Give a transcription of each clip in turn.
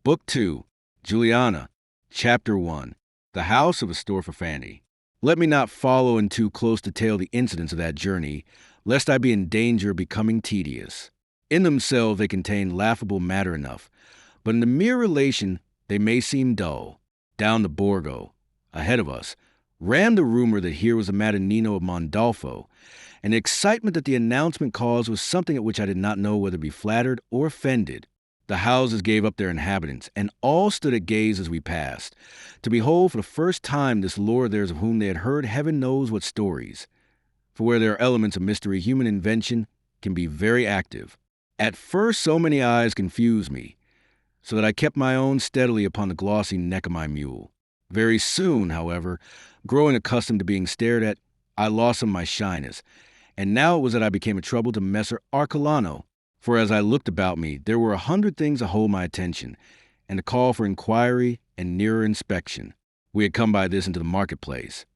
Book 2, Juliana, Chapter 1, The House of a Store for Fanny. Let me not follow in too close detail the incidents of that journey, lest I be in danger of becoming tedious. In themselves they contain laughable matter enough, but in the mere relation they may seem dull. Down the Borgo, ahead of us, ran the rumor that here was a Madanino of Mondolfo, and the excitement that the announcement caused was something at which I did not know whether to be flattered or offended. The houses gave up their inhabitants, and all stood at gaze as we passed, to behold for the first time this lord of theirs of whom they had heard heaven knows what stories. For where there are elements of mystery, human invention can be very active. At first so many eyes confused me, so that I kept my own steadily upon the glossy neck of my mule. Very soon, however, growing accustomed to being stared at, I lost some of my shyness, and now it was that I became a trouble to Messer Arcolano. For as I looked about me, there were 100 things to hold my attention, and to call for inquiry and nearer inspection. We had come by this into the marketplace,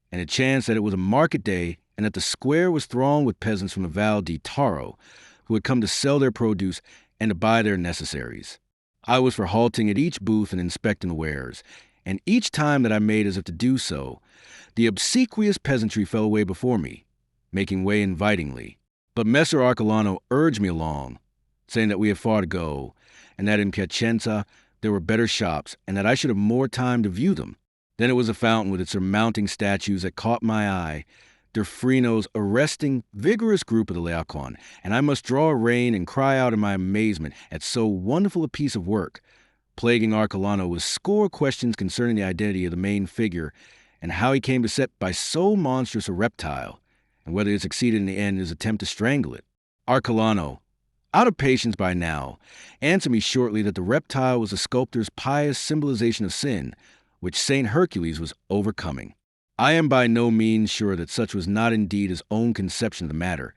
and it chanced that it was a market day, and that the square was thronged with peasants from the Val di Taro, who had come to sell their produce and to buy their necessaries. I was for halting at each booth and inspecting the wares, and each time that I made as if to do so, the obsequious peasantry fell away before me, making way invitingly. But Messer Arcolano urged me along, saying that we had far to go, and that in Piacenza there were better shops, and that I should have more time to view them. Then it was a fountain with its surmounting statues that caught my eye, Delfrino's arresting, vigorous group of the Laocoon, and I must draw rein and cry out in my amazement at so wonderful a piece of work, plaguing Arcolano with score questions concerning the identity of the main figure, and how he came to set by so monstrous a reptile, and whether he had succeeded in the end in his attempt to strangle it. Arcolano, out of patience by now, answered me shortly that the reptile was the sculptor's pious symbolization of sin, which Saint Hercules was overcoming. I am by no means sure that such was not indeed his own conception of the matter,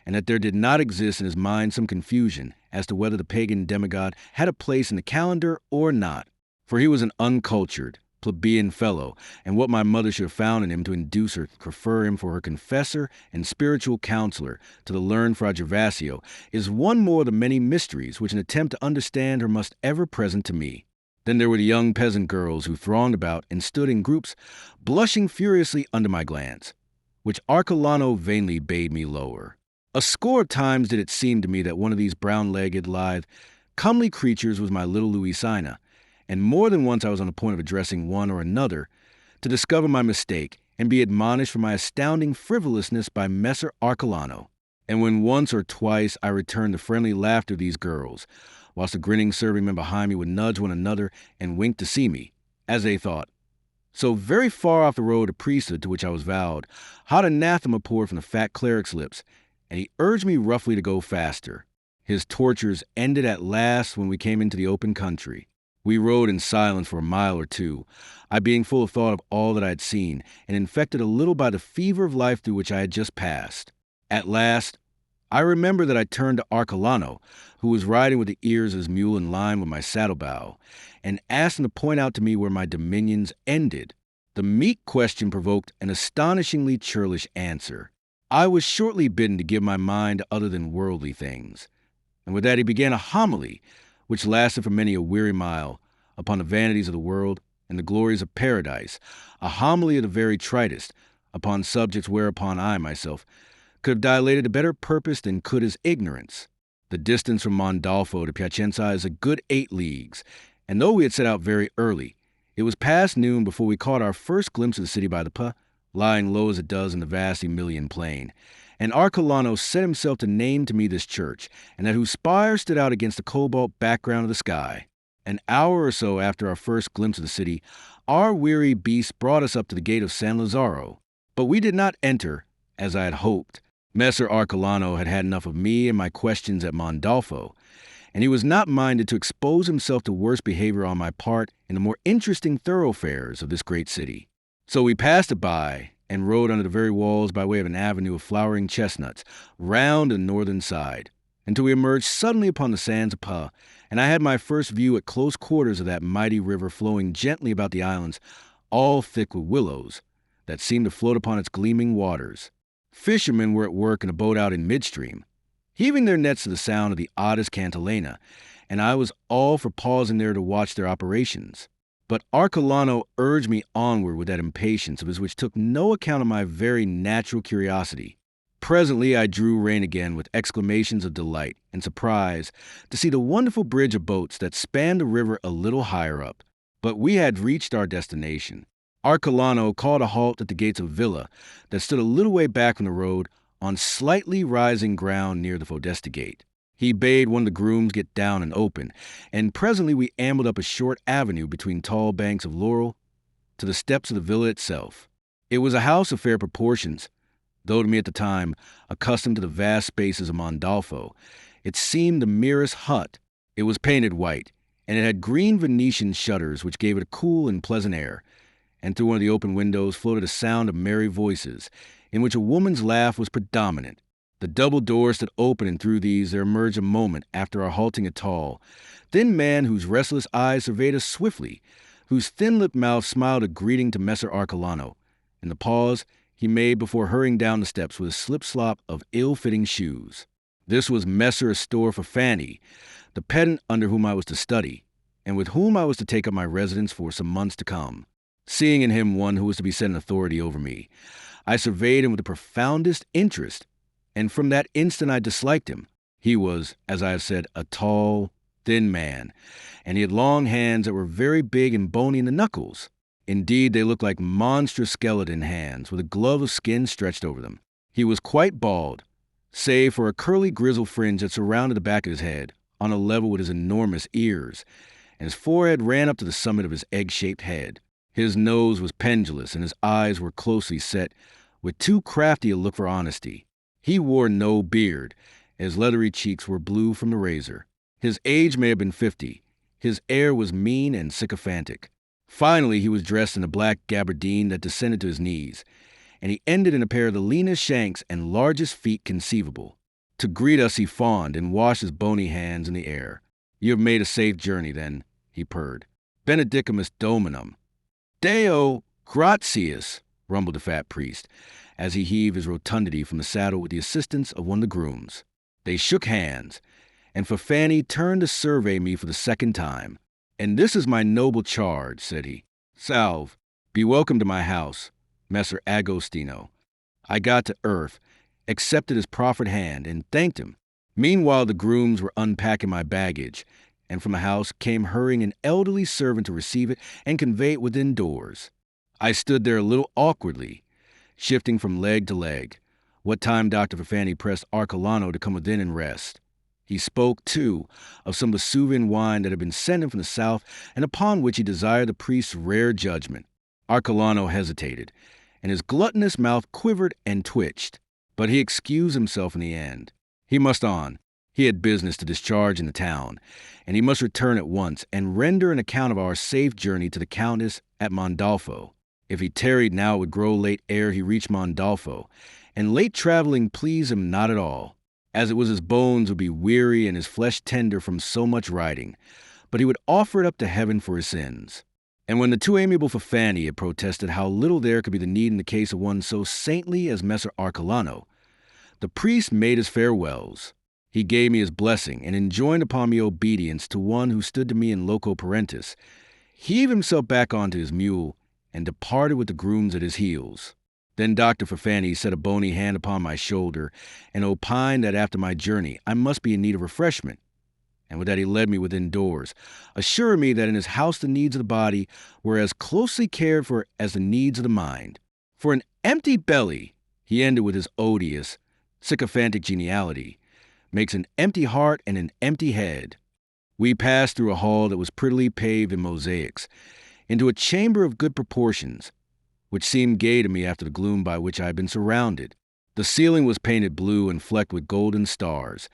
and that there did not exist in his mind some confusion as to whether the pagan demigod had a place in the calendar or not, for he was an uncultured, plebeian fellow, and what my mother should have found in him to induce her to prefer him for her confessor and spiritual counselor to the learned Fra Gervasio is one more of the many mysteries which an attempt to understand her must ever present to me. Then there were the young peasant girls who thronged about and stood in groups, blushing furiously under my glance, which Arcolano vainly bade me lower. A score of times did it seem to me that one of these brown-legged, lithe, comely creatures was my little Louisina, and more than once I was on the point of addressing one or another to discover my mistake and be admonished for my astounding frivolousness by Messer Arcolano. And when once or twice I returned the friendly laughter of these girls, whilst the grinning servingmen behind me would nudge one another and wink to see me, as they thought, so very far off the road to priesthood to which I was vowed, hot anathema poured from the fat cleric's lips, and he urged me roughly to go faster. His tortures ended at last when we came into the open country. We rode in silence for a mile or two, I being full of thought of all that I had seen, and infected a little by the fever of life through which I had just passed. At last, I remember that I turned to Arcolano, who was riding with the ears of his mule in line with my saddle-bow, and asked him to point out to me where my dominions ended. The meek question provoked an astonishingly churlish answer. I was shortly bidden to give my mind to other than worldly things, and with that he began a homily, which lasted for many a weary mile, upon the vanities of the world and the glories of paradise, a homily of the very tritest, upon subjects whereupon I myself could have dilated to better purpose than could his ignorance. The distance from Mondolfo to Piacenza is a good 8 leagues, and though we had set out very early, it was past noon before we caught our first glimpse of the city by the Po, lying low as it does in the vast Emilian plain, and Arcolano set himself to name to me this church, and that whose spire stood out against the cobalt background of the sky. An hour or so after our first glimpse of the city, our weary beasts brought us up to the gate of San Lazzaro, but we did not enter, as I had hoped. Messer Arcolano had had enough of me and my questions at Mondolfo, and he was not minded to expose himself to worse behavior on my part in the more interesting thoroughfares of this great city. So we passed it by and rode under the very walls by way of an avenue of flowering chestnuts, round the northern side, until we emerged suddenly upon the sands of Po, and I had my first view at close quarters of that mighty river flowing gently about the islands, all thick with willows, that seemed to float upon its gleaming waters. Fishermen were at work in a boat out in midstream, heaving their nets to the sound of the oddest cantilena, and I was all for pausing there to watch their operations. But Arcolano urged me onward with that impatience of his which took no account of my very natural curiosity. Presently I drew rein again with exclamations of delight and surprise to see the wonderful bridge of boats that spanned the river a little higher up. But we had reached our destination. Arcolano called a halt at the gates of a villa that stood a little way back from the road on slightly rising ground near the Podesta gate. He bade one of the grooms get down and open, and presently we ambled up a short avenue between tall banks of laurel to the steps of the villa itself. It was a house of fair proportions, though to me at the time, accustomed to the vast spaces of Mondolfo, it seemed the merest hut. It was painted white, and it had green Venetian shutters which gave it a cool and pleasant air, and through one of the open windows floated a sound of merry voices, in which a woman's laugh was predominant. The double doors stood open, and through these there emerged a moment after our halting a tall, thin man whose restless eyes surveyed us swiftly, whose thin-lipped mouth smiled a greeting to Messer Arcolano. In the pause he made before hurrying down the steps with a slip-slop of ill-fitting shoes. This was Messer Astorfafani, the pedant under whom I was to study, and with whom I was to take up my residence for some months to come. Seeing in him one who was to be set in authority over me, I surveyed him with the profoundest interest, and from that instant I disliked him. He was, as I have said, a tall, thin man, and he had long hands that were very big and bony in the knuckles. Indeed, they looked like monstrous skeleton hands, with a glove of skin stretched over them. He was quite bald, save for a curly grizzle fringe that surrounded the back of his head, on a level with his enormous ears, and his forehead ran up to the summit of his egg-shaped head. His nose was pendulous, and his eyes were closely set, with too crafty a look for honesty. He wore no beard. His leathery cheeks were blue from the razor. His age may have been 50. His air was mean and sycophantic. Finally, he was dressed in a black gabardine that descended to his knees, and he ended in a pair of the leanest shanks and largest feet conceivable. To greet us he fawned and washed his bony hands in the air. "You have made a safe journey, then," he purred. "Benedicamus Dominum." "Deo gratias," rumbled the fat priest, as he heaved his rotundity from the saddle with the assistance of one of the grooms. They shook hands, and Fafani turned to survey me for the second time. "And this is my noble charge," said he. "Salve, be welcome to my house, Messer Agostino." I got to earth, accepted his proffered hand, and thanked him. Meanwhile the grooms were unpacking my baggage, and from the house came hurrying an elderly servant to receive it and convey it within doors. I stood there a little awkwardly, shifting from leg to leg, what time Dr. Fafani pressed Arcolano to come within and rest. He spoke, too, of some Vesuvian wine that had been sent him from the south, and upon which he desired the priest's rare judgment. Arcolano hesitated, and his gluttonous mouth quivered and twitched, but he excused himself in the end. He must on. He had business to discharge in the town, and he must return at once and render an account of our safe journey to the Countess at Mondolfo. If he tarried now, it would grow late ere he reached Mondolfo, and late traveling pleased him not at all, as it was his bones would be weary and his flesh tender from so much riding, but he would offer it up to heaven for his sins. And when the too amiable Fafani had protested how little there could be the need in the case of one so saintly as Messer Arcolano, the priest made his farewells. He gave me his blessing and enjoined upon me obedience to one who stood to me in loco parentis. He heaved himself back onto his mule and departed with the grooms at his heels. Then Dr. Fafani set a bony hand upon my shoulder and opined that after my journey I must be in need of refreshment. And with that he led me within doors, assuring me that in his house the needs of the body were as closely cared for as the needs of the mind. For an empty belly, he ended with his odious, sycophantic geniality, makes an empty heart and an empty head. We passed through a hall that was prettily paved in mosaics, into a chamber of good proportions, which seemed gay to me after the gloom by which I had been surrounded. The ceiling was painted blue and flecked with golden stars,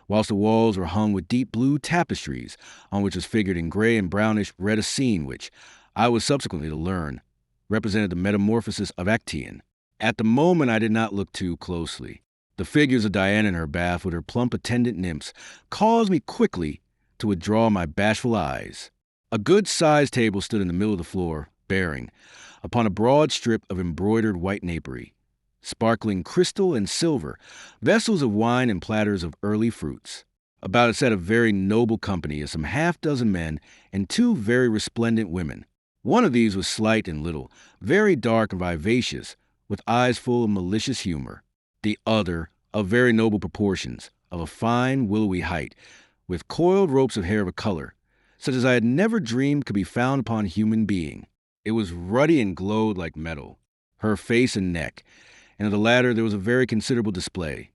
whilst the walls were hung with deep blue tapestries, on which was figured in gray and brownish red a scene which, I was subsequently to learn, represented the metamorphosis of Actaeon. At the moment I did not look too closely. The figures of Diana in her bath with her plump attendant nymphs caused me quickly to withdraw my bashful eyes. A good-sized table stood in the middle of the floor, bearing, upon a broad strip of embroidered white napery, sparkling crystal and silver, vessels of wine and platters of early fruits. about it sat a very noble company of some half-dozen men and two very resplendent women. One of these was slight and little, very dark and vivacious, with eyes full of malicious humor. The other, of very noble proportions, of a fine, willowy height, with coiled ropes of hair of a color, such as I had never dreamed could be found upon human being. It was ruddy and glowed like metal. Her face and neck, and of the latter there was a very considerable display,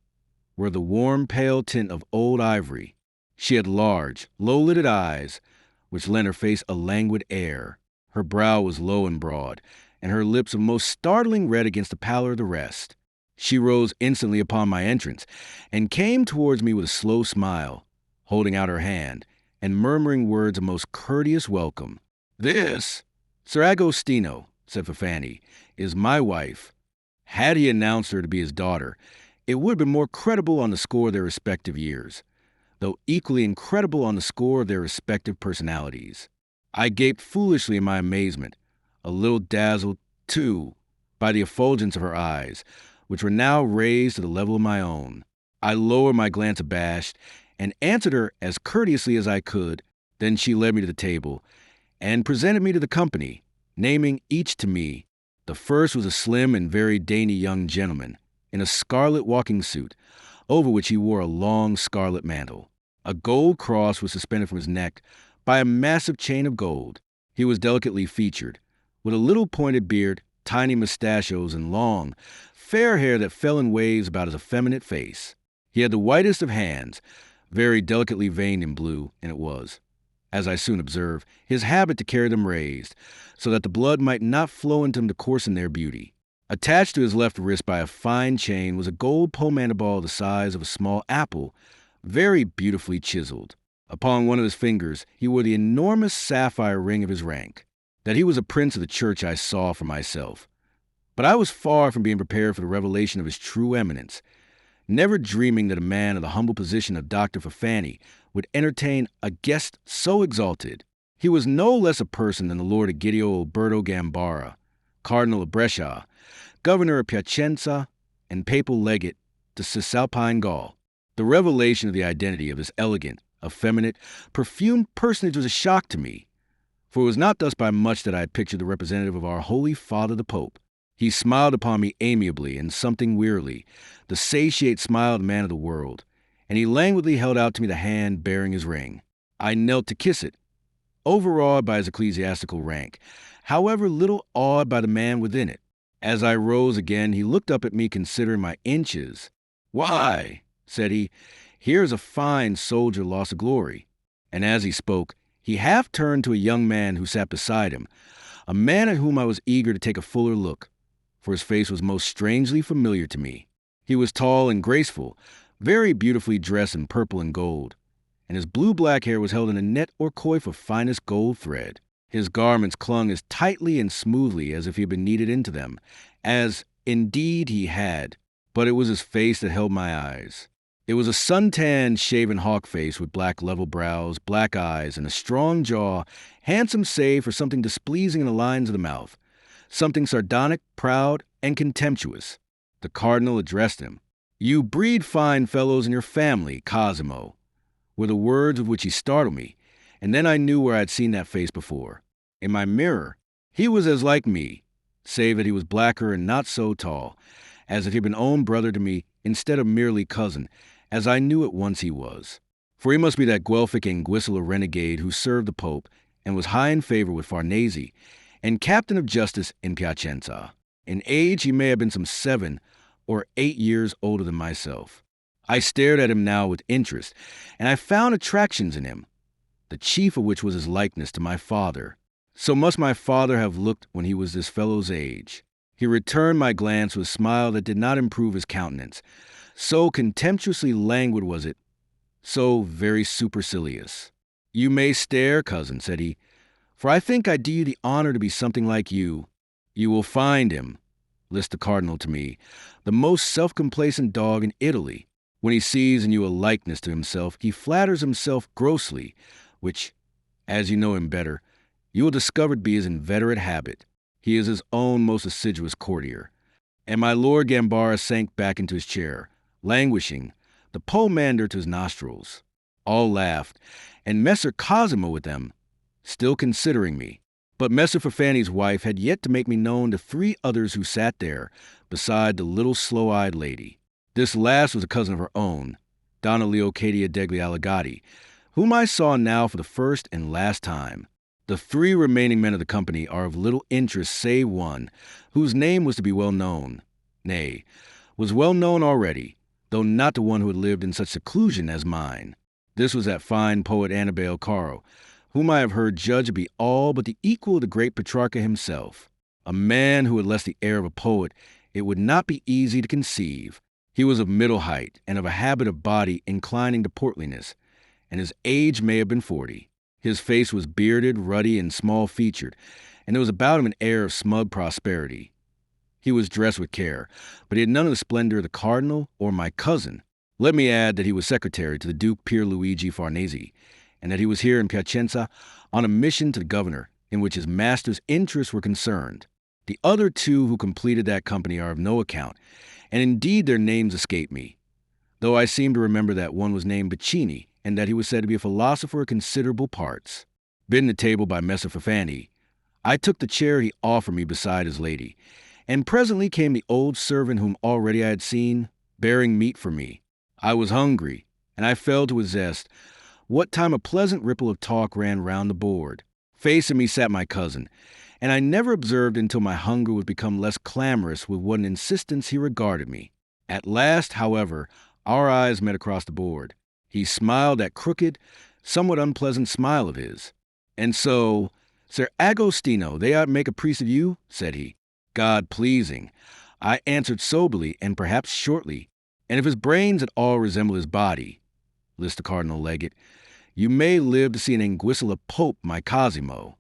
were the warm pale tint of old ivory. She had large, low-lidded eyes, which lent her face a languid air. Her brow was low and broad, and her lips of most startling red against the pallor of the rest. She rose instantly upon my entrance, and came towards me with a slow smile, holding out her hand, and murmuring words of most courteous welcome. "This, Sir Agostino," said Fafani, "is my wife." Had he announced her to be his daughter, it would have been more credible on the score of their respective years, though equally incredible on the score of their respective personalities. I gaped foolishly in my amazement, a little dazzled, too, by the effulgence of her eyes, which were now raised to the level of my own. I lowered my glance abashed, and answered her as courteously as I could. Then she led me to the table, and presented me to the company, naming each to me. The first was a slim and very dainty young gentleman, in a scarlet walking suit, over which he wore a long scarlet mantle. A gold cross was suspended from his neck by a massive chain of gold. He was delicately featured, with a little pointed beard, tiny mustachios, and long, fair hair that fell in waves about his effeminate face. He had the whitest of hands, very delicately veined in blue, and it was, as I soon observed, his habit to carry them raised, so that the blood might not flow into them to coarsen their beauty. Attached to his left wrist by a fine chain was a gold pomander the size of a small apple, very beautifully chiseled. Upon one of his fingers he wore the enormous sapphire ring of his rank. That he was a prince of the church I saw for myself. But I was far from being prepared for the revelation of his true eminence, never dreaming that a man of the humble position of Dr. Fafani would entertain a guest so exalted. He was no less a person than the Lord Egidio Alberto Gambara, Cardinal of Brescia, Governor of Piacenza, and Papal Legate to Cisalpine Gaul. The revelation of the identity of this elegant, effeminate, perfumed personage was a shock to me, for it was not thus by much that I had pictured the representative of our Holy Father the Pope. He smiled upon me amiably and something wearily, the satiate smile of the man of the world, and he languidly held out to me the hand bearing his ring. I knelt to kiss it, overawed by his ecclesiastical rank, however little awed by the man within it. As I rose again, he looked up at me considering my inches. "Why," said he, "here's a fine soldier lost to glory." And as he spoke, he half turned to a young man who sat beside him, a man at whom I was eager to take a fuller look, for his face was most strangely familiar to me. He was tall and graceful, very beautifully dressed in purple and gold, and his blue-black hair was held in a net or coif of finest gold thread. His garments clung as tightly and smoothly as if he had been kneaded into them, as, indeed, he had, but it was his face that held my eyes. It was a sun-tanned, shaven hawk face with black level brows, black eyes, and a strong jaw, handsome save for something displeasing in the lines of the mouth, something sardonic, proud, and contemptuous. The cardinal addressed him. "You breed fine fellows in your family, Cosimo," were the words with which he startled me, and then I knew where I had seen that face before. In my mirror. He was as like me, save that he was blacker and not so tall, as if he had been own brother to me instead of merely cousin, as I knew at once he was. For he must be that Guelphic Anguilla renegade who served the Pope and was high in favor with Farnese, and captain of justice in Piacenza. In age he may have been some 7 or 8 years older than myself. I stared at him now with interest, and I found attractions in him, the chief of which was his likeness to my father. So must my father have looked when he was this fellow's age. He returned my glance with a smile that did not improve his countenance. So contemptuously languid was it, so very supercilious. "You may stare, cousin," said he, "for I think I do you the honor to be something like you. You will find him," lisped the cardinal to me, "the most self-complacent dog in Italy. When he sees in you a likeness to himself, he flatters himself grossly, which, as you know him better, you will discover to be his inveterate habit. He is his own most assiduous courtier." And my Lord Gambara sank back into his chair, languishing, the pomander to his nostrils. All laughed, and Messer Cosimo with them, still considering me. But Messer Fafani's wife had yet to make me known to 3 others who sat there, beside the little slow-eyed lady. This last was a cousin of her own, Donna Leocadia degli Allegati, whom I saw now for the first and last time. The 3 remaining men of the company are of little interest save one, whose name was to be well known. Nay, was well known already, though not to one who had lived in such seclusion as mine. This was that fine poet Annibale Caro, whom I have heard judged to be all but the equal of the great Petrarca himself. A man who had less the air of a poet it would not be easy to conceive. He was of middle height, and of a habit of body inclining to portliness, and his age may have been 40. His face was bearded, ruddy, and small-featured, and there was about him an air of smug prosperity. He was dressed with care, but he had none of the splendor of the cardinal or my cousin. Let me add that he was secretary to the Duke Pierluigi Farnese, and that he was here in Piacenza on a mission to the governor, in which his master's interests were concerned. The other 2 who completed that company are of no account, and indeed their names escape me, though I seem to remember that one was named Bacini, and that he was said to be a philosopher of considerable parts. Bidden to table by Messer Fafani, I took the chair he offered me beside his lady, and presently came the old servant whom already I had seen, bearing meat for me. I was hungry, and I fell to his zest, what time a pleasant ripple of talk ran round the board. Facing me sat my cousin, and I never observed until my hunger was become less clamorous with what an insistence he regarded me. At last, however, our eyes met across the board. He smiled that crooked, somewhat unpleasant smile of his. "And so, Sir Agostino, they ought make a priest of you?" said he. "God pleasing," I answered soberly and perhaps shortly, "and if his brains at all resemble his body, list the cardinal legate, you may live to see an Anguilla Pope, my Cosimo."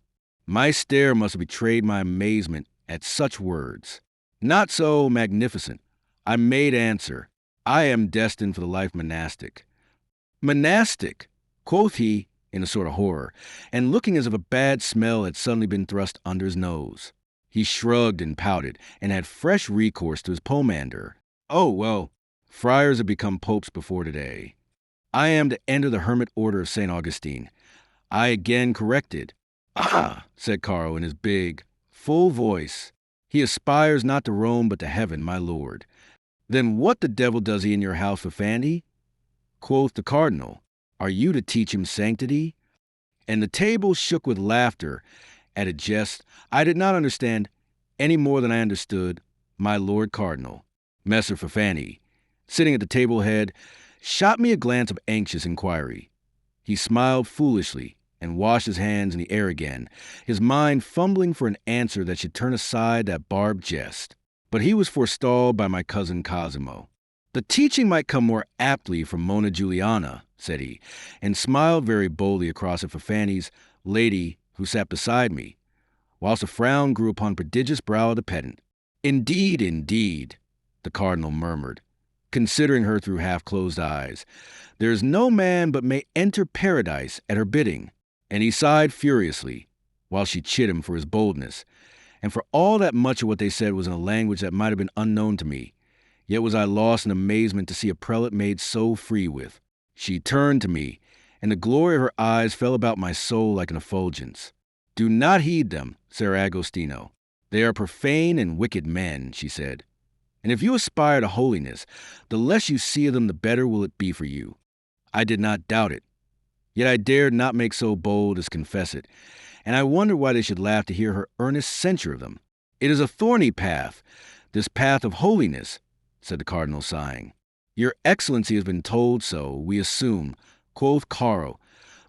My stare must have betrayed my amazement at such words. "Not so magnificent," I made answer. "I am destined for the life monastic." "Monastic," quoth he, in a sort of horror, and looking as if a bad smell had suddenly been thrust under his nose. He shrugged and pouted, and had fresh recourse to his pomander. "Oh, well, friars have become popes before today. I am to enter the hermit order of St. Augustine." I again corrected. "Ah," said Caro in his big, full voice, "he aspires not to Rome but to heaven, my lord." "Then what the devil does he in your house, Fafani?" Quoth the cardinal. "Are you to teach him sanctity?" And the table shook with laughter at a jest I did not understand any more than I understood my lord cardinal. Messer Fafani, sitting at the table head, shot me a glance of anxious inquiry. He smiled foolishly and washed his hands in the air again, his mind fumbling for an answer that should turn aside that barbed jest. But he was forestalled by my cousin Cosimo. "The teaching might come more aptly from Monna Juliana," said he, and smiled very boldly across at Fafani's lady who sat beside me, whilst a frown grew upon the prodigious brow of the pedant. "Indeed, indeed," the cardinal murmured, considering her through half-closed eyes, "there is no man but may enter paradise at her bidding." And he sighed furiously, while she chid him for his boldness, and for all that much of what they said was in a language that might have been unknown to me. Yet was I lost in amazement to see a prelate made so free with. She turned to me, and the glory of her eyes fell about my soul like an effulgence. "Do not heed them, Sir Agostino. They are profane and wicked men," she said. "And if you aspire to holiness, the less you see of them, the better will it be for you." I did not doubt it. Yet I dared not make so bold as confess it, and I wondered why they should laugh to hear her earnest censure of them. "It is a thorny path, this path of holiness," said the cardinal, sighing. "Your Excellency has been told so, we assume," quoth Caro,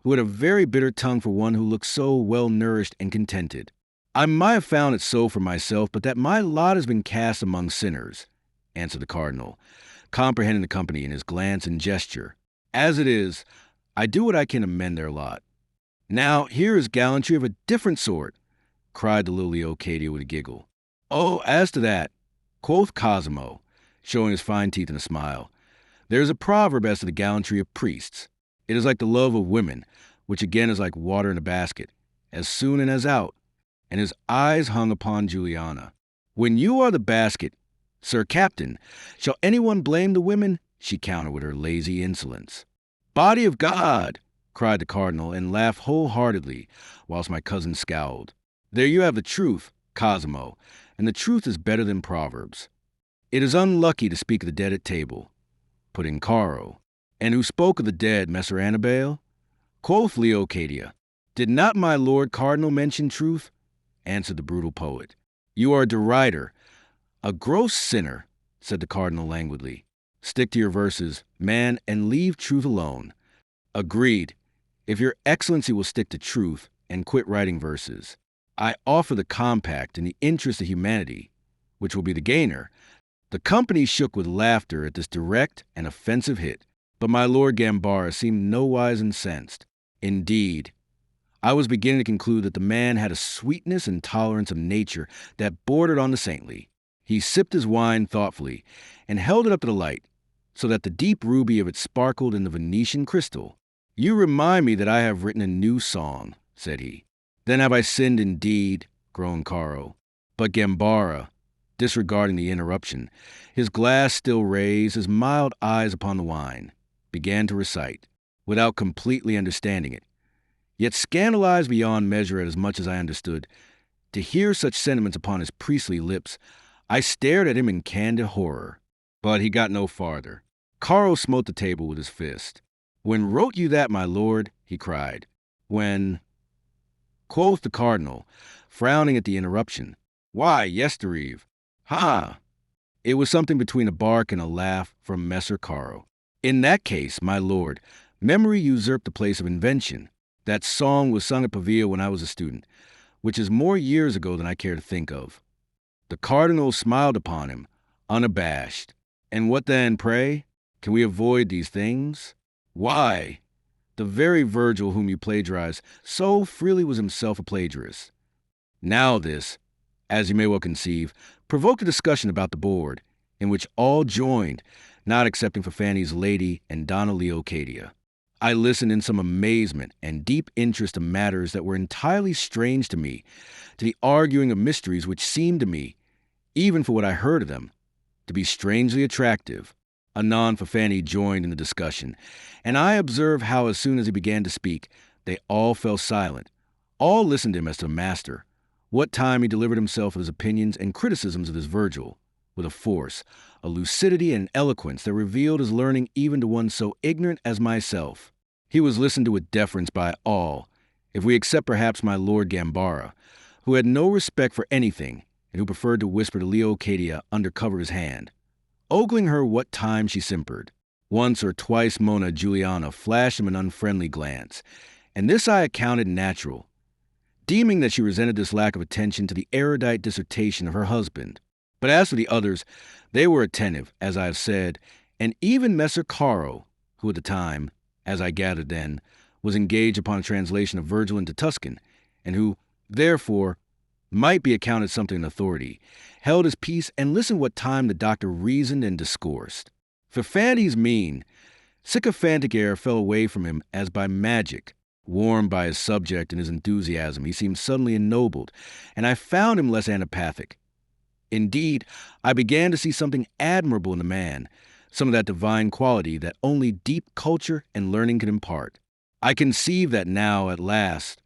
who had a very bitter tongue for one who looked so well-nourished and contented. "I might have found it so for myself, but that my lot has been cast among sinners," answered the cardinal, comprehending the company in his glance and gesture. "As it is, I do what I can amend their lot." "Now, here is gallantry of a different sort," cried the little Leocadia with a giggle. "Oh, as to that," quoth Cosimo, showing his fine teeth in a smile, "there is a proverb as to the gallantry of priests. It is like the love of women, which again is like water in a basket, as soon and as out." And his eyes hung upon Juliana. "When you are the basket, Sir Captain, shall anyone blame the women?" she countered with her lazy insolence. Body of God! Cried the cardinal, and laughed wholeheartedly, whilst my cousin scowled. There you have the truth, Cosimo, and the truth is better than proverbs. It is unlucky to speak of the dead at table, put in Caro. And who spoke of the dead, Messer Annibale? Quoth Leocadia, did not my lord cardinal mention truth? Answered the brutal poet. You are a derider, a gross sinner, said the cardinal languidly. Stick to your verses, man, and leave truth alone. Agreed, if your excellency will stick to truth and quit writing verses. I offer the compact in the interest of humanity, which will be the gainer. The company shook with laughter at this direct and offensive hit, but my lord Gambara seemed nowise incensed. Indeed, I was beginning to conclude that the man had a sweetness and tolerance of nature that bordered on the saintly. He sipped his wine thoughtfully and held it up to the light, so that the deep ruby of it sparkled in the Venetian crystal. You remind me that I have written a new song, said he. Then have I sinned indeed, groaned Caro. But Gambara, disregarding the interruption, his glass still raised, his mild eyes upon the wine, began to recite, without completely understanding it, yet scandalized beyond measure at as much as I understood. To hear such sentiments upon his priestly lips, I stared at him in candid horror. But he got no farther. Caro smote the table with his fist. When wrote you that, my lord? He cried. When? Quoth the cardinal, frowning at the interruption. Why, yestereve. Ha! It was something between a bark and a laugh from Messer Caro. In that case, my lord, memory usurped the place of invention. That song was sung at Pavia when I was a student, which is more years ago than I care to think of. The cardinal smiled upon him, unabashed. And what then, pray? Can we avoid these things? Why? The very Virgil whom you plagiarize so freely was himself a plagiarist. Now this, as you may well conceive, provoked a discussion about the board, in which all joined, not excepting Fanny's lady and Donna Leocadia. I listened in some amazement and deep interest to matters that were entirely strange to me, to the arguing of mysteries which seemed to me, even for what I heard of them, to be strangely attractive. Anon Fanny joined in the discussion, and I observed how as soon as he began to speak, they all fell silent. All listened to him as to a master. What time he delivered himself of his opinions and criticisms of his Virgil, with a force, a lucidity and eloquence that revealed his learning even to one so ignorant as myself. He was listened to with deference by all, if we except perhaps my lord Gambara, who had no respect for anything, and who preferred to whisper to Leocadia under cover of his hand, ogling her what time she simpered. Once or twice Mona Juliana flashed him an unfriendly glance, and this I accounted natural, deeming that she resented this lack of attention to the erudite dissertation of her husband. But as for the others, they were attentive, as I have said, and even Messer Caro, who at the time, as I gathered then, was engaged upon a translation of Virgil into Tuscan, and who, therefore, might be accounted something in authority, held his peace and listened what time the doctor reasoned and discoursed. For Fanny's mien, sycophantic air fell away from him as by magic. Warmed by his subject and his enthusiasm, he seemed suddenly ennobled, and I found him less antipathic. Indeed, I began to see something admirable in the man, some of that divine quality that only deep culture and learning could impart. I conceived that now, at last,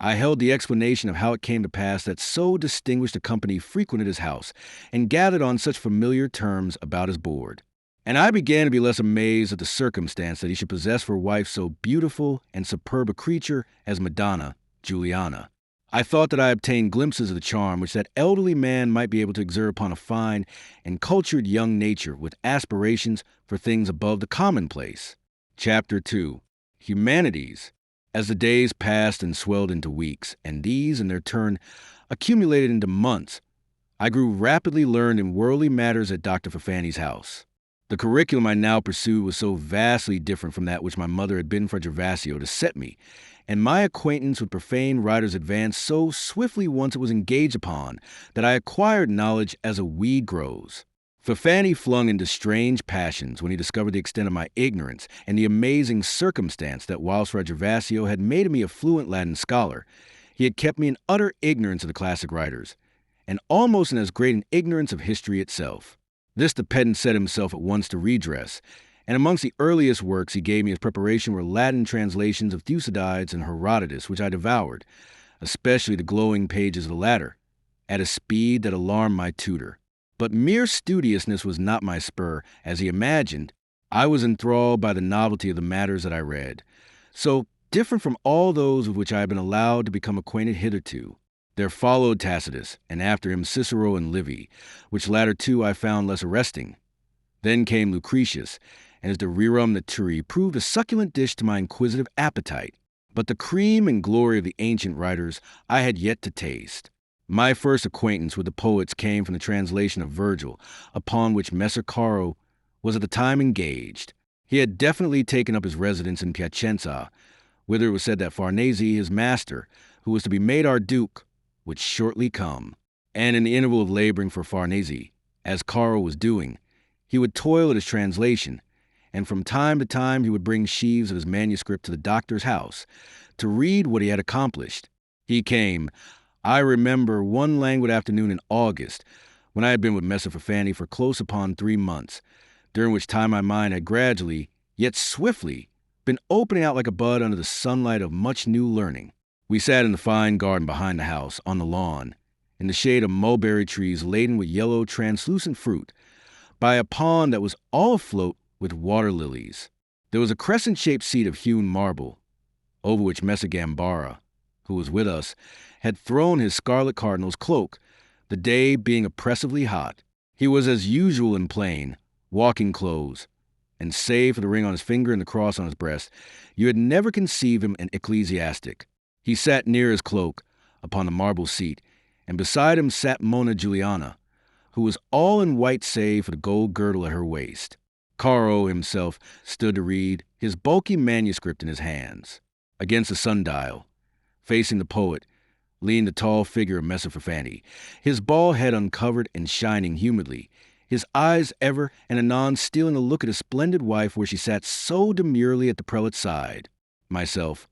I held the explanation of how it came to pass that so distinguished a company frequented his house and gathered on such familiar terms about his board. And I began to be less amazed at the circumstance that he should possess for wife so beautiful and superb a creature as Madonna Juliana. I thought that I obtained glimpses of the charm which that elderly man might be able to exert upon a fine and cultured young nature with aspirations for things above the commonplace. Chapter 2. Humanities. As the days passed and swelled into weeks, and these, in their turn, accumulated into months, I grew rapidly learned in worldly matters at Dr. Fanny's house. The curriculum I now pursued was so vastly different from that which my mother had been for Gervasio to set me, and my acquaintance with profane writers advanced so swiftly once it was engaged upon that I acquired knowledge as a weed grows. For Fanny flung into strange passions when he discovered the extent of my ignorance and the amazing circumstance that whilst Gervasio had made me a fluent Latin scholar, he had kept me in utter ignorance of the classic writers, and almost in as great an ignorance of history itself. This the pedant set himself at once to redress, And amongst the earliest works he gave me as preparation were Latin translations of Thucydides and Herodotus, which I devoured, especially the glowing pages of the latter, at a speed that alarmed my tutor. But mere studiousness was not my spur, as he imagined. I was enthralled by the novelty of the matters that I read, so different from all those with which I had been allowed to become acquainted hitherto. There followed Tacitus, and after him Cicero and Livy, which latter two I found less arresting. Then came Lucretius, and his De Rerum Naturae proved a succulent dish to my inquisitive appetite. But the cream and glory of the ancient writers I had yet to taste. My first acquaintance with the poets came from the translation of Virgil, upon which Messer Caro was at the time engaged. He had definitely taken up his residence in Piacenza, whither it was said that Farnese, his master, who was to be made our duke, would shortly come. And in the interval of laboring for Farnese, as Caro was doing, he would toil at his translation, and from time to time he would bring sheaves of his manuscript to the doctor's house to read what he had accomplished. He came, I remember, one languid afternoon in August, when I had been with Messer Fafani for close upon 3 months, during which time my mind had gradually, yet swiftly, been opening out like a bud under the sunlight of much new learning. We sat in the fine garden behind the house, on the lawn, in the shade of mulberry trees laden with yellow translucent fruit, by a pond that was all afloat with water lilies. There was a crescent-shaped seat of hewn marble, over which Messer Gambara, who was with us, had thrown his scarlet cardinal's cloak, the day being oppressively hot. He was as usual in plain, walking clothes, and save for the ring on his finger and the cross on his breast, you had never conceived him an ecclesiastic. He sat near his cloak, upon the marble seat, and beside him sat Monna Juliana, who was all in white save for the gold girdle at her waist. Caro himself stood to read, his bulky manuscript in his hands. Against the sundial, facing the poet, leaned the tall figure of Messer Fafani, his bald head uncovered and shining humidly, his eyes ever and anon stealing a look at his splendid wife where she sat so demurely at the prelate's side. Myself,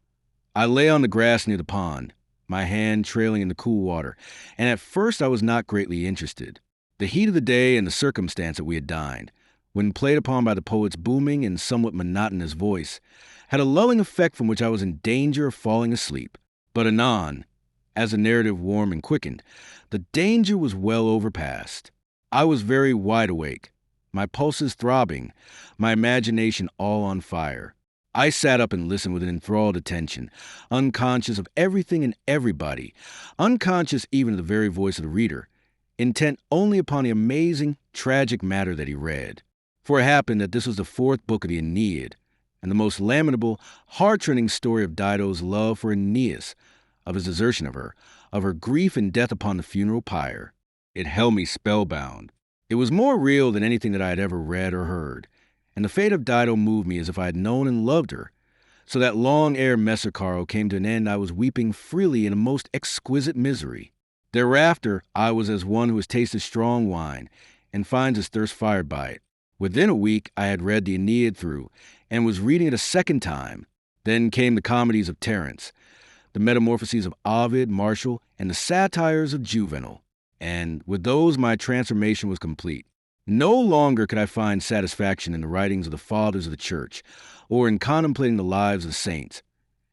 I lay on the grass near the pond, my hand trailing in the cool water, and at first I was not greatly interested. The heat of the day and the circumstance that we had dined, when played upon by the poet's booming and somewhat monotonous voice, had a lulling effect from which I was in danger of falling asleep. But anon, as the narrative warmed and quickened, the danger was well overpast. I was very wide awake, my pulses throbbing, my imagination all on fire. I sat up and listened with an enthralled attention, unconscious of everything and everybody, unconscious even of the very voice of the reader, intent only upon the amazing, tragic matter that he read. For it happened that this was the 4th book of the Aeneid, and the most lamentable, heart-rending story of Dido's love for Aeneas, of his desertion of her grief and death upon the funeral pyre. It held me spellbound. It was more real than anything that I had ever read or heard, and the fate of Dido moved me as if I had known and loved her, so that long ere Messer Caro came to an end I was weeping freely in a most exquisite misery. Thereafter I was as one who has tasted strong wine, and finds his thirst fired by it. Within a week I had read the Aeneid through, and was reading it a second time. Then came the comedies of Terence, the metamorphoses of Ovid, Martial, and the satires of Juvenal. And with those my transformation was complete. No longer could I find satisfaction in the writings of the fathers of the church, or in contemplating the lives of the saints,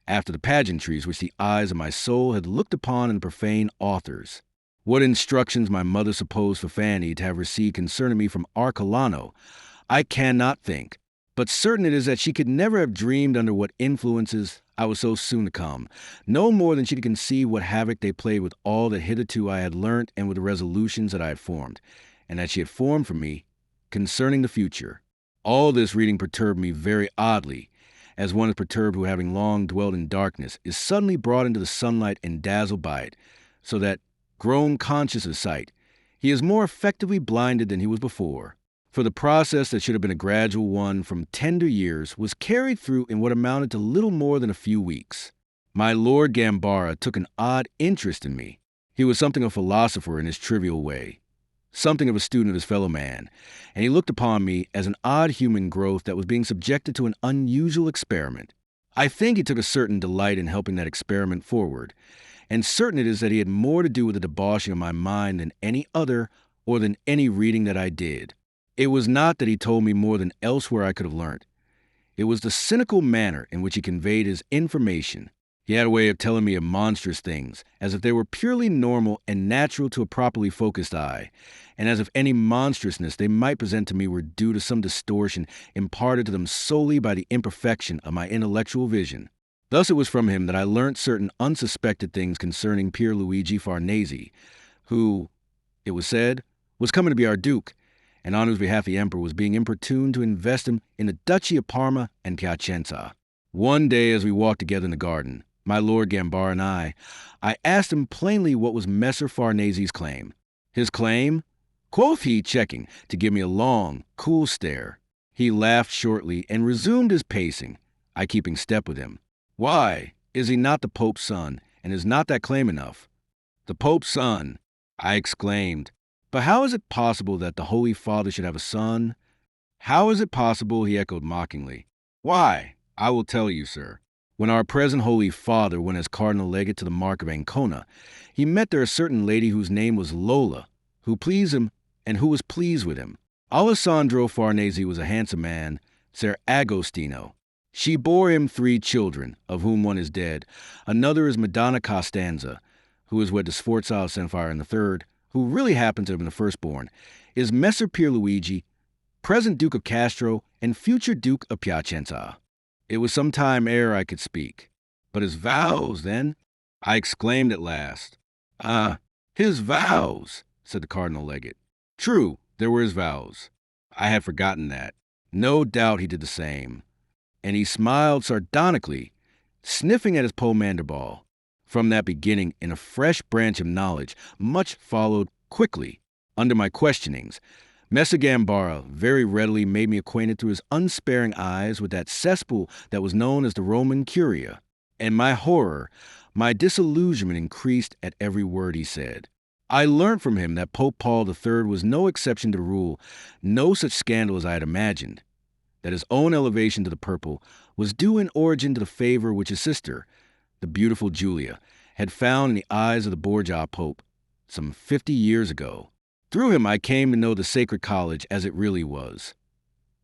after the pageantries which the eyes of my soul had looked upon in the profane authors. What instructions my mother supposed Fafani to have received concerning me from Arcolano, I cannot think, but certain it is that she could never have dreamed under what influences I was so soon to come, no more than she could conceive what havoc they played with all that hitherto I had learnt and with the resolutions that I had formed, and that she had formed for me concerning the future. All this reading perturbed me very oddly, as one is perturbed who, having long dwelt in darkness, is suddenly brought into the sunlight and dazzled by it, so that, grown conscious of sight, he is more effectively blinded than he was before. For the process that should have been a gradual one from tender years was carried through in what amounted to little more than a few weeks. My Lord Gambara took an odd interest in me. He was something of a philosopher in his trivial way, something of a student of his fellow man, and he looked upon me as an odd human growth that was being subjected to an unusual experiment. I think he took a certain delight in helping that experiment forward, and certain it is that he had more to do with the debauching of my mind than any other or than any reading that I did. It was not that he told me more than elsewhere I could have learnt. It was the cynical manner in which he conveyed his information. He had a way of telling me of monstrous things, as if they were purely normal and natural to a properly focused eye, and as if any monstrousness they might present to me were due to some distortion imparted to them solely by the imperfection of my intellectual vision. Thus it was from him that I learnt certain unsuspected things concerning Pier Luigi Farnese, who, it was said, was coming to be our Duke, and on whose behalf the Emperor was being importuned to invest him in the Duchy of Parma and Piacenza. One day as we walked together in the garden, my Lord Gambara and I asked him plainly what was Messer Farnese's claim. His claim? Quoth he, checking, to give me a long, cool stare. He laughed shortly and resumed his pacing, I keeping step with him. Why, is he not the Pope's son, and is not that claim enough? The Pope's son, I exclaimed. But how is it possible that the Holy Father should have a son? How is it possible, he echoed mockingly. Why, I will tell you, sir. When our present Holy Father went as Cardinal Legate to the Mark of Ancona, he met there a certain lady whose name was Lola, who pleased him and who was pleased with him. Alessandro Farnese was a handsome man, Ser Agostino. She bore him 3 children, of whom one is dead. Another is Madonna Costanza, who is wed to Sforza Sanfire, and the third, who really happens to have been the firstborn, is Messer Pierluigi, present Duke of Castro and future Duke of Piacenza. It was some time ere I could speak. But his vows, then? I exclaimed at last. His vows, said the Cardinal Legate. True, there were his vows. I had forgotten that. No doubt he did the same. And he smiled sardonically, sniffing at his pomander-ball. From that beginning, in a fresh branch of knowledge, much followed quickly. Under my questionings, Messer Gambara very readily made me acquainted through his unsparing eyes with that cesspool that was known as the Roman Curia. And my horror, my disillusionment increased at every word he said. I learnt from him that Pope Paul III was no exception to the rule, no such scandal as I had imagined, that his own elevation to the purple was due in origin to the favor which his sister, the beautiful Julia, had found in the eyes of the Borgia Pope some 50 years ago. Through him I came to know the Sacred College as it really was.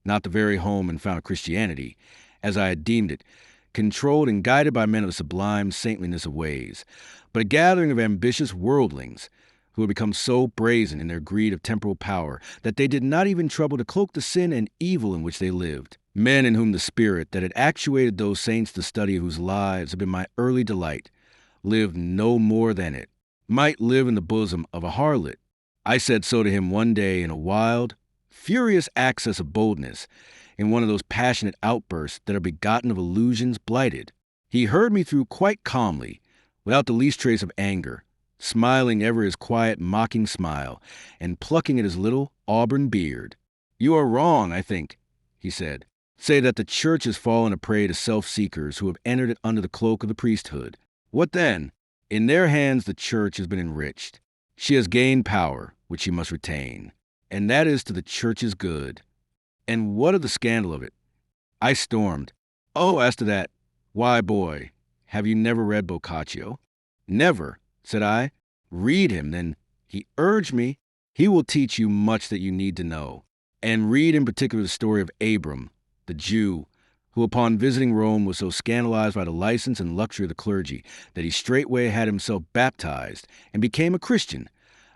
Not the very home and fount of Christianity, as I had deemed it, controlled and guided by men of the sublime saintliness of ways, but a gathering of ambitious worldlings who had become so brazen in their greed of temporal power that they did not even trouble to cloak the sin and evil in which they lived. Men in whom the spirit that had actuated those saints the study of whose lives had been my early delight, lived no more than it, might live in the bosom of a harlot. I said so to him one day in a wild, furious access of boldness, in one of those passionate outbursts that are begotten of illusions blighted. He heard me through quite calmly, without the least trace of anger, smiling ever his quiet, mocking smile, and plucking at his little auburn beard. You are wrong, I think, he said. Say that the church has fallen a prey to self-seekers who have entered it under the cloak of the priesthood. What then? In their hands the church has been enriched. She has gained power, which she must retain, and that is to the church's good. And what of the scandal of it? I stormed. Oh, as to that, why, boy, have you never read Boccaccio? Never, said I. Read him, then. He urged me. He will teach you much that you need to know. And read in particular the story of Abram, the Jew, who upon visiting Rome was so scandalized by the license and luxury of the clergy that he straightway had himself baptized and became a Christian,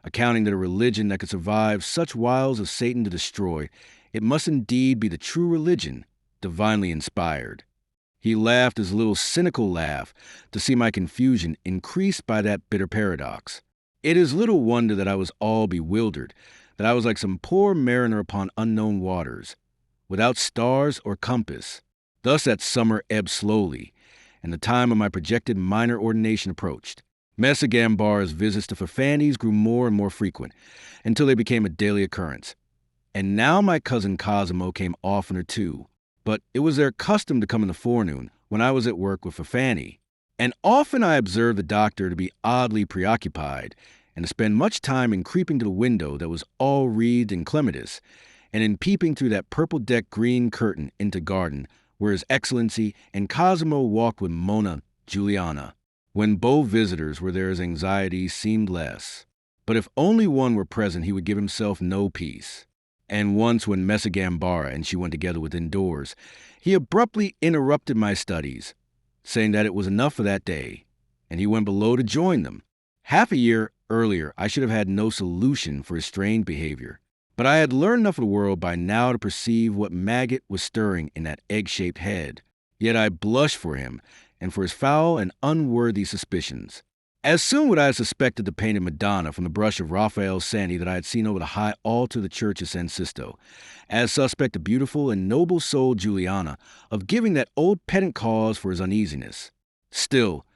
accounting that a religion that could survive such wiles of Satan to destroy, it must indeed be the true religion, divinely inspired. He laughed his little cynical laugh to see my confusion increased by that bitter paradox. It is little wonder that I was all bewildered, that I was like some poor mariner upon unknown waters, without stars or compass. Thus that summer ebbed slowly, and the time of my projected minor ordination approached. Messer Gambara's visits to Fafanes grew more and more frequent, until they became a daily occurrence. And now my cousin Cosimo came oftener too, but it was their custom to come in the forenoon, when I was at work with Fafani. And often I observed the doctor to be oddly preoccupied, and to spend much time in creeping to the window that was all wreathed in clematis, and in peeping through that purple-decked green curtain into garden, where His Excellency and Cosimo walked with Monna Juliana. When both visitors were there, his anxiety seemed less. But if only one were present, he would give himself no peace. And once when Messa Gambara and she went together within doors, he abruptly interrupted my studies, saying that it was enough for that day, and he went below to join them. Half a year earlier, I should have had no solution for his strange behavior, but I had learned enough of the world by now to perceive what maggot was stirring in that egg-shaped head. Yet I blushed for him and for his foul and unworthy suspicions. As soon would I have suspected the painted Madonna from the brush of Rafael Saint that I had seen over the high altar of the church of San Sisto, as suspect the beautiful and noble soul Juliana of giving that old pedant cause for his uneasiness. Still,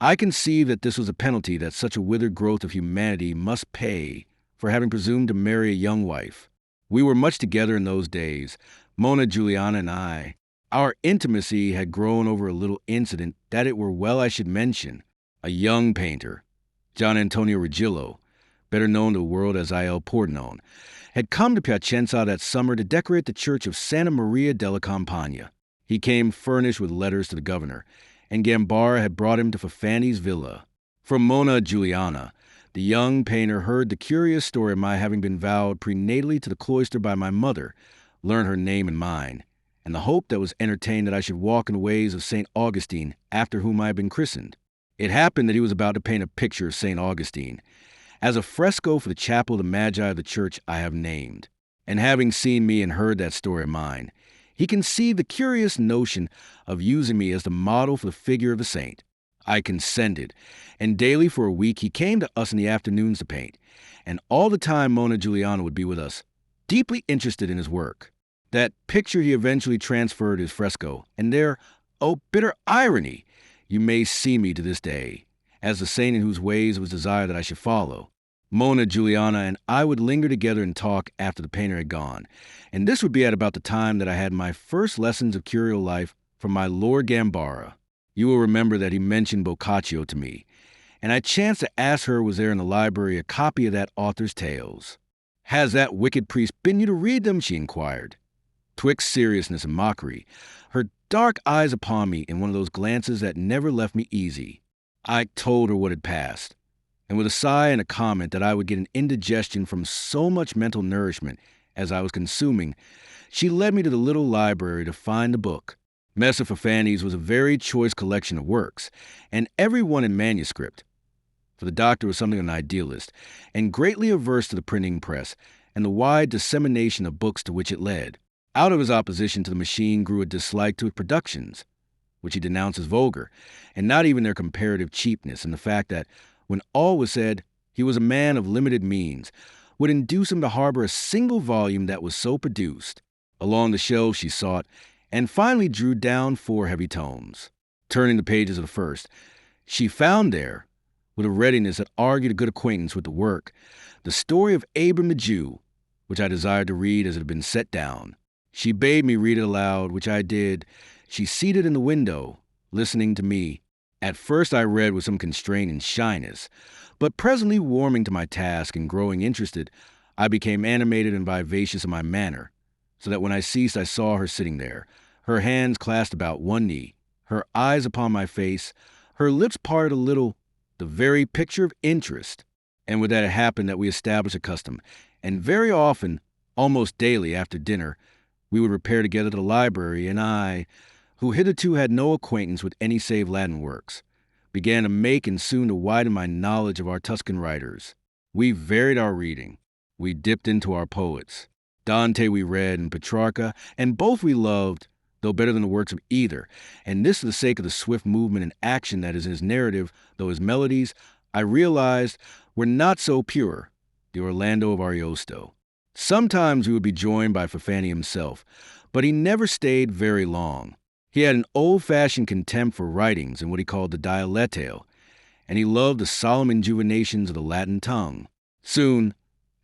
I conceived that this was a penalty that such a withered growth of humanity must pay for having presumed to marry a young wife. We were much together in those days, Mona, Juliana, and I. Our intimacy had grown over a little incident that it were well I should mention. A young painter, Gian Antonio Regillo, better known to the world as Il Pordenone, had come to Piacenza that summer to decorate the church of Santa Maria della Campagna. He came furnished with letters to the governor, and Gambara had brought him to Fafani's villa. From Mona Juliana, the young painter heard the curious story of my having been vowed prenatally to the cloister by my mother, learned her name and mine, and the hope that was entertained that I should walk in the ways of St. Augustine, after whom I had been christened. It happened that he was about to paint a picture of St. Augustine as a fresco for the chapel of the Magi of the church I have named. And having seen me and heard that story of mine, he conceived the curious notion of using me as the model for the figure of the saint. I consented, and daily for a week he came to us in the afternoons to paint, and all the time Mona Juliana would be with us, deeply interested in his work. That picture he eventually transferred to his fresco, and there, oh bitter irony, you may see me to this day, as the saint in whose ways it was desired that I should follow. Mona Juliana and I would linger together and talk after the painter had gone, and this would be at about the time that I had my first lessons of curial life from my Lord Gambara. You will remember that he mentioned Boccaccio to me, and I chanced to ask her was there in the library a copy of that author's tales. "Has that wicked priest bidden you to read them?" she inquired. Twixt seriousness and mockery, her dark eyes upon me in one of those glances that never left me easy. I told her what had passed, and with a sigh and a comment that I would get an indigestion from so much mental nourishment as I was consuming, she led me to the little library to find the book. Messer Fafani's was a very choice collection of works, and every one in manuscript, for the doctor was something of an idealist, and greatly averse to the printing press and the wide dissemination of books to which it led. Out of his opposition to the machine grew a dislike to its productions, which he denounced as vulgar, and not even their comparative cheapness, and the fact that, when all was said, he was a man of limited means, would induce him to harbor a single volume that was so produced. Along the shelves she sought, and finally drew down 4 heavy tomes. Turning the pages of the first, she found there, with a readiness that argued a good acquaintance with the work, the story of Abram the Jew, which I desired to read as it had been set down. She bade me read it aloud, which I did. She seated in the window, listening to me. At first I read with some constraint and shyness, but presently warming to my task and growing interested, I became animated and vivacious in my manner, so that when I ceased I saw her sitting there, her hands clasped about one knee, her eyes upon my face, her lips parted a little, the very picture of interest. And with that it happened that we established a custom, and very often, almost daily after dinner, we would repair together to the library, and I, who hitherto had no acquaintance with any save Latin works, began to make and soon to widen my knowledge of our Tuscan writers. We varied our reading. We dipped into our poets. Dante we read, and Petrarca, and both we loved, though better than the works of either, and this for the sake of the swift movement and action that is in his narrative, though his melodies, I realized, were not so pure, the Orlando of Ariosto. Sometimes we would be joined by Fafani himself, but he never stayed very long. He had an old-fashioned contempt for writings and what he called the dialetteo, and he loved the solemn injuvenations of the Latin tongue. Soon,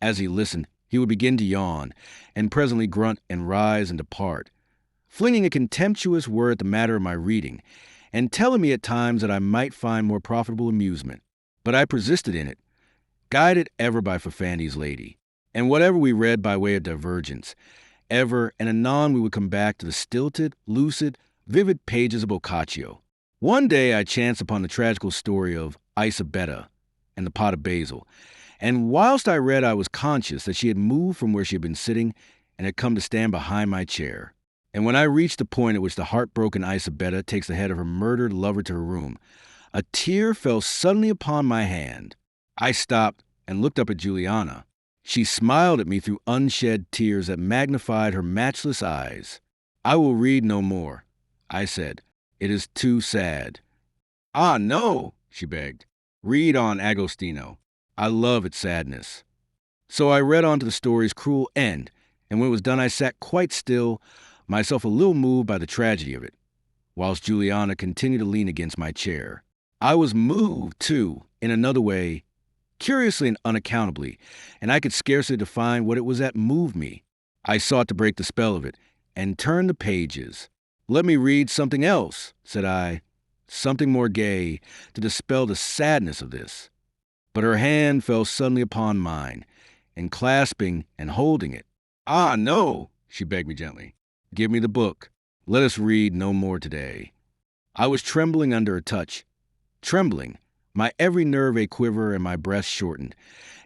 as he listened, he would begin to yawn, and presently grunt and rise and depart, flinging a contemptuous word at the matter of my reading, and telling me at times that I might find more profitable amusement. But I persisted in it, guided ever by Fafani's lady. And whatever we read by way of divergence, ever and anon we would come back to the stilted, lucid, vivid pages of Boccaccio. One day I chanced upon the tragical story of Isabetta and the pot of basil, And whilst I read, I was conscious that she had moved from where she had been sitting and had come to stand behind my chair. And when I reached the point at which the heartbroken Isabella takes the head of her murdered lover to her room, a tear fell suddenly upon my hand. I stopped and looked up at Juliana. She smiled at me through unshed tears that magnified her matchless eyes. "I will read no more," I said. "It is too sad." "Ah, no," she begged. "Read on, Agostino. I love its sadness." So I read on to the story's cruel end, and when it was done I sat quite still, myself a little moved by the tragedy of it, whilst Juliana continued to lean against my chair. I was moved, too, in another way, curiously and unaccountably, and I could scarcely define what it was that moved me. I sought to break the spell of it, and turned the pages. "Let me read something else," said I, "something more gay, to dispel the sadness of this." But her hand fell suddenly upon mine, and clasping and holding it. "Ah, no," she begged me gently. "Give me the book. Let us read no more today." I was trembling under her touch, trembling, my every nerve a quiver and my breath shortened,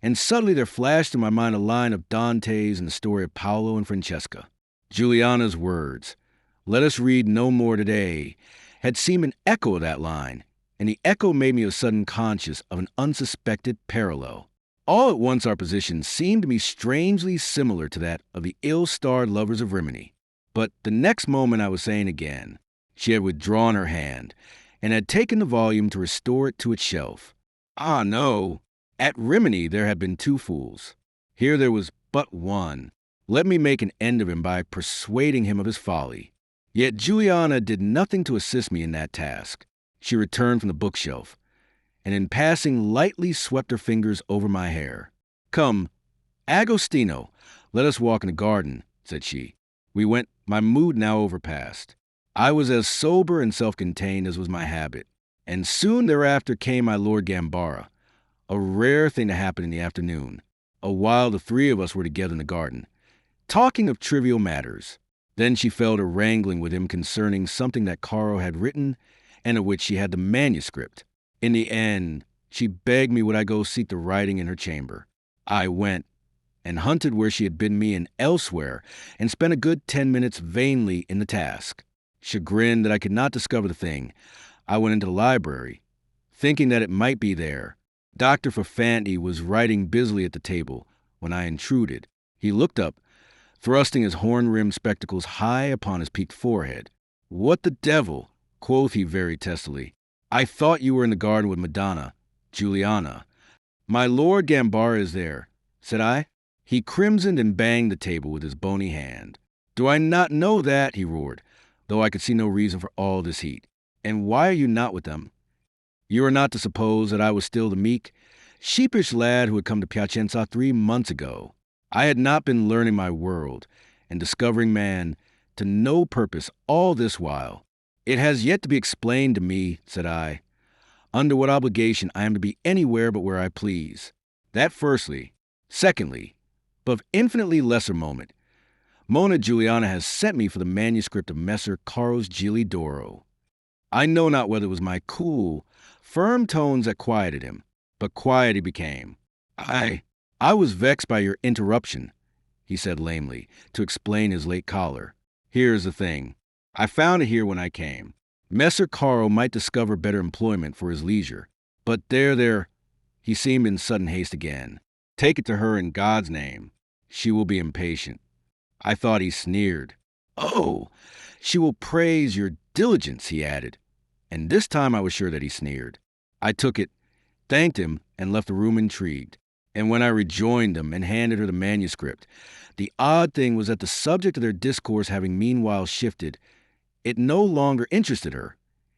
and suddenly there flashed through my mind a line of Dante's in the story of Paolo and Francesca. Juliana's words, "Let us read no more today," had seemed an echo of that line, and the echo made me of a sudden conscious of an unsuspected parallel. All at once our position seemed to me strangely similar to that of the ill-starred lovers of Rimini. But the next moment I was saying again, she had withdrawn her hand, and had taken the volume to restore it to its shelf. Ah, no. At Rimini there had been two fools. Here there was but one. Let me make an end of him by persuading him of his folly. Yet Juliana did nothing to assist me in that task. She returned from the bookshelf, and in passing lightly swept her fingers over my hair. "Come, Agostino, let us walk in the garden," said she. We went, my mood now overpast. I was as sober and self-contained as was my habit, and soon thereafter came my Lord Gambara, a rare thing to happen in the afternoon, while the three of us were together in the garden, talking of trivial matters. Then she fell to wrangling with him concerning something that Caro had written and of which she had the manuscript. In the end, she begged me would I go seek the writing in her chamber. I went, and hunted where she had bidden me and elsewhere, and spent a good 10 minutes vainly in the task. Chagrined that I could not discover the thing, I went into the library, thinking that it might be there. Dr. Faffanti was writing busily at the table when I intruded. He looked up, thrusting his horn-rimmed spectacles high upon his peaked forehead. "What the devil?" quoth he very testily. "I thought you were in the garden with Madonna, Juliana." "My Lord Gambara is there," said I. He crimsoned and banged the table with his bony hand. "Do I not know that?" he roared, though I could see no reason for all this heat. "And why are you not with them? You are not to suppose that I was still the meek, sheepish lad who had come to Piacenza 3 months ago. I had not been learning my world and discovering man to no purpose all this while. It has yet to be explained to me," said I, "under what obligation I am to be anywhere but where I please. That firstly. Secondly, but of infinitely lesser moment, Monna Juliana has sent me for the manuscript of Messer Caro's Gilli d'Oro." I know not whether it was my cool, firm tones that quieted him, but quiet he became. I was vexed by your interruption," he said lamely, to explain his late choler. "Here is the thing. I found it here when I came. Messer Caro might discover better employment for his leisure. But there, he seemed in sudden haste again. Take it to her in God's name. She will be impatient." I thought he sneered. "Oh, she will praise your diligence," he added. And this time I was sure that he sneered. I took it, thanked him, and left the room intrigued. And when I rejoined them and handed her the manuscript, the odd thing was that the subject of their discourse having meanwhile shifted, it no longer interested her,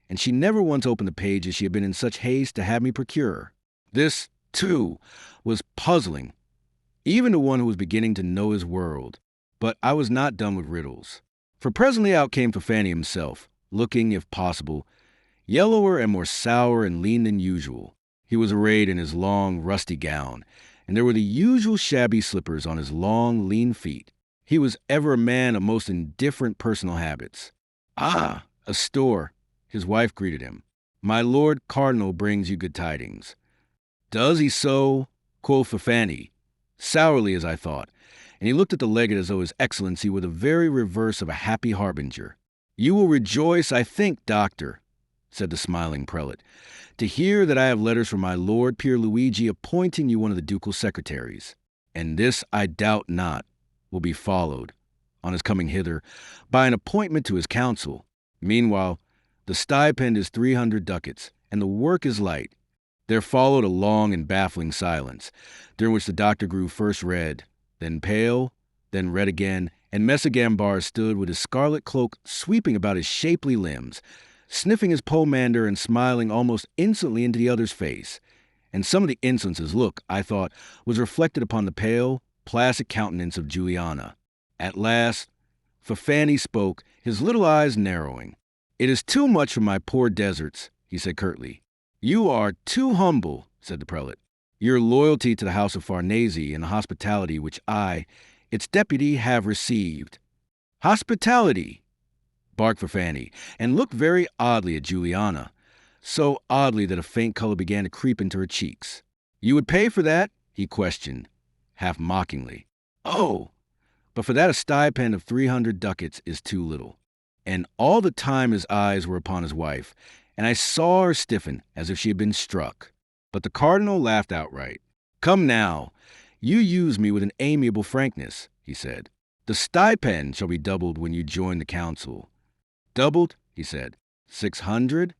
and she never once opened the pages she had been in such haste to have me procure. This, too, was puzzling, even to one who was beginning to know his world. But I was not done with riddles. For presently out came Faffanti himself, looking, if possible, yellower and more sour and lean than usual. He was arrayed in his long, rusty gown, and there were the usual shabby slippers on his long, lean feet. He was ever a man of most indifferent personal habits. "Ah, a store," his wife greeted him. "My Lord Cardinal brings you good tidings." "Does he so?" quoth Fafani, sourly as I thought, and he looked at the legate as though his excellency were the very reverse of a happy harbinger. You will rejoice, I think, doctor, said the smiling prelate, to hear that I have letters from my lord Pierluigi appointing you one of the ducal secretaries, and this, I doubt not, will be followed, on his coming hither, by an appointment to his council. Meanwhile, the stipend is 300 ducats, and the work is light. There followed a long and baffling silence, during which the doctor grew first red, then pale, then red again, and Messer Gambara stood with his scarlet cloak sweeping about his shapely limbs, sniffing his pomander and smiling almost instantly into the other's face. And some of the insolence of his look, I thought, was reflected upon the pale, placid countenance of Juliana. At last, Fafani spoke, his little eyes narrowing. "It is too much for my poor deserts," he said curtly. "You are too humble," said the prelate. "Your loyalty to the house of Farnese and the hospitality which I, its deputy, have received." "Hospitality!" barked Fafani, and looked very oddly at Juliana, so oddly that a faint color began to creep into her cheeks. "You would pay for that?" he questioned, half mockingly. "Oh, but for that a stipend of 300 ducats is too little." And all the time his eyes were upon his wife, and I saw her stiffen as if she had been struck. But the cardinal laughed outright. "Come now, you use me with an amiable frankness," he said. "The stipend shall be doubled when you join the council." "Doubled?" he said. 600?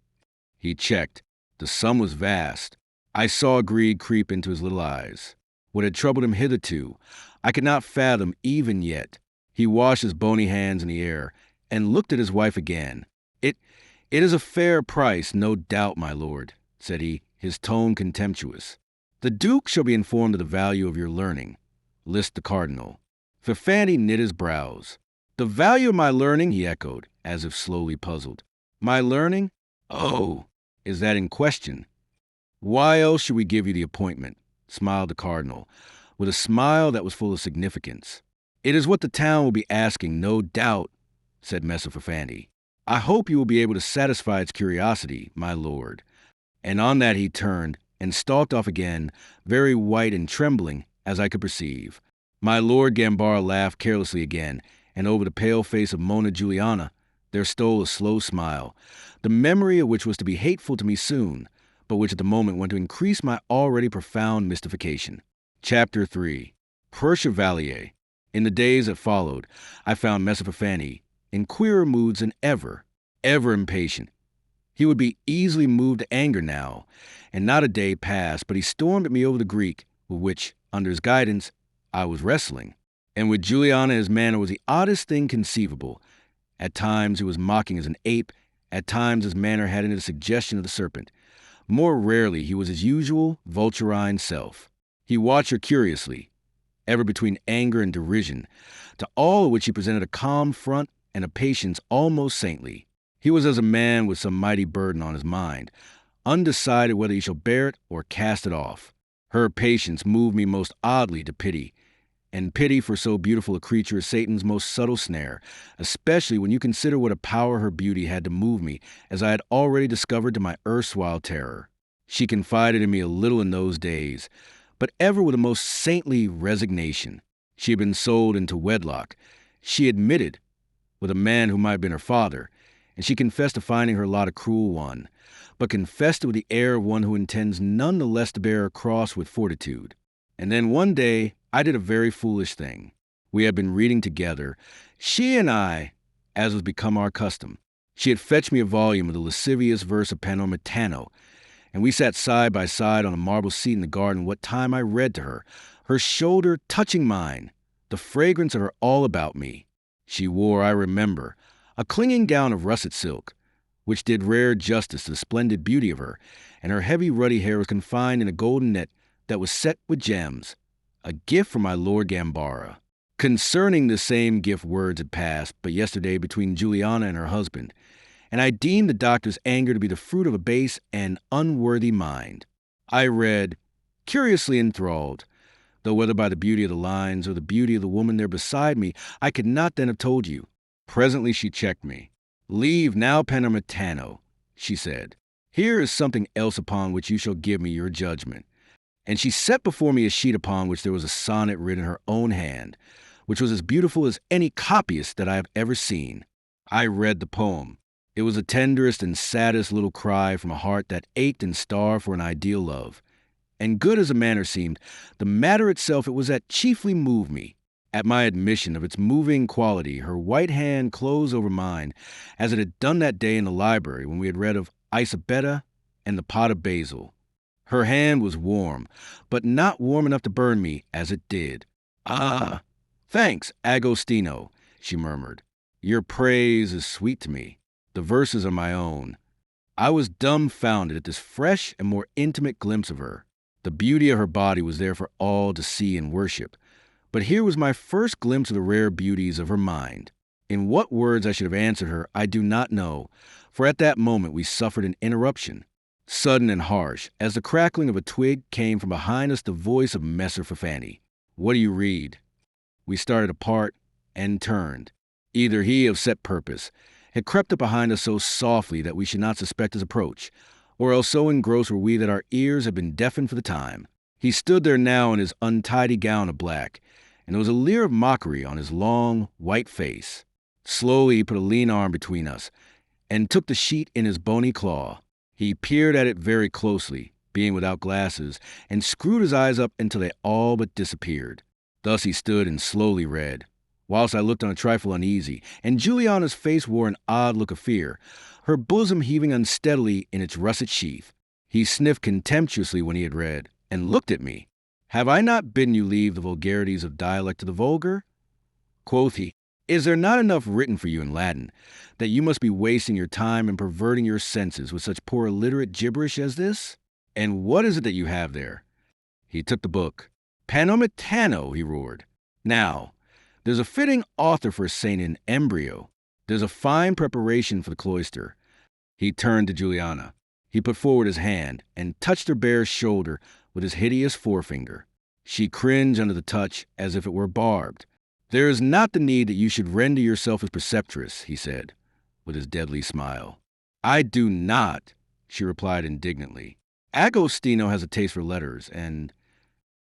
He checked. The sum was vast. I saw greed creep into his little eyes. What had troubled him hitherto, I could not fathom even yet. He washed his bony hands in the air and looked at his wife again. It is a fair price, no doubt, my lord," said he, his tone contemptuous. "The duke shall be informed of the value of your learning," lisped the cardinal. Fafani knit his brows. "The value of my learning?" he echoed, as if slowly puzzled. "My learning? Oh, is that in question?" "Why else should we give you the appointment?" smiled the cardinal, with a smile that was full of significance. "It is what the town will be asking, no doubt," said Messer Fafani. "I hope you will be able to satisfy its curiosity, my lord." And on that he turned and stalked off again, very white and trembling, as I could perceive. My lord Gambara laughed carelessly again, and over the pale face of Monna Juliana there stole a slow smile, the memory of which was to be hateful to me soon, but which at the moment went to increase my already profound mystification. Chapter 3. Per Chevalier. In the days that followed, I found Messer Fafani in queerer moods than ever impatient. He would be easily moved to anger now, and not a day passed but he stormed at me over the Greek, with which, under his guidance, I was wrestling. And with Juliana his manner was the oddest thing conceivable. At times he was mocking as an ape, at times his manner had in it a suggestion of the serpent. More rarely he was his usual vulturine self. He watched her curiously, ever between anger and derision, to all of which he presented a calm front and a patience almost saintly. He was as a man with some mighty burden on his mind, undecided whether he shall bear it or cast it off. Her patience moved me most oddly to pity, and pity for so beautiful a creature is Satan's most subtle snare, especially when you consider what a power her beauty had to move me, as I had already discovered to my erstwhile terror. She confided in me a little in those days, but ever with a most saintly resignation. She had been sold into wedlock. She admitted, with a man who might have been her father, and she confessed to finding her lot a cruel one, but confessed it with the air of one who intends none the less to bear her cross with fortitude. And then one day I did a very foolish thing. We had been reading together, she and I, as was become our custom. She had fetched me a volume of the lascivious verse of Panormitano, and we sat side by side on a marble seat in the garden what time I read to her, her shoulder touching mine, the fragrance of her all about me. She wore, I remember, a clinging gown of russet silk, which did rare justice to the splendid beauty of her, and her heavy ruddy hair was confined in a golden net that was set with gems, a gift from my lord Gambara. Concerning the same gift words had passed but yesterday between Juliana and her husband, and I deemed the doctor's anger to be the fruit of a base and unworthy mind. I read, curiously enthralled, though whether by the beauty of the lines or the beauty of the woman there beside me, I could not then have told you. Presently she checked me. "Leave now Panormitano," she said. "Here is something else upon which you shall give me your judgment." And she set before me a sheet upon which there was a sonnet written in her own hand, which was as beautiful as any copyist that I have ever seen. I read the poem. It was the tenderest and saddest little cry from a heart that ached and starved for an ideal love. And good as the manner seemed, the matter itself it was that chiefly moved me. At my admission of its moving quality, her white hand closed over mine, as it had done that day in the library when we had read of Isabella and the pot of basil. Her hand was warm, but not warm enough to burn me as it did. "Ah, thanks, Agostino," she murmured. "Your praise is sweet to me. The verses are my own." I was dumbfounded at this fresh and more intimate glimpse of her. The beauty of her body was there for all to see and worship. But here was my first glimpse of the rare beauties of her mind. In what words I should have answered her, I do not know, for at that moment we suffered an interruption. Sudden and harsh, as the crackling of a twig, came from behind us the voice of Messer Fafani. "What do you read?" We started apart and turned. Either he, of set purpose, had crept up behind us so softly that we should not suspect his approach, or else so engrossed were we that our ears had been deafened for the time. He stood there now in his untidy gown of black, and there was a leer of mockery on his long, white face. Slowly he put a lean arm between us, and took the sheet in his bony claw. He peered at it very closely, being without glasses, and screwed his eyes up until they all but disappeared. Thus he stood and slowly read, whilst I looked on a trifle uneasy, and Juliana's face wore an odd look of fear, her bosom heaving unsteadily in its russet sheath. He sniffed contemptuously when he had read, and looked at me. "Have I not bidden you leave the vulgarities of dialect to the vulgar?" Quoth he, "Is there not enough written for you in Latin, that you must be wasting your time and perverting your senses with such poor illiterate gibberish as this? And what is it that you have there?" He took the book. "Panometano," he roared. "Now, there's a fitting author for a saint in embryo. There's a fine preparation for the cloister." He turned to Juliana. He put forward his hand and touched her bare shoulder with his hideous forefinger. She cringed under the touch as if it were barbed. "There is not the need that you should render yourself as preceptress," he said, with his deadly smile. "I do not," she replied indignantly. "Agostino has a taste for letters, and—"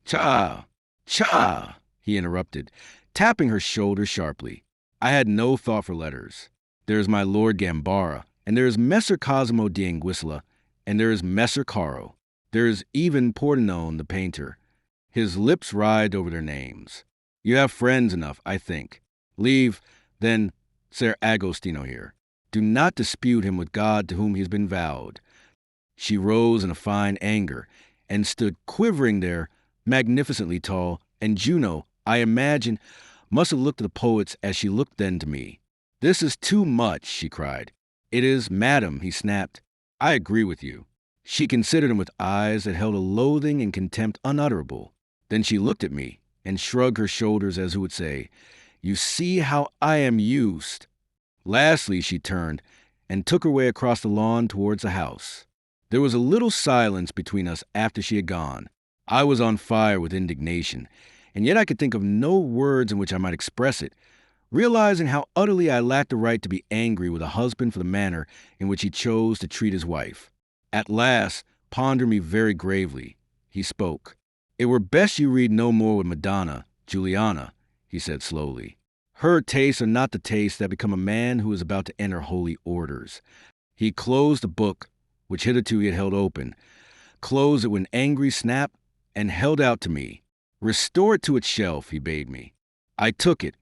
"Cha! Cha!" he interrupted, tapping her shoulder sharply. "I had no thought for letters. There is my Lord Gambara, and there is Messer Cosimo d'Anguissola, and there is Messer Caro. There is even Pordenone the painter." His lips writhed over their names. "You have friends enough, I think. Leave, then, Ser Agostino here. Do not dispute him with God to whom he has been vowed." She rose in a fine anger, and stood quivering there, magnificently tall, and Juno, I imagine, must have looked at the poets as she looked then to me. "This is too much," she cried. "It is, madam," he snapped. "I agree with you." She considered him with eyes that held a loathing and contempt unutterable. Then she looked at me, and shrugged her shoulders as who would say, "You see how I am used." Lastly, she turned and took her way across the lawn towards the house. There was a little silence between us after she had gone. I was on fire with indignation, and yet I could think of no words in which I might express it, realizing how utterly I lacked the right to be angry with a husband for the manner in which he chose to treat his wife. At last, pondering me very gravely, he spoke. "It were best you read no more with Madonna, Juliana," he said slowly. "Her tastes are not the tastes that become a man who is about to enter holy orders." He closed the book, which hitherto he had held open, closed it with an angry snap, and held out to me. "Restore it to its shelf," he bade me. I took it,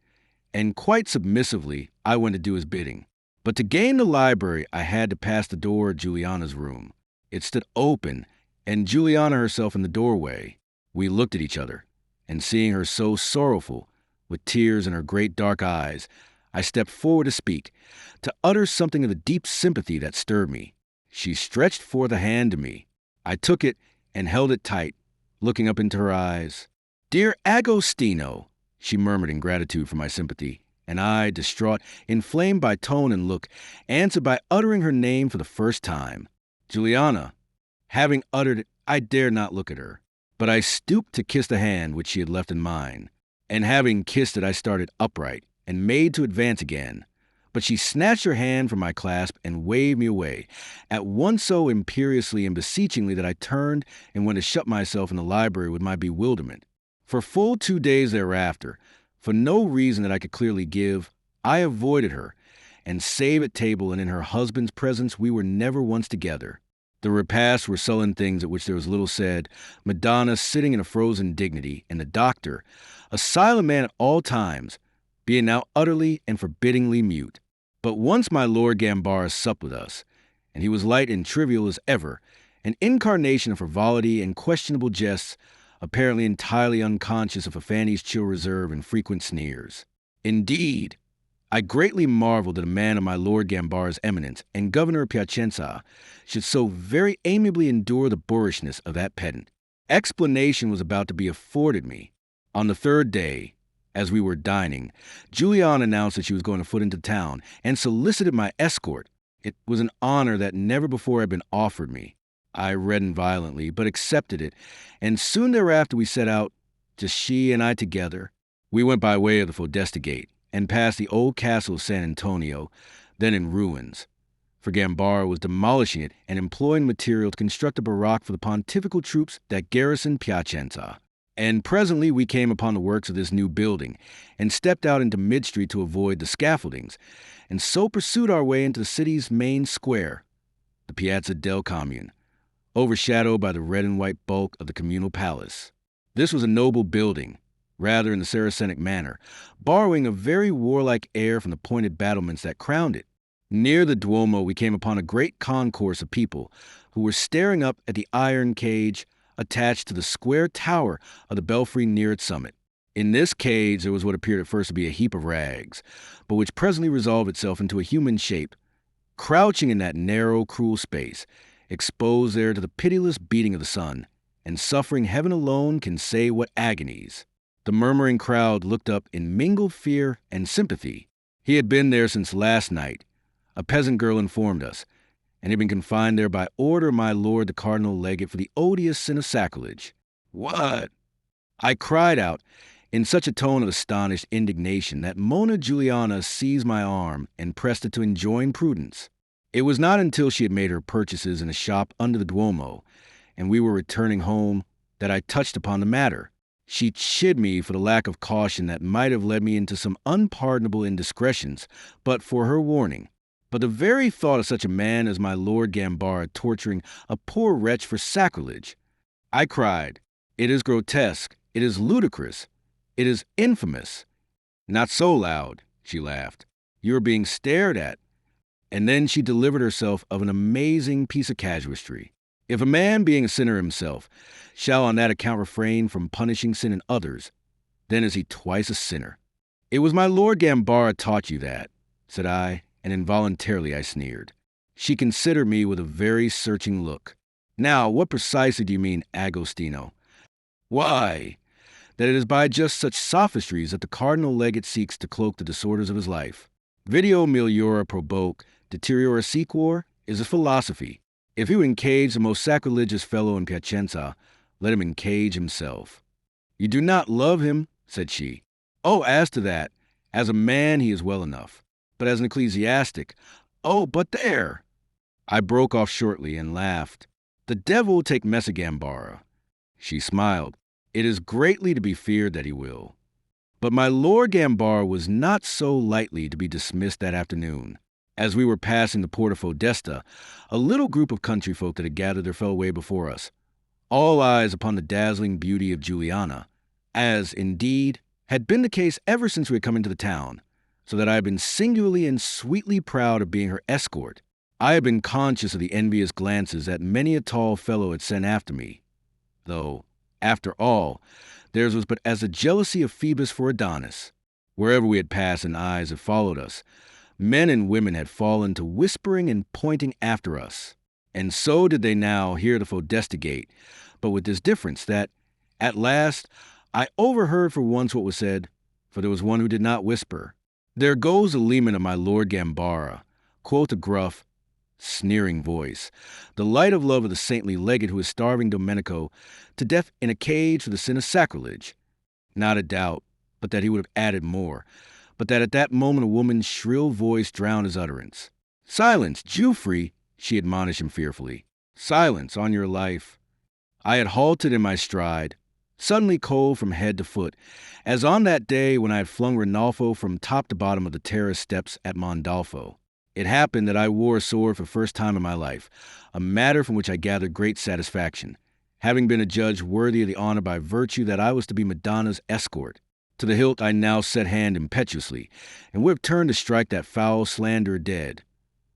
and quite submissively I went to do his bidding. But to gain the library, I had to pass the door of Juliana's room. It stood open, and Juliana herself in the doorway. We looked at each other, and seeing her so sorrowful, with tears in her great dark eyes, I stepped forward to speak, to utter something of the deep sympathy that stirred me. She stretched forth a hand to me. I took it and held it tight, looking up into her eyes. "Dear Agostino," she murmured in gratitude for my sympathy, and I, distraught, inflamed by tone and look, answered by uttering her name for the first time. Juliana. Having uttered it, I dared not look at her, but I stooped to kiss the hand which she had left in mine, and having kissed it, I started upright and made to advance again. But she snatched her hand from my clasp and waved me away, at once so imperiously and beseechingly that I turned and went to shut myself in the library with my bewilderment. For full 2 days thereafter, for no reason that I could clearly give, I avoided her, and save at table and in her husband's presence, we were never once together. The repasts were sullen things at which there was little said, Madonna sitting in a frozen dignity, and the doctor, a silent man at all times, being now utterly and forbiddingly mute. But once my Lord Gambara supped with us, and he was light and trivial as ever, an incarnation of frivolity and questionable jests, apparently entirely unconscious of Fanny's chill reserve and frequent sneers. Indeed, I greatly marveled that a man of my Lord Gambara's eminence and Governor of Piacenza should so very amiably endure the boorishness of that pedant. Explanation was about to be afforded me. On the third day, as we were dining, Juliana announced that she was going to foot into town and solicited my escort. It was an honor that never before had been offered me. I reddened violently, but accepted it, and soon thereafter we set out, just she and I together. We went by way of the Podesta Gate, and passed the old castle of San Antonio, then in ruins, for Gambara was demolishing it and employing material to construct a barrack for the pontifical troops that garrisoned Piacenza. And presently we came upon the works of this new building, and stepped out into mid-street to avoid the scaffoldings, and so pursued our way into the city's main square, the Piazza del Commune, overshadowed by the red and white bulk of the communal palace. This was a noble building, rather in the Saracenic manner, borrowing a very warlike air from the pointed battlements that crowned it. Near the Duomo we came upon a great concourse of people who were staring up at the iron cage attached to the square tower of the belfry near its summit. In this cage there was what appeared at first to be a heap of rags, but which presently resolved itself into a human shape, crouching in that narrow, cruel space, exposed there to the pitiless beating of the sun, and suffering heaven alone can say what agonies. The murmuring crowd looked up in mingled fear and sympathy. He had been there since last night, a peasant girl informed us, and had been confined there by order of my lord the cardinal legate for the odious sin of sacrilege. What? I cried out, in such a tone of astonished indignation that Monna Juliana seized my arm and pressed it to enjoin prudence. It was not until she had made her purchases in a shop under the Duomo, and we were returning home, that I touched upon the matter. She chid me for the lack of caution that might have led me into some unpardonable indiscretions, but for her warning. But the very thought of such a man as my Lord Gambara torturing a poor wretch for sacrilege, I cried, it is grotesque, it is ludicrous, it is infamous. Not so loud, she laughed. You are being stared at. And then she delivered herself of an amazing piece of casuistry. If a man, being a sinner himself, shall on that account refrain from punishing sin in others, then is he twice a sinner. It was my Lord Gambara taught you that, said I, and involuntarily I sneered. She considered me with a very searching look. Now, what precisely do you mean, Agostino? Why, that it is by just such sophistries that the cardinal legate seeks to cloak the disorders of his life. Video meliora proboque, deteriora sequor is a philosophy. If he would encage the most sacrilegious fellow in Piacenza, let him encage himself. You do not love him, said she. Oh, as to that, as a man he is well enough. But as an ecclesiastic, oh, but there! I broke off shortly and laughed. The devil take Messer Gambara. She smiled. It is greatly to be feared that he will. But my Lord Gambara was not so lightly to be dismissed that afternoon. As we were passing the Porta Podesta, a little group of country folk that had gathered there fell away before us, all eyes upon the dazzling beauty of Juliana, as, indeed, had been the case ever since we had come into the town, so that I had been singularly and sweetly proud of being her escort. I had been conscious of the envious glances that many a tall fellow had sent after me, though, after all, theirs was but as the jealousy of Phoebus for Adonis. Wherever we had passed and eyes had followed us, men and women had fallen to whispering and pointing after us. And so did they now hear the Podesta Gate, but with this difference that, at last, I overheard for once what was said, for there was one who did not whisper. There goes the leman of my Lord Gambara, quoth a gruff, sneering voice, the light of love of the saintly legate who is starving Domenico to death in a cage for the sin of sacrilege. Not a doubt, but that he would have added more, but that at that moment a woman's shrill voice drowned his utterance. "Silence, Geoffrey!" she admonished him fearfully. "Silence, on your life." I had halted in my stride, suddenly cold from head to foot, as on that day when I had flung Rinalfo from top to bottom of the terrace steps at Mondolfo. It happened that I wore a sword for the first time in my life, a matter from which I gathered great satisfaction, having been adjudged worthy of the honor by virtue that I was to be Madonna's escort. To the hilt I now set hand impetuously, and would have turned to strike that foul slanderer dead,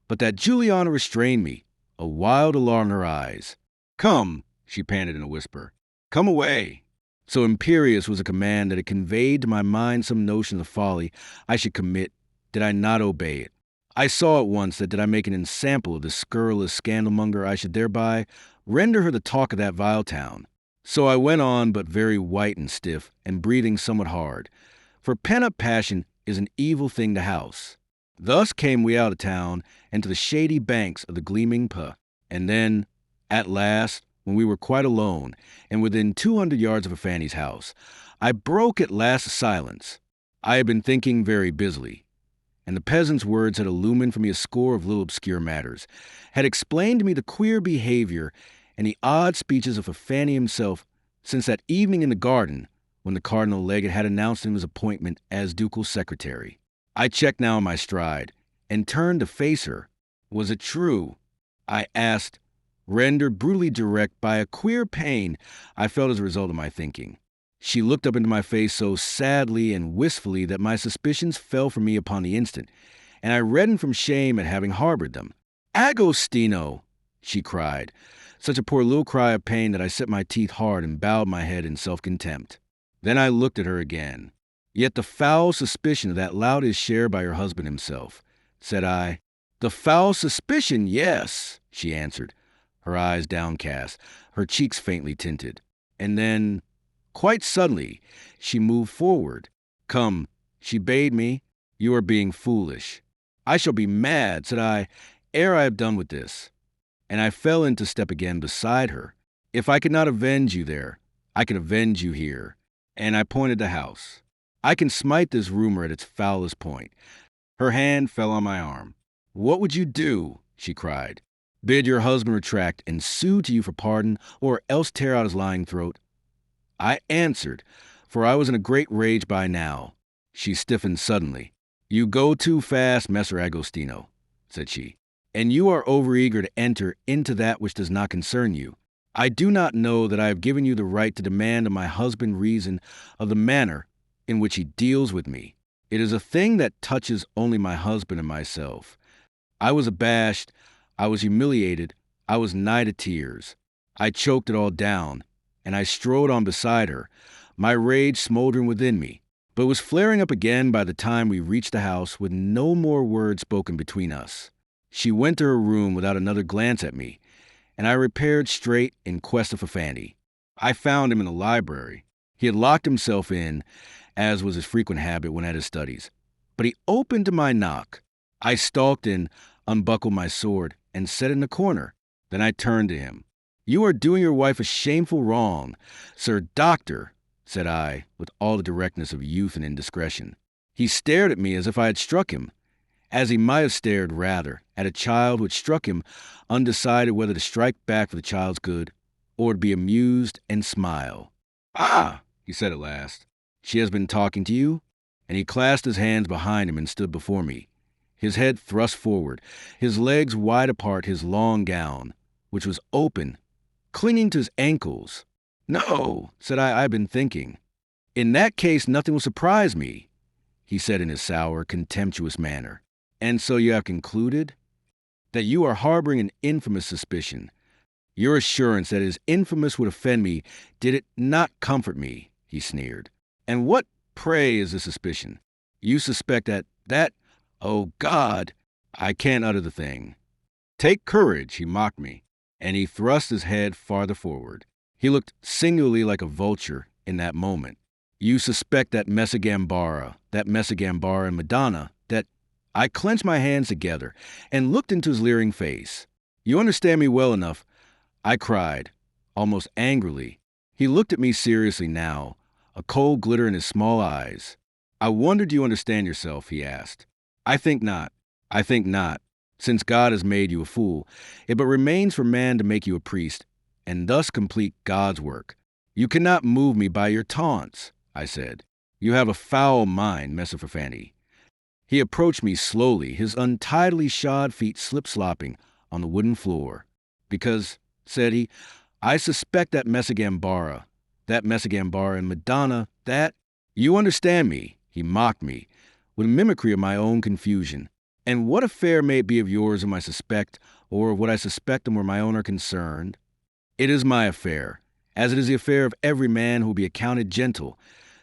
but that Juliana restrained me, a wild alarm in her eyes. "Come," she panted in a whisper. "Come away." So imperious was the command that it conveyed to my mind some notion of the folly I should commit did I not obey it. I saw at once that did I make an ensample of this scurrilous scandalmonger, I should thereby render her the talk of that vile town. So I went on, but very white and stiff, and breathing somewhat hard, for pent-up passion is an evil thing to house. Thus came we out of town and to the shady banks of the gleaming Puh, and then, at last, when we were quite alone, and within 200 yards of Fanny's house, I broke at last the silence. I had been thinking very busily, and the peasant's words had illumined for me a score of little obscure matters, had explained to me the queer behavior and the odd speeches of Fanny himself since that evening in the garden when the Cardinal Legate had announced him his appointment as ducal secretary. I checked now in my stride, and turned to face her. Was it true? I asked, rendered brutally direct by a queer pain I felt as a result of my thinking. She looked up into my face so sadly and wistfully that my suspicions fell from me upon the instant, and I reddened from shame at having harbored them. "Agostino!" she cried, such a poor little cry of pain that I set my teeth hard and bowed my head in self-contempt. Then I looked at her again. "Yet the foul suspicion of that lout is shared by her husband himself," said I. "The foul suspicion, yes," she answered, her eyes downcast, her cheeks faintly tinted. And then, quite suddenly, she moved forward. "Come," she bade me, "you are being foolish." "I shall be mad," said I, "ere I have done with this." And I fell into step again beside her. "If I could not avenge you there, I can avenge you here." And I pointed the house. "I can smite this rumor at its foulest point." Her hand fell on my arm. "What would you do?" she cried. "Bid your husband retract and sue to you for pardon, or else tear out his lying throat?" I answered, for I was in a great rage by now. She stiffened suddenly. "You go too fast, Messer Agostino," said she, "and you are overeager to enter into that which does not concern you. I do not know that I have given you the right to demand of my husband reason of the manner in which he deals with me. It is a thing that touches only my husband and myself." I was abashed, I was humiliated, I was nigh to tears. I choked it all down, and I strode on beside her, my rage smoldering within me, but was flaring up again by the time we reached the house with no more words spoken between us. She went to her room without another glance at me, and I repaired straight in quest of Fanny. I found him in the library. He had locked himself in, as was his frequent habit when at his studies. But he opened to my knock. I stalked in, unbuckled my sword, and set it in a corner. Then I turned to him. "You are doing your wife a shameful wrong, Sir Doctor," said I, with all the directness of youth and indiscretion. He stared at me as if I had struck him, as he might have stared, rather, at a child who had struck him, undecided whether to strike back for the child's good, or to be amused and smile. "Ah," he said at last, "she has been talking to you?" And he clasped his hands behind him and stood before me, his head thrust forward, his legs wide apart, his long gown, which was open, clinging to his ankles. "No," said I have been thinking. "In that case nothing will surprise me," he said in his sour, contemptuous manner. "And so you have concluded?" "That you are harboring an infamous suspicion. Your assurance that it is infamous would offend me did it not comfort me," he sneered. "And what, pray, is the suspicion? You suspect that, oh God, I can't utter the thing." "Take courage," he mocked me, and he thrust his head farther forward. He looked singularly like a vulture in that moment. "You suspect that Messer Gambara and Madonna, that—" I clenched my hands together and looked into his leering face. "You understand me well enough," I cried, almost angrily. He looked at me seriously now, a cold glitter in his small eyes. I wonder, do you understand yourself? He asked. I think not. I think not. Since God has made you a fool, it but remains for man to make you a priest, and thus complete God's work. You cannot move me by your taunts, I said. You have a foul mind, Messer Fafani. He approached me slowly, his untidily shod feet slip-slopping on the wooden floor. Because, said he, I suspect that Messagambara and Madonna, that... You understand me, he mocked me, with mimicry of my own confusion. And what affair may it be of yours whom I suspect, or of what I suspect and where my own are concerned? It is my affair, as it is the affair of every man who will be accounted gentle,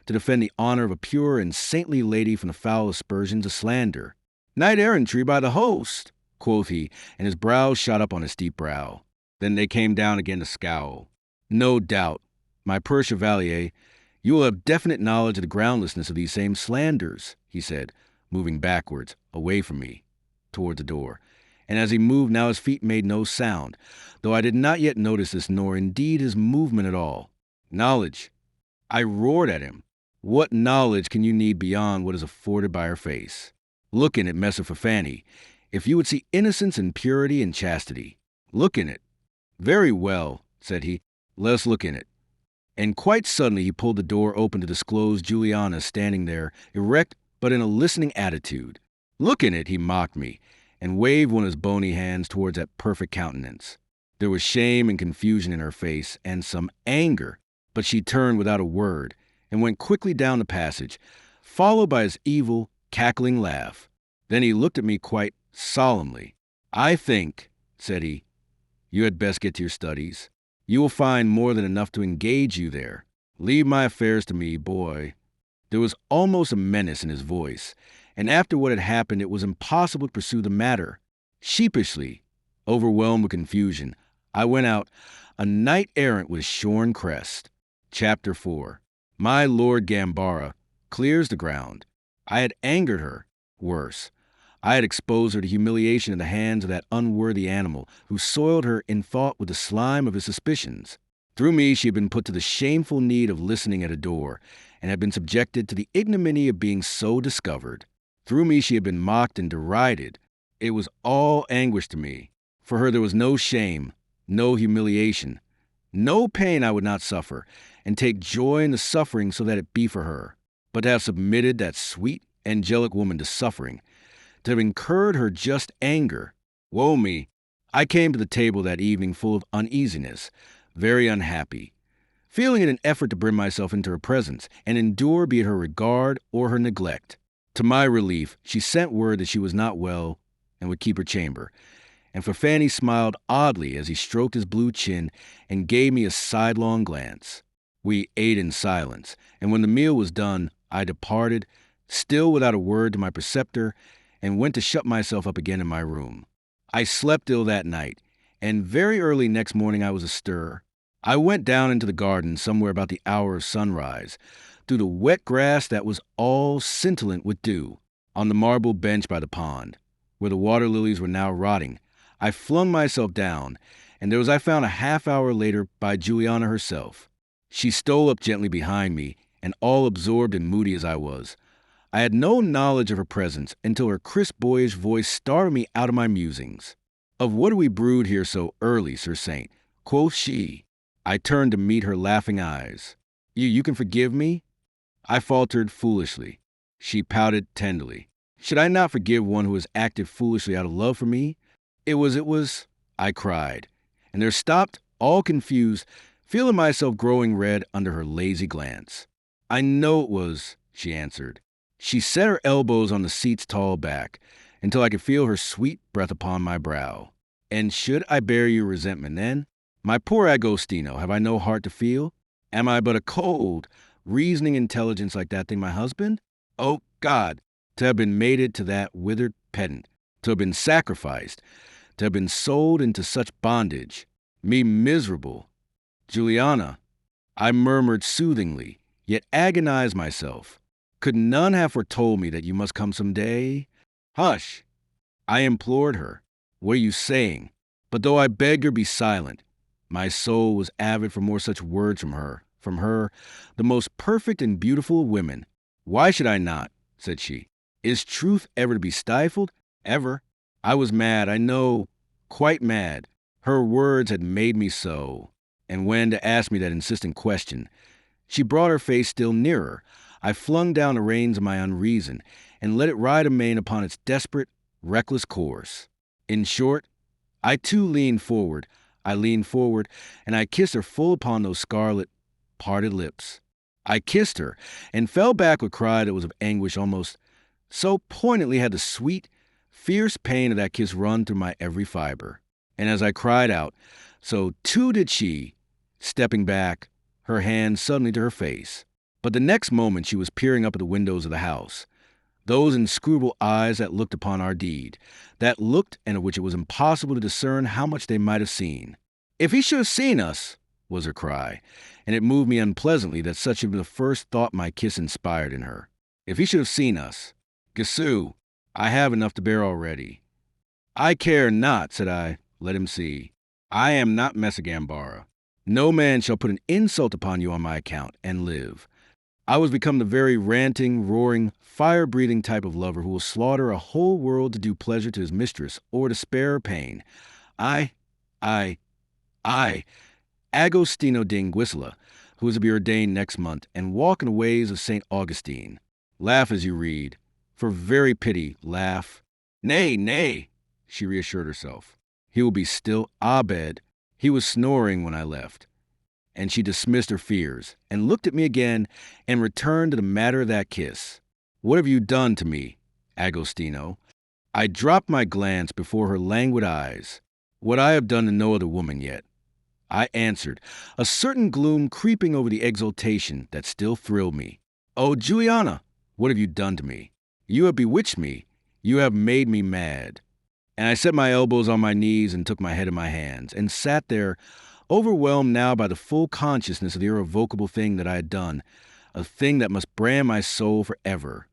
to defend the honor of a pure and saintly lady from the foul aspersions of slander. Knight-errantry by the host, quoth he, and his brows shot up on his steep brow. Then they came down again to scowl. No doubt, my poor chevalier, you will have definite knowledge of the groundlessness of these same slanders, he said, moving backwards, away from me, toward the door. And as he moved, now his feet made no sound, though I did not yet notice this, nor indeed his movement at all. Knowledge. I roared at him. What knowledge can you need beyond what is afforded by her face? Look in it, Messer Fafani, if you would see innocence and purity and chastity. Look in it. Very well, said he, let us look in it. And quite suddenly he pulled the door open to disclose Juliana standing there, erect but in a listening attitude. Look in it, he mocked me, and waved one of his bony hands towards that perfect countenance. There was shame and confusion in her face, and some anger, but she turned without a word, and went quickly down the passage, followed by his evil, cackling laugh. Then he looked at me quite solemnly. I think, said he, you had best get to your studies. You will find more than enough to engage you there. Leave my affairs to me, boy. There was almost a menace in his voice, and after what had happened it was impossible to pursue the matter. Sheepishly, overwhelmed with confusion, I went out, a knight-errant with shorn crest. Chapter 4. My Lord Gambara clears the ground. I had angered her. Worse, I had exposed her to humiliation in the hands of that unworthy animal who soiled her in thought with the slime of his suspicions. Through me she had been put to the shameful need of listening at a door, and had been subjected to the ignominy of being so discovered. Through me she had been mocked and derided. It was all anguish to me. For her there was no shame, no humiliation, no pain I would not suffer, and take joy in the suffering so that it be for her. But to have submitted that sweet, angelic woman to suffering, to have incurred her just anger, woe me! I came to the table that evening full of uneasiness, very unhappy, feeling it an effort to bring myself into her presence, and endure be it her regard or her neglect. To my relief, she sent word that she was not well and would keep her chamber, and Fafani smiled oddly as he stroked his blue chin and gave me a sidelong glance. We ate in silence, and when the meal was done, I departed, still without a word, to my preceptor, and went to shut myself up again in my room. I slept ill that night, and very early next morning I was astir. I went down into the garden somewhere about the hour of sunrise, through the wet grass that was all scintillant with dew. On the marble bench by the pond, where the water lilies were now rotting, I flung myself down, and there was I found a half-hour later by Juliana herself. She stole up gently behind me, and all absorbed and moody as I was, I had no knowledge of her presence until her crisp boyish voice startled me out of my musings. Of what do we brood here so early, Sir Saint? Quoth she. I turned to meet her laughing eyes. You can forgive me? I faltered foolishly. She pouted tenderly. Should I not forgive one who has acted foolishly out of love for me? It was, I cried, and there stopped, all confused, feeling myself growing red under her lazy glance. I know it was, she answered. She set her elbows on the seat's tall back, until I could feel her sweet breath upon my brow. And should I bear you resentment then? My poor Agostino, have I no heart to feel? Am I but a cold, reasoning intelligence like that thing my husband? Oh, God, to have been mated to that withered pedant, to have been sacrificed, to have been sold into such bondage. Me miserable. Juliana, I murmured soothingly, yet agonized myself. Could none have foretold me that you must come some day? Hush! I implored her. What are you saying? But though I begged her be silent, my soul was avid for more such words from her, the most perfect and beautiful of women. Why should I not? Said she. Is truth ever to be stifled? Ever? I was mad, I know, quite mad. Her words had made me so. And when, to ask me that insistent question, she brought her face still nearer, I flung down the reins of my unreason and let it ride amain upon its desperate, reckless course. In short, I too leaned forward. I leaned forward, and I kissed her full upon those scarlet, parted lips. I kissed her, and fell back with a cry that was of anguish almost. So poignantly had the sweet, fierce pain of that kiss run through my every fiber. And as I cried out, so too did she, stepping back, her hand suddenly to her face. But the next moment she was peering up at the windows of the house. Those inscrutable eyes that looked upon our deed, that looked and of which it was impossible to discern how much they might have seen. If he should have seen us, was her cry, and it moved me unpleasantly that such had been the first thought my kiss inspired in her. If he should have seen us, Gessoo, I have enough to bear already. I care not, said I, let him see. I am not Mesagambara. No man shall put an insult upon you on my account, and live. I was become the very ranting, roaring, fire-breathing type of lover who will slaughter a whole world to do pleasure to his mistress or to spare her pain. I, Agostino d'Anguissola, who is to be ordained next month, and walk in the ways of St. Augustine. Laugh as you read. For very pity, laugh. Nay, nay, she reassured herself. He will be still abed. He was snoring when I left. And she dismissed her fears, and looked at me again, and returned to the matter of that kiss. What have you done to me, Agostino? I dropped my glance before her languid eyes. What I have done to no other woman yet. I answered, a certain gloom creeping over the exultation that still thrilled me. Oh, Juliana, what have you done to me? You have bewitched me. You have made me mad. And I set my elbows on my knees and took my head in my hands, and sat there, overwhelmed now by the full consciousness of the irrevocable thing that I had done, a thing that must brand my soul forever.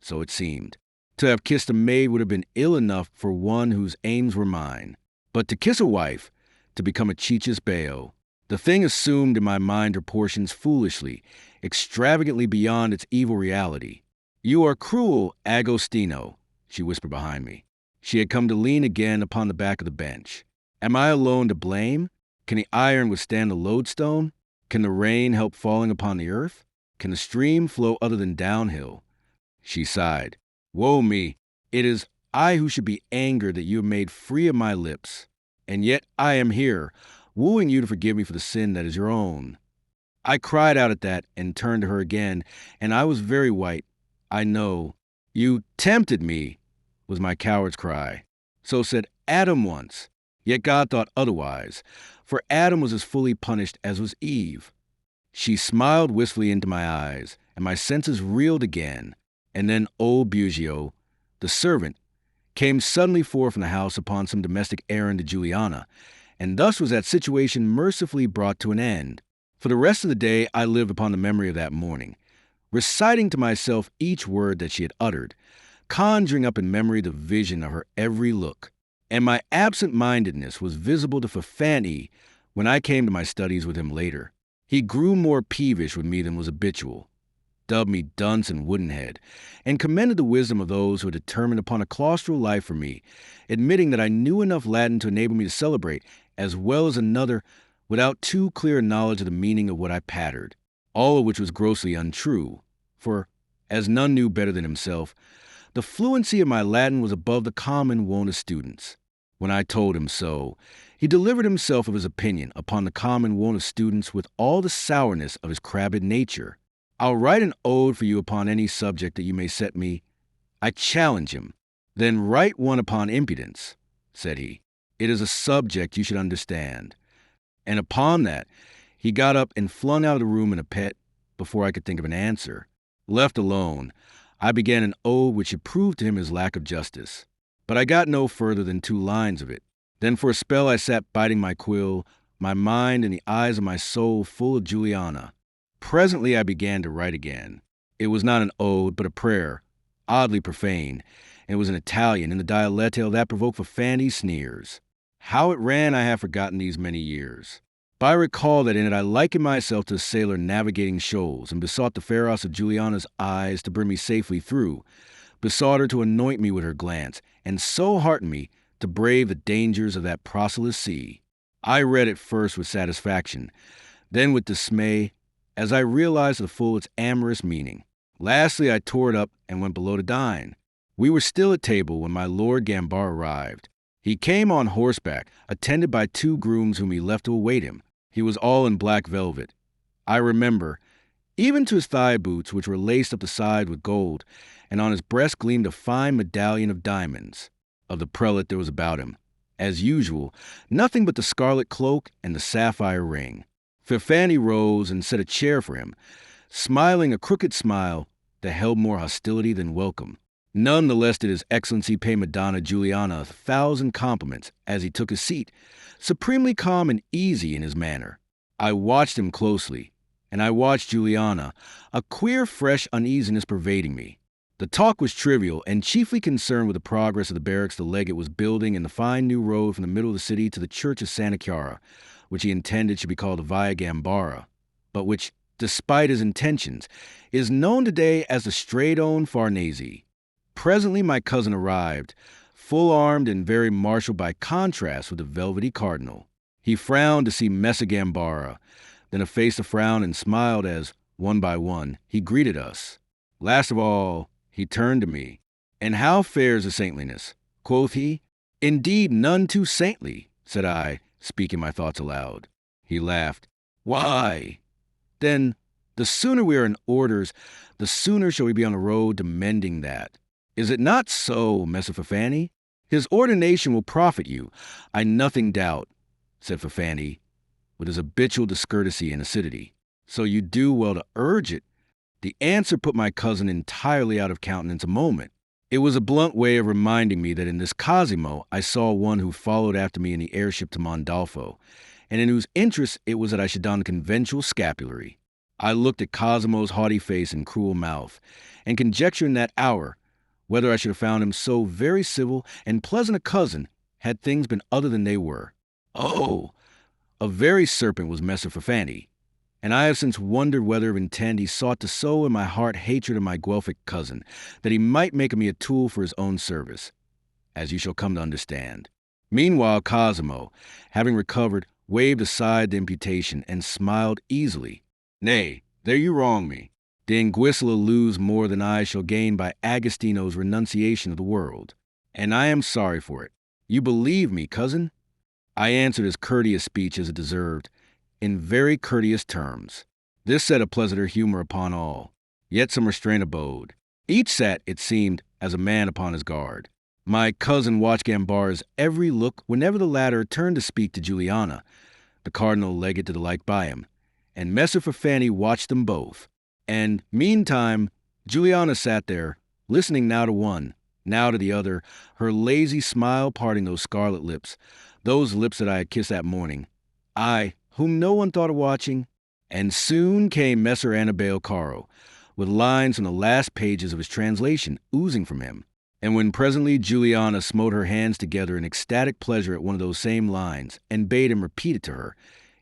So it seemed. To have kissed a maid would have been ill enough for one whose aims were mine. But to kiss a wife, to become a Chichas Bayo, the thing assumed in my mind proportions foolishly, extravagantly beyond its evil reality. You are cruel, Agostino, she whispered behind me. She had come to lean again upon the back of the bench. Am I alone to blame? Can the iron withstand the lodestone? Can the rain help falling upon the earth? Can the stream flow other than downhill? She sighed. Woe me! It is I who should be angered that you have made free of my lips. And yet I am here, wooing you to forgive me for the sin that is your own. I cried out at that and turned to her again, and I was very white. I know. You tempted me, was my coward's cry. So said Adam once. Yet God thought otherwise, for Adam was as fully punished as was Eve. She smiled wistfully into my eyes, and my senses reeled again. And then old Bugio, the servant, came suddenly forth from the house upon some domestic errand to Juliana, and thus was that situation mercifully brought to an end. For the rest of the day I lived upon the memory of that morning, reciting to myself each word that she had uttered, conjuring up in memory the vision of her every look. And my absent-mindedness was visible to Fafani when I came to my studies with him later. He grew more peevish with me than was habitual, dubbed me dunce and woodenhead, and commended the wisdom of those who had determined upon a claustral life for me, admitting that I knew enough Latin to enable me to celebrate, as well as another, without too clear a knowledge of the meaning of what I pattered, all of which was grossly untrue, for, as none knew better than himself, the fluency of my Latin was above the common wont of students. When I told him so, he delivered himself of his opinion upon the common wont of students with all the sourness of his crabbed nature. I'll write an ode for you upon any subject that you may set me. I challenge him. Then write one upon impudence, said he. It is a subject you should understand. And upon that, he got up and flung out of the room in a pet before I could think of an answer. Left alone, I began an ode which should prove to him his lack of justice. But I got no further than 2 lines of it. Then for a spell I sat biting my quill, my mind and the eyes of my soul full of Juliana. Presently I began to write again. It was not an ode, but a prayer, oddly profane, and it was in Italian, in the dialetto that provoked Fafani's sneers. How it ran I have forgotten these many years. But I recall that in it I likened myself to a sailor navigating shoals and besought the Pharos of Juliana's eyes to bring me safely through, besought her to anoint me with her glance, and so heartened me to brave the dangers of that prosperous sea. I read it first with satisfaction, then with dismay, as I realized to the full its amorous meaning. Lastly, I tore it up and went below to dine. We were still at table when my Lord Gambar arrived. He came on horseback, attended by 2 grooms whom he left to await him. He was all in black velvet. I remember, even to his thigh boots, which were laced up the side with gold, and on his breast gleamed a fine medallion of diamonds. Of the prelate there was about him, as usual, nothing but the scarlet cloak and the sapphire ring. Fifani rose and set a chair for him, smiling a crooked smile that held more hostility than welcome. None the less did His Excellency pay Madonna Juliana 1,000 compliments as he took his seat, supremely calm and easy in his manner. I watched him closely, and I watched Juliana, a queer, fresh uneasiness pervading me. The talk was trivial and chiefly concerned with the progress of the barracks the legate was building and the fine new road from the middle of the city to the church of Santa Chiara, which he intended should be called the Via Gambara, but which, despite his intentions, is known today as the Stradone Farnese. Presently my cousin arrived, full-armed and very martial by contrast with the velvety cardinal. He frowned to see Messer Gambara, then effaced the frown and smiled as, one by one, he greeted us. Last of all, he turned to me. "And how fares the saintliness?" quoth he. "Indeed, none too saintly," said I, speaking my thoughts aloud. He laughed. "Why? Then, the sooner we are in orders, the sooner shall we be on the road to mending that. Is it not so, Messer Fifani? His ordination will profit you, I nothing doubt," said Fifani, with his habitual discourtesy and acidity. "So you do well to urge it." The answer put my cousin entirely out of countenance a moment. It was a blunt way of reminding me that in this Cosimo I saw one who followed after me in the airship to Mondolfo, and in whose interest it was that I should don the conventual scapulary. I looked at Cosimo's haughty face and cruel mouth, and conjectured in that hour whether I should have found him so very civil and pleasant a cousin had things been other than they were. Oh, a very serpent was Messer Fifani, and I have since wondered whether of intent he sought to sow in my heart hatred of my Guelphic cousin, that he might make me a tool for his own service, as you shall come to understand. Meanwhile, Cosimo, having recovered, waved aside the imputation and smiled easily. "Nay, there you wrong me. The Anguilla lose more than I shall gain by Agostino's renunciation of the world, and I am sorry for it. You believe me, cousin?" I answered his courteous speech as it deserved, in very courteous terms. This set a pleasanter humor upon all, yet some restraint abode. Each sat, it seemed, as a man upon his guard. My cousin watched Gambara's every look whenever the latter turned to speak to Juliana, the cardinal legate to the like by him, and Messer Fifani watched them both. And, meantime, Juliana sat there, listening now to one, now to the other, her lazy smile parting those scarlet lips, those lips that I had kissed that morning, I, whom no one thought of watching. And soon came Messer Annibale Caro, with lines from the last pages of his translation oozing from him. And when presently Juliana smote her hands together in ecstatic pleasure at one of those same lines, and bade him repeat it to her,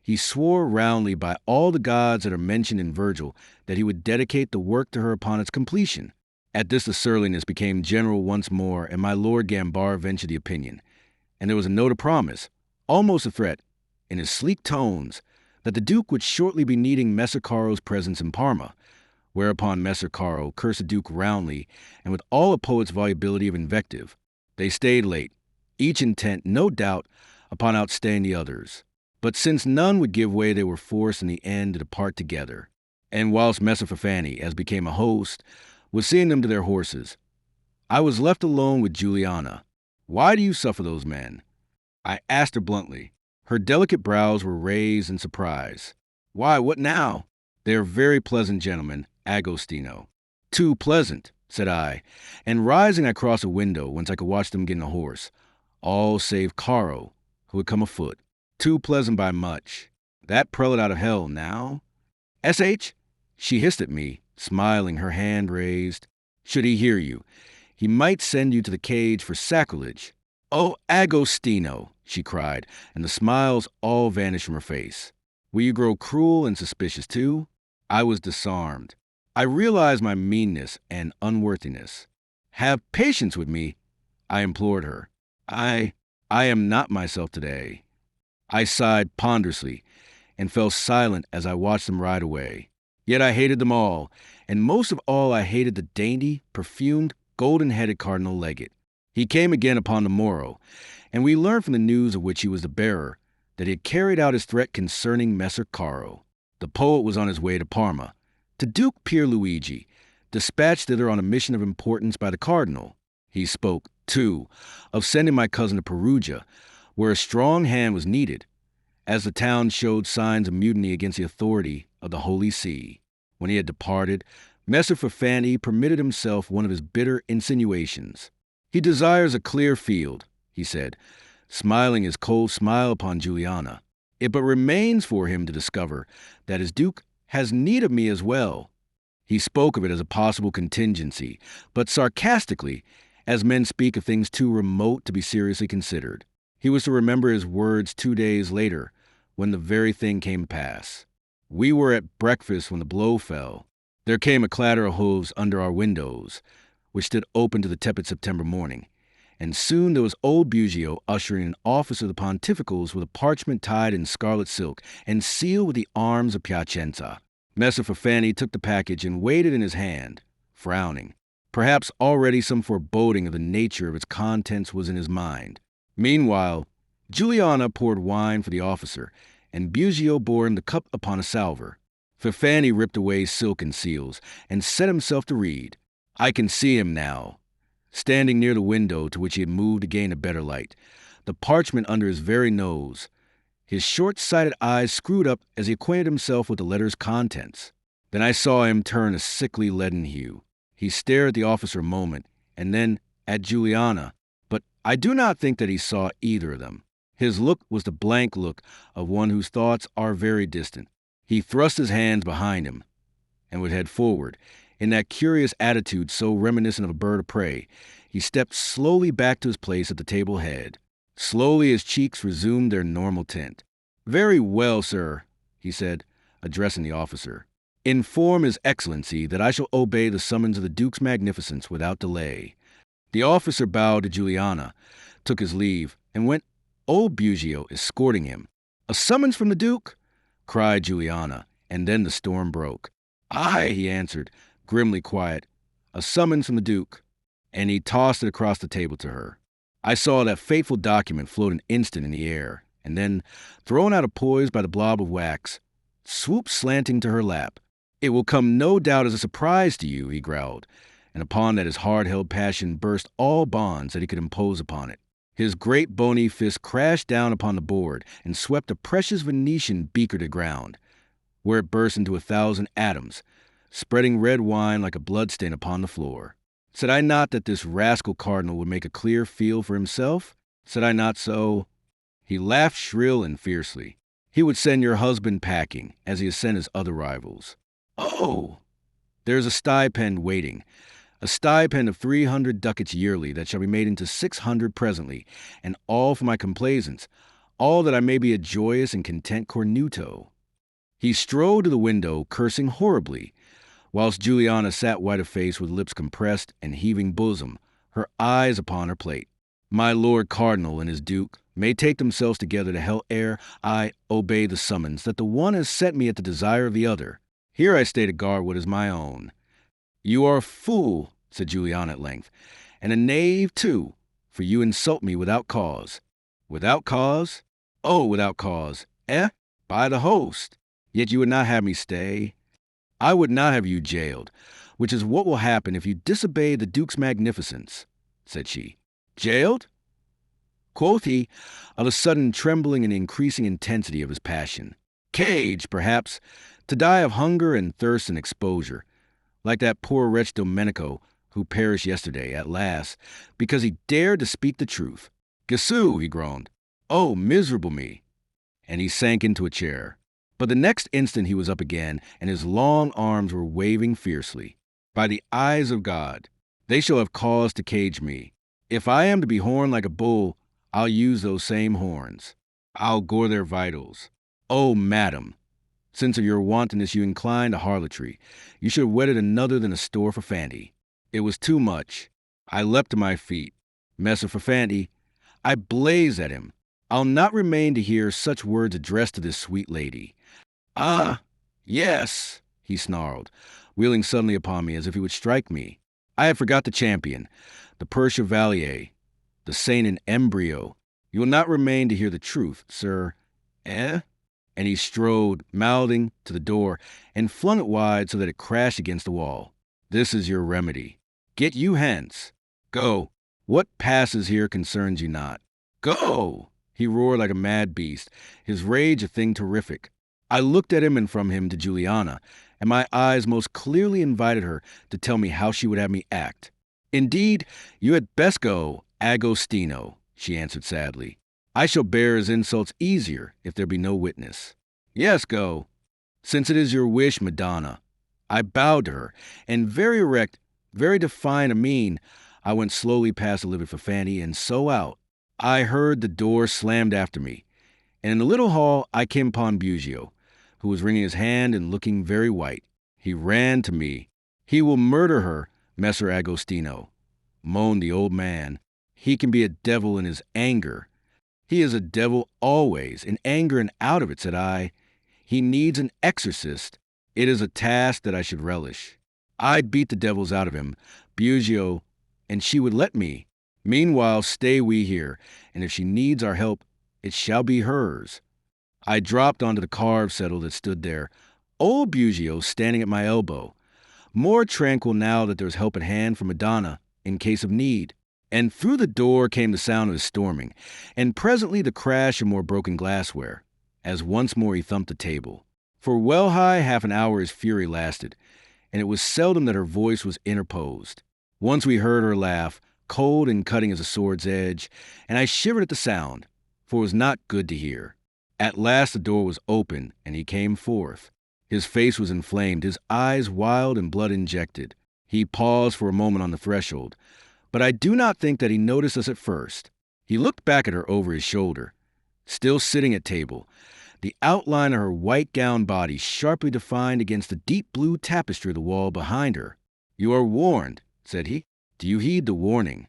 he swore roundly by all the gods that are mentioned in Virgil that he would dedicate the work to her upon its completion. At this the surliness became general once more, and my Lord Gambar ventured the opinion, and there was a note of promise, almost a threat, in his sleek tones, that the Duke would shortly be needing Messer Caro's presence in Parma, whereupon Messer Caro cursed the Duke roundly and with all a poet's volubility of invective. They stayed late, each intent, no doubt, upon outstaying the others. But since none would give way, they were forced in the end to depart together. And whilst Messer Fifani, as became a host, was seeing them to their horses, I was left alone with Juliana. "Why do you suffer those men?" I asked her bluntly. Her delicate brows were raised in surprise. "Why, what now?" "They are very pleasant gentlemen, Agostino." "Too pleasant," said I, and rising I crossed a window whence I could watch them get in a horse, all save Caro, who had come afoot. Too pleasant by much. That prelate out of hell now? "S.H.?" She hissed at me, smiling, her hand raised. "Should he hear you, he might send you to the cage for sacrilege." "Oh, Agostino!" she cried, and the smiles all vanished from her face. Will you grow cruel and suspicious too? I was disarmed. I realized my meanness and unworthiness. Have patience with me, I implored her. I am not myself today. I sighed ponderously and fell silent as I watched them ride away. Yet I hated them all, and most of all I hated the dainty, perfumed, golden-headed Cardinal Legate. He came again upon the morrow, and we learned from the news of which he was the bearer that he had carried out his threat concerning Messer Caro. The poet was on his way to Parma, to Duke Pierluigi, dispatched thither on a mission of importance by the cardinal. He spoke, too, of sending my cousin to Perugia, where a strong hand was needed, as the town showed signs of mutiny against the authority of the Holy See. When he had departed, Messer Fafani permitted himself one of his bitter insinuations. He desires a clear field, he said, smiling his cold smile upon Juliana. It but remains for him to discover that his duke has need of me as well. He spoke of it as a possible contingency, but sarcastically, as men speak of things too remote to be seriously considered. He was to remember his words 2 days later, when the very thing came to pass. We were at breakfast when the blow fell. There came a clatter of hooves under our windows, which stood open to the tepid September morning, and soon there was old Bugio ushering an officer of the Pontificals with a parchment tied in scarlet silk and sealed with the arms of Piacenza. Messer Fafani took the package and weighed it in his hand, frowning. Perhaps already some foreboding of the nature of its contents was in his mind. Meanwhile, Juliana poured wine for the officer, and Bugio bore him the cup upon a salver. Fafani ripped away silk and seals, and set himself to read. I can see him now, standing near the window to which he had moved to gain a better light, the parchment under his very nose, his short-sighted eyes screwed up as he acquainted himself with the letter's contents. Then I saw him turn a sickly leaden hue. He stared at the officer a moment, and then at Juliana, but I do not think that he saw either of them. His look was the blank look of one whose thoughts are very distant. He thrust his hands behind him, and with head forward, in that curious attitude so reminiscent of a bird of prey, he stepped slowly back to his place at the table head. Slowly his cheeks resumed their normal tint. Very well, sir, he said, addressing the officer. Inform His Excellency that I shall obey the summons of the Duke's Magnificence without delay. The officer bowed to Juliana, took his leave, and went, old Bugio escorting him. A summons from the Duke? Cried Juliana, and then the storm broke. Aye, he answered, grimly quiet. A summons from the Duke. And he tossed it across the table to her. I saw that fateful document float an instant in the air, and then, thrown out of poise by the blob of wax, swoop slanting to her lap. It will come no doubt as a surprise to you, he growled, and upon that his hard-held passion burst all bonds that he could impose upon it. His great bony fist crashed down upon the board and swept a precious Venetian beaker to ground, where it burst into 1,000 atoms, spreading red wine like a bloodstain upon the floor. Said I not that this rascal cardinal would make a clear field for himself? Said I not so? He laughed shrill and fiercely. He would send your husband packing, as he has sent his other rivals. Oh! There is a stipend waiting, a stipend of 300 ducats yearly that shall be made into 600 presently, and all for my complaisance, all that I may be a joyous and content cornuto. He strode to the window, cursing horribly, whilst Juliana sat white of face with lips compressed and heaving bosom, her eyes upon her plate. My lord cardinal and his duke may take themselves together to hell ere I obey the summons that the one has sent me at the desire of the other. Here I stay to guard what is my own. You are a fool, said Juliana at length, and a knave too, for you insult me without cause. Without cause? Oh, without cause. By the host. Yet you would not have me stay. I would not have you jailed, which is what will happen if you disobey the Duke's magnificence, said she. Jailed? Quoth he, of a sudden trembling and increasing intensity of his passion. Caged, perhaps, to die of hunger and thirst and exposure, like that poor wretch Domenico, who perished yesterday, at last, because he dared to speak the truth. Gessoo, he groaned. Oh, miserable me! And he sank into a chair. But the next instant he was up again, and his long arms were waving fiercely. By the eyes of God, they shall have cause to cage me. If I am to be horned like a bull, I'll use those same horns. I'll gore their vitals. Oh, madam, Since of your wantonness you incline to harlotry. You should have wedded another than a store for Fanny. It was too much. I leapt to my feet. Messer for Fanny, I blazed at him. I'll not remain to hear such words addressed to this sweet lady. Ah, yes, he snarled, wheeling suddenly upon me as if he would strike me. I had forgot the champion, the Per Chevalier, the saint in embryo. You will not remain to hear the truth, sir. Eh? And he strode, mouthing, to the door, and flung it wide so that it crashed against the wall. This is your remedy. Get you hence. Go. What passes here concerns you not. Go! He roared like a mad beast, his rage a thing terrific. I looked at him and from him to Juliana, and my eyes most clearly invited her to tell me how she would have me act. Indeed, you had best go, Agostino, she answered sadly. I shall bear his insults easier if there be no witness. Yes, go. Since it is your wish, Madonna. I bowed to her, and very erect, very defiant a mien, I went slowly past the livid Fafani and so out. I heard the door slammed after me, and in the little hall I came upon Bugio, who was wringing his hand and looking very white. He ran to me. He will murder her, Messer Agostino, moaned the old man. He can be a devil in his anger. He is a devil always, in anger and out of it, said I. He needs an exorcist. It is a task that I should relish. I'd beat the devils out of him, Bugio, and she would let me. Meanwhile, stay we here, and if she needs our help, it shall be hers. I dropped onto the carved settle that stood there, old Bugio standing at my elbow, more tranquil now that there was help at hand for Madonna in case of need. And through the door came the sound of his storming, and presently the crash of more broken glassware, as once more he thumped the table. For well high half an hour his fury lasted, and it was seldom that her voice was interposed. Once we heard her laugh, cold and cutting as a sword's edge, and I shivered at the sound, for it was not good to hear. At last the door was open, and he came forth. His face was inflamed, his eyes wild and blood injected. He paused for a moment on the threshold, but I do not think that he noticed us at first. He looked back at her over his shoulder, still sitting at table, the outline of her white-gowned body sharply defined against the deep blue tapestry of the wall behind her. You are warned, said he. Do you heed the warning?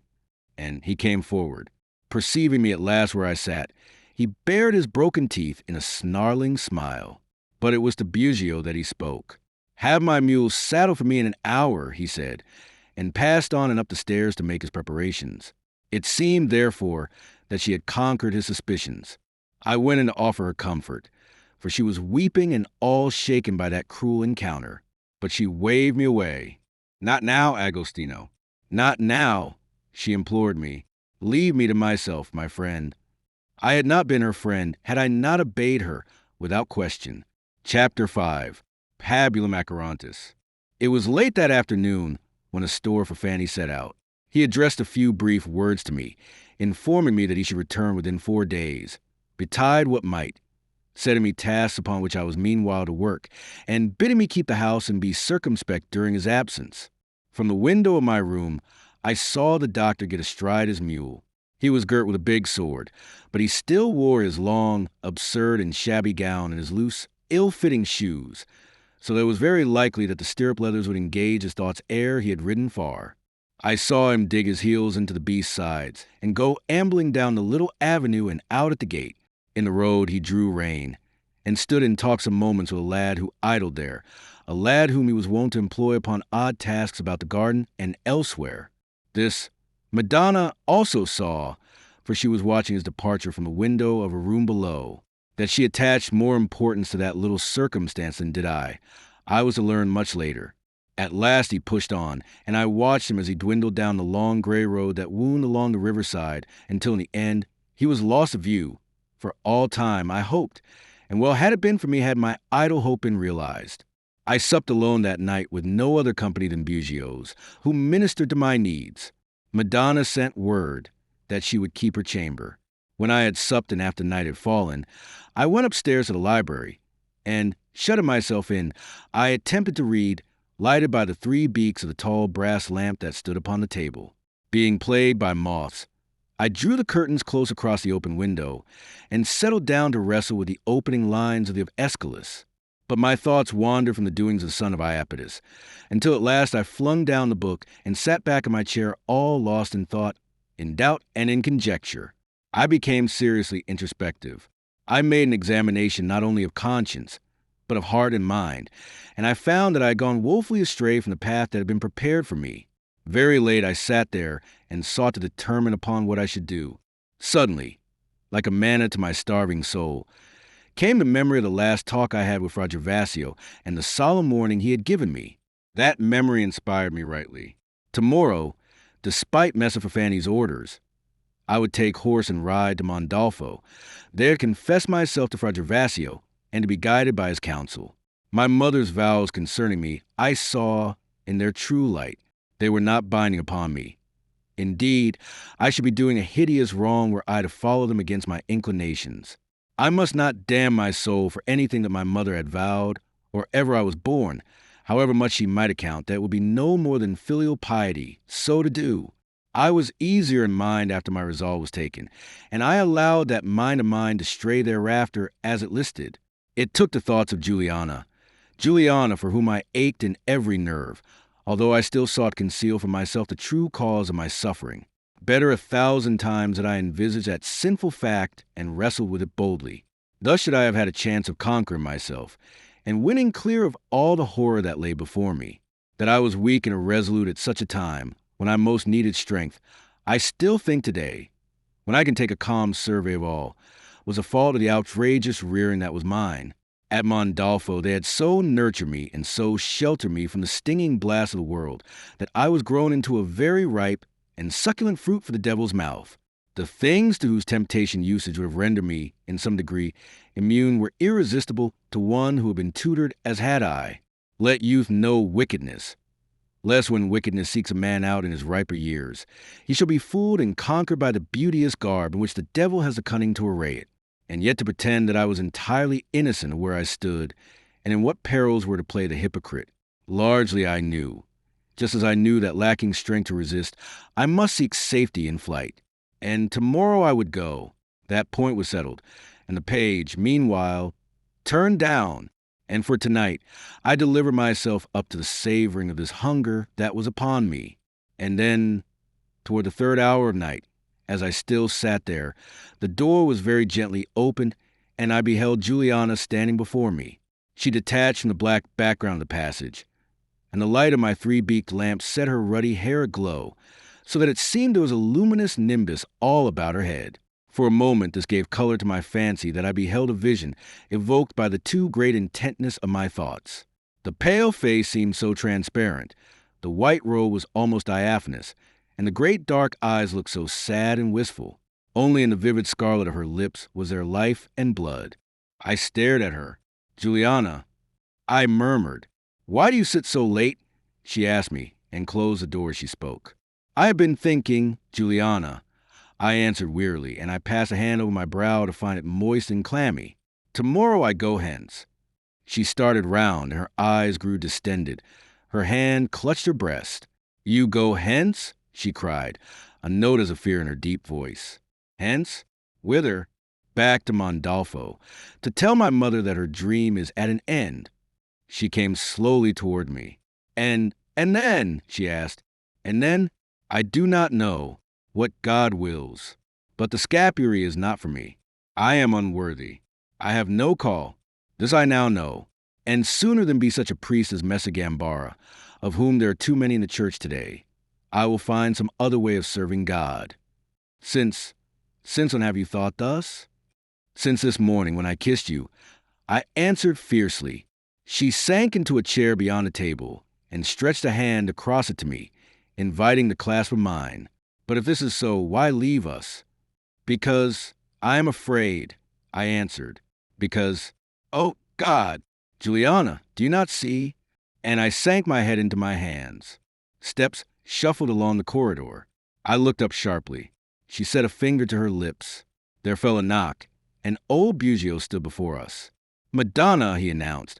And he came forward. Perceiving me at last where I sat, he bared his broken teeth in a snarling smile. But it was to Bugio that he spoke. Have my mule saddled for me in an hour, he said, and passed on and up the stairs to make his preparations. It seemed, therefore, that she had conquered his suspicions. I went in to offer her comfort, for she was weeping and all shaken by that cruel encounter. But she waved me away. Not now, Agostino. Not now, she implored me. Leave me to myself, my friend. I had not been her friend had I not obeyed her without question. Chapter 5. Pabulum Acherontis. It was late that afternoon when a store for Fanny set out. He addressed a few brief words to me, informing me that he should return within 4 days, betide what might, setting me tasks upon which I was meanwhile to work, and bidding me keep the house and be circumspect during his absence. From the window of my room, I saw the doctor get astride his mule. He was girt with a big sword, but he still wore his long, absurd, and shabby gown and his loose, ill-fitting shoes, so that it was very likely that the stirrup leathers would engage his thoughts ere he had ridden far. I saw him dig his heels into the beast's sides and go ambling down the little avenue and out at the gate. In the road he drew rein and stood in talk some moments with a lad who idled there, a lad whom he was wont to employ upon odd tasks about the garden and elsewhere. This Madonna also saw, for she was watching his departure from the window of a room below. That she attached more importance to that little circumstance than did I was to learn much later. At last he pushed on, and I watched him as he dwindled down the long gray road that wound along the riverside until in the end he was lost to view. For all time, I hoped, and well had it been for me had my idle hope been realized. I supped alone that night with no other company than Bugio's, who ministered to my needs. Madonna sent word that she would keep her chamber. When I had supped and after night had fallen, I went upstairs to the library, and, shutting myself in, I attempted to read, lighted by the 3 beaks of the tall brass lamp that stood upon the table. Being plagued by moths, I drew the curtains close across the open window, and settled down to wrestle with the opening lines of the Aeschylus. But my thoughts wandered from the doings of the son of Iapetus, until at last I flung down the book and sat back in my chair all lost in thought, in doubt, and in conjecture. I became seriously introspective. I made an examination not only of conscience, but of heart and mind, and I found that I had gone woefully astray from the path that had been prepared for me. Very late I sat there and sought to determine upon what I should do. Suddenly, like a manna to my starving soul, came the memory of the last talk I had with Fra Gervasio and the solemn warning he had given me. That memory inspired me rightly. Tomorrow, despite Messer Fafani's orders, I would take horse and ride to Mondolfo, there to confess myself to Fra Gervasio and to be guided by his counsel. My mother's vows concerning me I saw in their true light. They were not binding upon me. Indeed, I should be doing a hideous wrong were I to follow them against my inclinations. I must not damn my soul for anything that my mother had vowed, or ever I was born, however much she might account that it would be no more than filial piety, so to do. I was easier in mind after my resolve was taken, and I allowed that mind of mine to stray thereafter as it listed. It took the thoughts of Juliana for whom I ached in every nerve, although I still sought to conceal from myself the true cause of my suffering. Better 1,000 times that I envisaged that sinful fact and wrestled with it boldly. Thus should I have had a chance of conquering myself, and winning clear of all the horror that lay before me. That I was weak and irresolute at such a time, when I most needed strength, I still think today, when I can take a calm survey of all, was a fault of the outrageous rearing that was mine. At Mondolfo they had so nurtured me and so sheltered me from the stinging blast of the world that I was grown into a very ripe and succulent fruit for the devil's mouth. The things to whose temptation usage would have rendered me, in some degree, immune were irresistible to one who had been tutored as had I. Let youth know wickedness, lest when wickedness seeks a man out in his riper years, he shall be fooled and conquered by the beauteous garb in which the devil has the cunning to array it. And yet to pretend that I was entirely innocent of where I stood, and in what perils were to play the hypocrite, largely I knew. Just as I knew that lacking strength to resist, I must seek safety in flight. And tomorrow I would go. That point was settled, and the page, meanwhile, turned down. And for tonight, I delivered myself up to the savoring of this hunger that was upon me. And then, toward the 3rd hour of night, as I still sat there, the door was very gently opened, and I beheld Juliana standing before me. She detached from the black background of the passage, and the light of my 3-beaked lamp set her ruddy hair aglow, so that it seemed there was a luminous nimbus all about her head. For a moment this gave color to my fancy that I beheld a vision evoked by the too great intentness of my thoughts. The pale face seemed so transparent, the white robe was almost diaphanous, and the great dark eyes looked so sad and wistful. Only in the vivid scarlet of her lips was there life and blood. I stared at her. "Juliana," I murmured. "Why do you sit so late?" she asked me, and closed the door as she spoke. "I have been thinking, Juliana," I answered wearily, and I passed a hand over my brow to find it moist and clammy. "Tomorrow I go hence." She started round, and her eyes grew distended. Her hand clutched her breast. "You go hence?" she cried, a note as of fear in her deep voice. "Hence? Whither?" "Back to Mondolfo, to tell my mother that her dream is at an end." She came slowly toward me. And then?" she asked. "And then? I do not know. What God wills. But the scapuary is not for me. I am unworthy. I have no call. This I now know. And sooner than be such a priest as Messer Gambara, of whom there are too many in the church today, I will find some other way of serving God. Since when have you thought thus?" "Since this morning when I kissed you," I answered fiercely. She sank into a chair beyond the table and stretched a hand across it to me, inviting the clasp of mine. "But if this is so, why leave us?" "Because I am afraid," I answered. "Because, oh God, Juliana, do you not see?" And I sank my head into my hands. Steps shuffled along the corridor. I looked up sharply. She set a finger to her lips. There fell a knock, and old Bugio stood before us. "Madonna," he announced,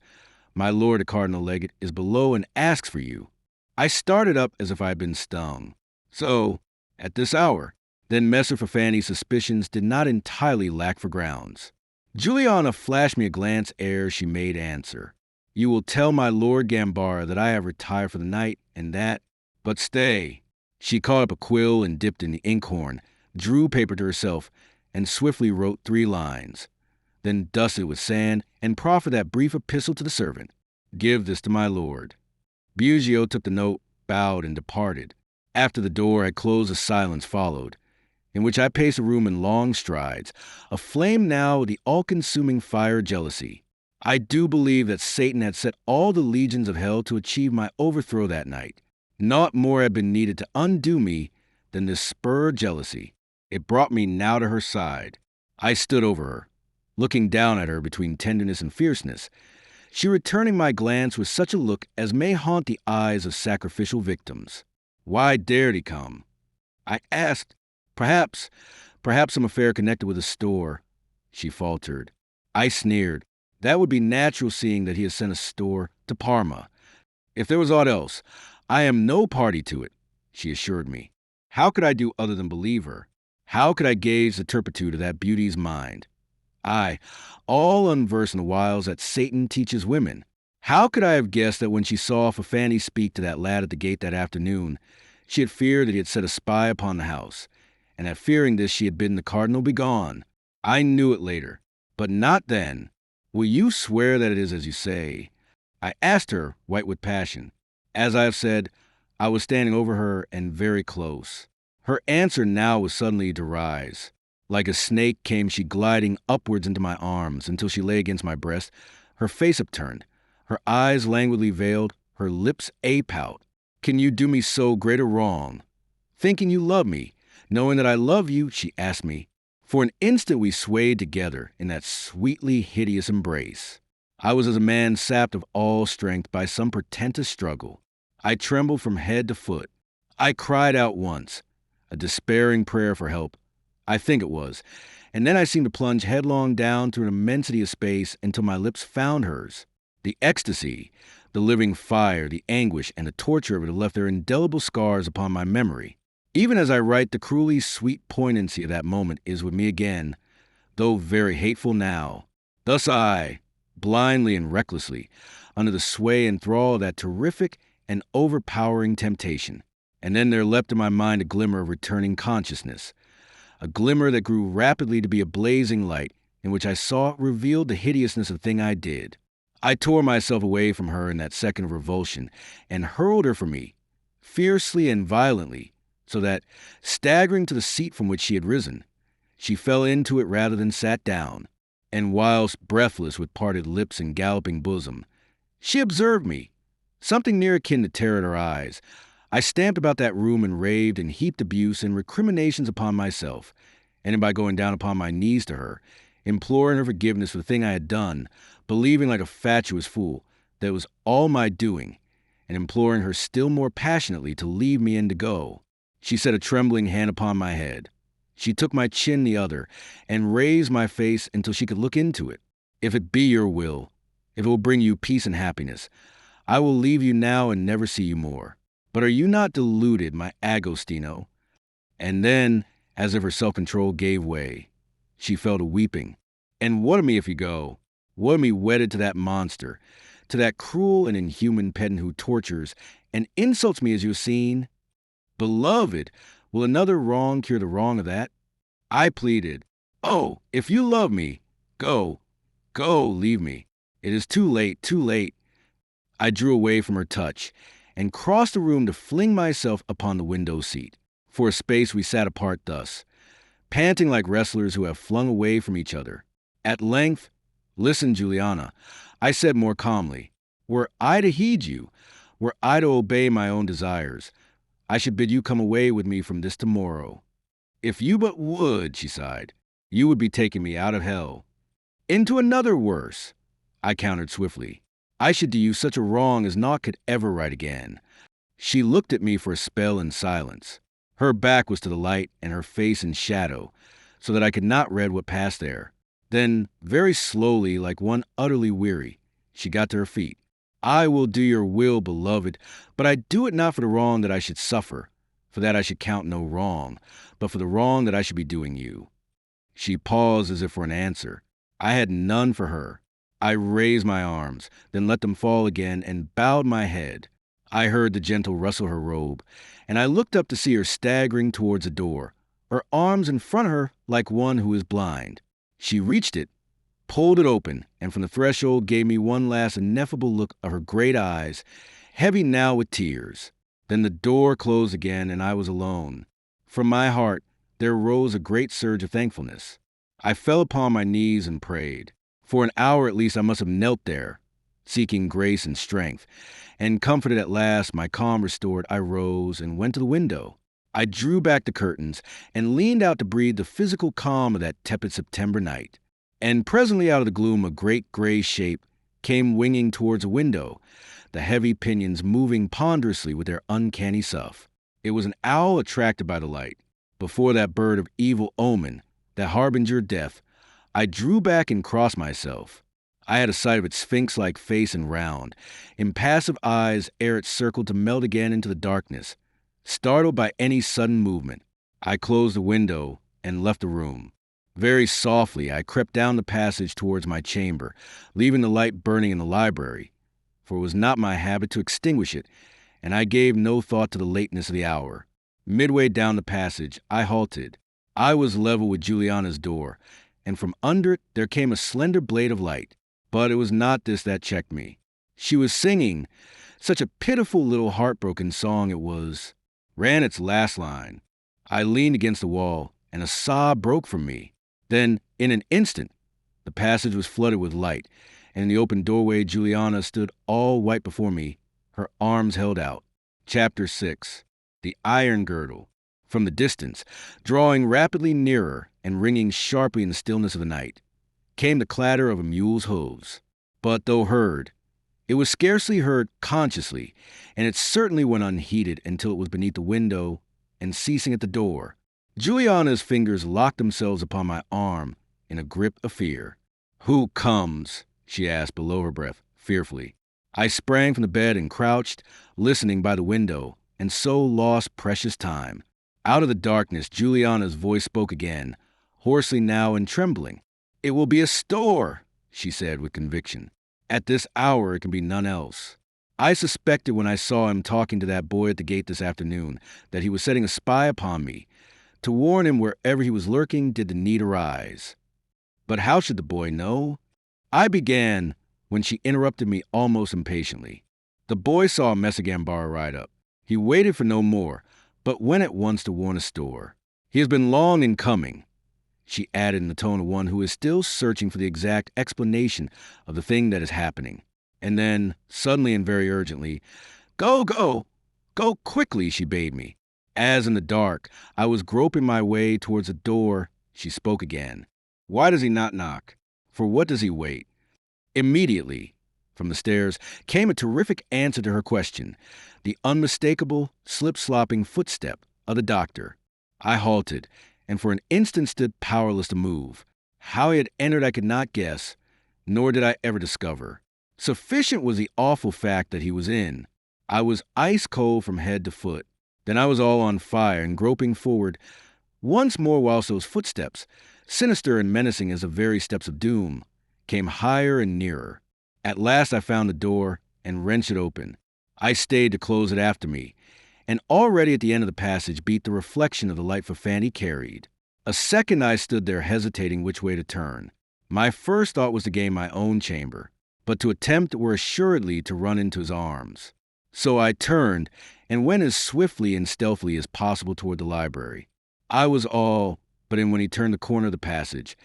"my lord the cardinal legate is below and asks for you." I started up as if I had been stung. So, at this hour, then Messer Fafani's suspicions did not entirely lack for grounds. Juliana flashed me a glance ere she made answer. You will tell my lord Gambara that I have retired for the night, and that... But stay. She caught up a quill and dipped in the inkhorn, drew paper to herself, and swiftly wrote 3 lines, then dusted it with sand and proffered that brief epistle to the servant. Give this to my lord. Biagio took the note, bowed, and departed. After the door had closed, a silence followed, in which I paced the room in long strides, aflame now with the all-consuming fire of jealousy. I do believe that Satan had set all the legions of hell to achieve my overthrow that night. Naught more had been needed to undo me than this spur of jealousy. It brought me now to her side. I stood over her, looking down at her between tenderness and fierceness, she returning my glance with such a look as may haunt the eyes of sacrificial victims. Why dared he come? I asked. Perhaps some affair connected with a store. She faltered. I sneered. That would be natural, seeing that he has sent a store to Parma. If there was aught else, I am no party to it, she assured me. How could I do other than believe her? How could I gauge the turpitude of that beauty's mind? I, all unversed in the wiles that Satan teaches women. How could I have guessed that when she saw Fanny speak to that lad at the gate that afternoon, she had feared that he had set a spy upon the house, and that fearing this she had bidden the cardinal begone? I knew it later, but not then. Will you swear that it is as you say? I asked her, white with passion. As I have said, I was standing over her and very close. Her answer now was suddenly to rise. Like a snake came she gliding upwards into my arms until she lay against my breast, her face upturned, her eyes languidly veiled, her lips a-pout. Can you do me so great a wrong? Thinking you love me, knowing that I love you, she asked me. For an instant we swayed together in that sweetly hideous embrace. I was as a man sapped of all strength by some portentous struggle. I trembled from head to foot. I cried out once, a despairing prayer for help, I think it was, and then I seemed to plunge headlong down through an immensity of space until my lips found hers. The ecstasy, the living fire, the anguish, and the torture of it have left their indelible scars upon my memory. Even as I write, the cruelly sweet poignancy of that moment is with me again, though very hateful now. Thus I, blindly and recklessly, under the sway and thrall of that terrific and overpowering temptation. And then there leapt in my mind a glimmer of returning consciousness, a glimmer that grew rapidly to be a blazing light, in which I saw revealed the hideousness of the thing I did. I tore myself away from her in that second of revulsion, and hurled her from me, fiercely and violently, so that, staggering to the seat from which she had risen, she fell into it rather than sat down, and whilst breathless with parted lips and galloping bosom, she observed me, something near akin to terror in her eyes. I stamped about that room and raved and heaped abuse and recriminations upon myself, ending by going down upon my knees to her, imploring her forgiveness for the thing I had done, believing like a fatuous fool that it was all my doing, and imploring her still more passionately to leave me and to go. She set a trembling hand upon my head. She took my chin the other, and raised my face until she could look into it. If it be your will, if it will bring you peace and happiness, I will leave you now and never see you more. But are you not deluded, my Agostino? And then, as if her self-control gave way, she fell to weeping. And what of me if you go? What of me wedded to that monster, to that cruel and inhuman pedant who tortures and insults me as you have seen? Beloved, will another wrong cure the wrong of that? I pleaded. Oh, if you love me, go, leave me. It is too late, too late. I drew away from her touch, and crossed the room to fling myself upon the window seat. For a space we sat apart thus, panting like wrestlers who have flung away from each other. At length, listen, Juliana, I said more calmly, were I to heed you, were I to obey my own desires, I should bid you come away with me from this tomorrow. If you but would, she sighed, you would be taking me out of hell. Into another worse, I countered swiftly. I should do you such a wrong as naught could ever right again. She looked at me for a spell in silence. Her back was to the light and her face in shadow, so that I could not read what passed there. Then, very slowly, like one utterly weary, she got to her feet. I will do your will, beloved, but I do it not for the wrong that I should suffer, for that I should count no wrong, but for the wrong that I should be doing you. She paused as if for an answer. I had none for her. I raised my arms, then let them fall again and bowed my head. I heard the gentle rustle of her robe, and I looked up to see her staggering towards the door, her arms in front of her like one who is blind. She reached it, pulled it open, and from the threshold gave me one last ineffable look of her great eyes, heavy now with tears. Then the door closed again, and I was alone. From my heart there rose a great surge of thankfulness. I fell upon my knees and prayed. For an hour at least I must have knelt there, seeking grace and strength, and comforted at last, my calm restored, I rose and went to the window. I drew back the curtains and leaned out to breathe the physical calm of that tepid September night. And presently out of the gloom a great gray shape came winging towards a window, the heavy pinions moving ponderously with their uncanny sough. It was an owl attracted by the light. Before that bird of evil omen, that harbinger of death, I drew back and crossed myself. I had a sight of its sphinx-like face and round, impassive eyes ere it circled to melt again into the darkness. Startled by any sudden movement, I closed the window and left the room. Very softly, I crept down the passage towards my chamber, leaving the light burning in the library, for it was not my habit to extinguish it, and I gave no thought to the lateness of the hour. Midway down the passage, I halted. I was level with Juliana's door, and from under it there came a slender blade of light. But it was not this that checked me. She was singing such a pitiful little heartbroken song it was. Ran its last line. I leaned against the wall, and a sob broke from me. Then, in an instant, the passage was flooded with light, and in the open doorway Juliana stood all white before me, her arms held out. Chapter 6. The Iron Girdle. From the distance, drawing rapidly nearer and ringing sharply in the stillness of the night, came the clatter of a mule's hooves. But though heard, it was scarcely heard consciously, and it certainly went unheeded until it was beneath the window and ceasing at the door. Juliana's fingers locked themselves upon my arm in a grip of fear. "Who comes?" she asked below her breath, fearfully. I sprang from the bed and crouched, listening by the window, and so lost precious time. Out of the darkness, Juliana's voice spoke again, hoarsely now and trembling. "It will be a store," she said with conviction. "At this hour it can be none else. I suspected when I saw him talking to that boy at the gate this afternoon that he was setting a spy upon me, to warn him wherever he was lurking did the need arise. But how should the boy know?" I began when she interrupted me almost impatiently. "The boy saw Mesagambara ride up. He waited for no more, but went at once to warn a store. He has been long in coming," she added in the tone of one who is still searching for the exact explanation of the thing that is happening. And then, suddenly and very urgently, "Go, go! Go quickly," she bade me. As in the dark, I was groping my way towards the door, she spoke again. "Why does he not knock? For what does he wait?" Immediately, from the stairs, came a terrific answer to her question, the unmistakable, slip-slopping footstep of the doctor. I halted, and for an instant stood powerless to move. How he had entered I could not guess, nor did I ever discover. Sufficient was the awful fact that he was in. I was ice cold from head to foot. Then I was all on fire and groping forward once more whilst those footsteps, sinister and menacing as the very steps of doom, came higher and nearer. At last I found the door and wrenched it open. I stayed to close it after me, and already at the end of the passage beat the reflection of the light Fanny carried. A second I stood there hesitating which way to turn. My first thought was to gain my own chamber, but to attempt were assuredly to run into his arms. So I turned and went as swiftly and stealthily as possible toward the library. I was all but in when he turned the corner of the passage,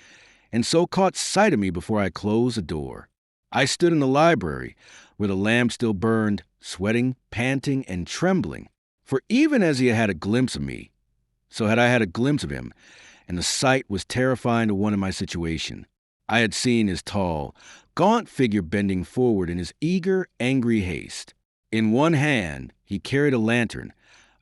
and so caught sight of me before I closed the door. I stood in the library, where the lamp still burned, sweating, panting, and trembling. For even as he had a glimpse of me, so had I had a glimpse of him, and the sight was terrifying to one in my situation. I had seen his tall, gaunt figure bending forward in his eager, angry haste. In one hand he carried a lantern,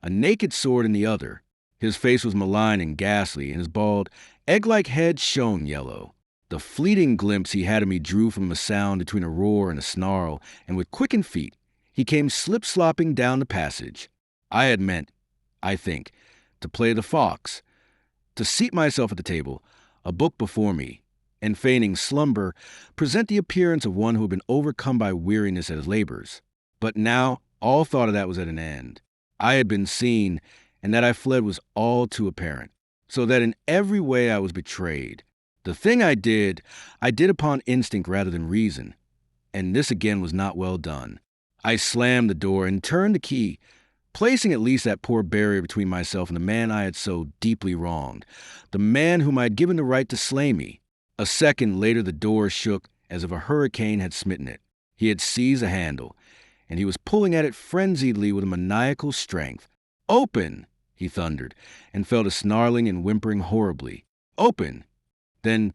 a naked sword in the other. His face was malign and ghastly, and his bald, egg-like head shone yellow. The fleeting glimpse he had of me drew from a sound between a roar and a snarl, and with quickened feet he came slip-slopping down the passage. I had meant, I think, to play the fox, to seat myself at the table, a book before me, and feigning slumber, present the appearance of one who had been overcome by weariness at his labors. But now all thought of that was at an end. I had been seen, and that I fled was all too apparent, so that in every way I was betrayed. The thing I did upon instinct rather than reason, and this again was not well done. I slammed the door and turned the key, placing at least that poor barrier between myself and the man I had so deeply wronged, the man whom I had given the right to slay me. A second later the door shook as if a hurricane had smitten it. He had seized a handle, and he was pulling at it frenziedly with a maniacal strength. "Open!" he thundered, and fell to snarling and whimpering horribly. "Open!" Then,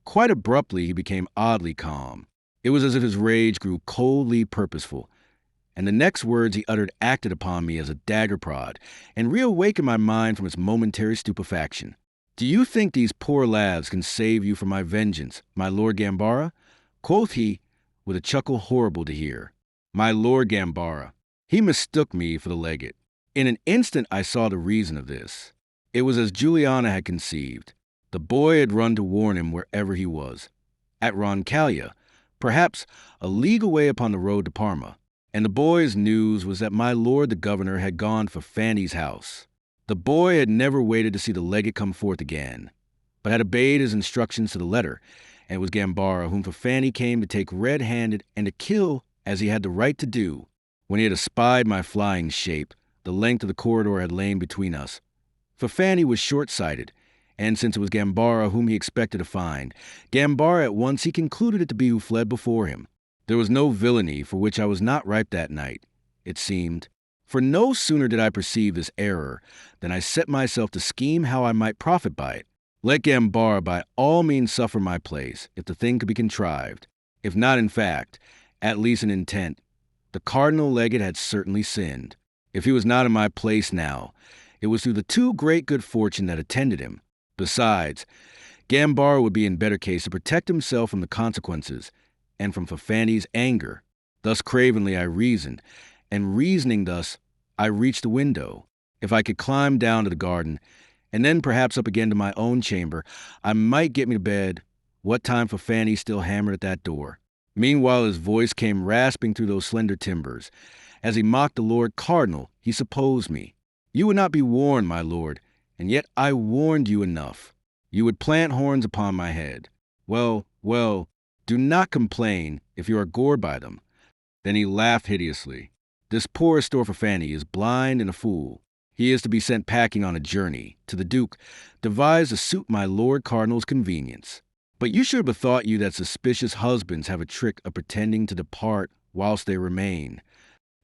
quite abruptly, he became oddly calm. It was as if his rage grew coldly purposeful, and the next words he uttered acted upon me as a dagger prod, and reawakened my mind from its momentary stupefaction. "Do you think these poor lads can save you from my vengeance, my Lord Gambara?" quoth he, with a chuckle horrible to hear. My Lord Gambara. He mistook me for the legate. In an instant I saw the reason of this. It was as Juliana had conceived. The boy had run to warn him wherever he was. At Roncaglia, perhaps a league away upon the road to Parma. And the boy's news was that my lord the governor had gone for Fanny's house. The boy had never waited to see the legate come forth again, but had obeyed his instructions to the letter, and it was Gambara whom Fanny came to take red-handed and to kill as he had the right to do. When he had espied my flying shape, the length of the corridor had lain between us. For Fanny was short-sighted, and since it was Gambara whom he expected to find, Gambara at once he concluded it to be who fled before him. There was no villainy for which I was not ripe that night, it seemed. For no sooner did I perceive this error than I set myself to scheme how I might profit by it. Let Gambara by all means suffer my place, if the thing could be contrived. If not in fact, at least in intent. The cardinal legate had certainly sinned. If he was not in my place now, it was through the too great good fortune that attended him. Besides, Gambara would be in better case to protect himself from the consequences, and from Fanny's anger. Thus cravenly I reasoned, and reasoning thus, I reached the window. If I could climb down to the garden, and then perhaps up again to my own chamber, I might get me to bed. What time Fanny still hammered at that door. Meanwhile his voice came rasping through those slender timbers. As he mocked the Lord Cardinal, he supposed me. "You would not be warned, my lord, and yet I warned you enough. You would plant horns upon my head. Well, well, do not complain if you are gored by them." Then he laughed hideously. "This poor Fanny is blind and a fool. He is to be sent packing on a journey to the Duke, devised to suit my Lord Cardinal's convenience. But you should have bethought you that suspicious husbands have a trick of pretending to depart whilst they remain."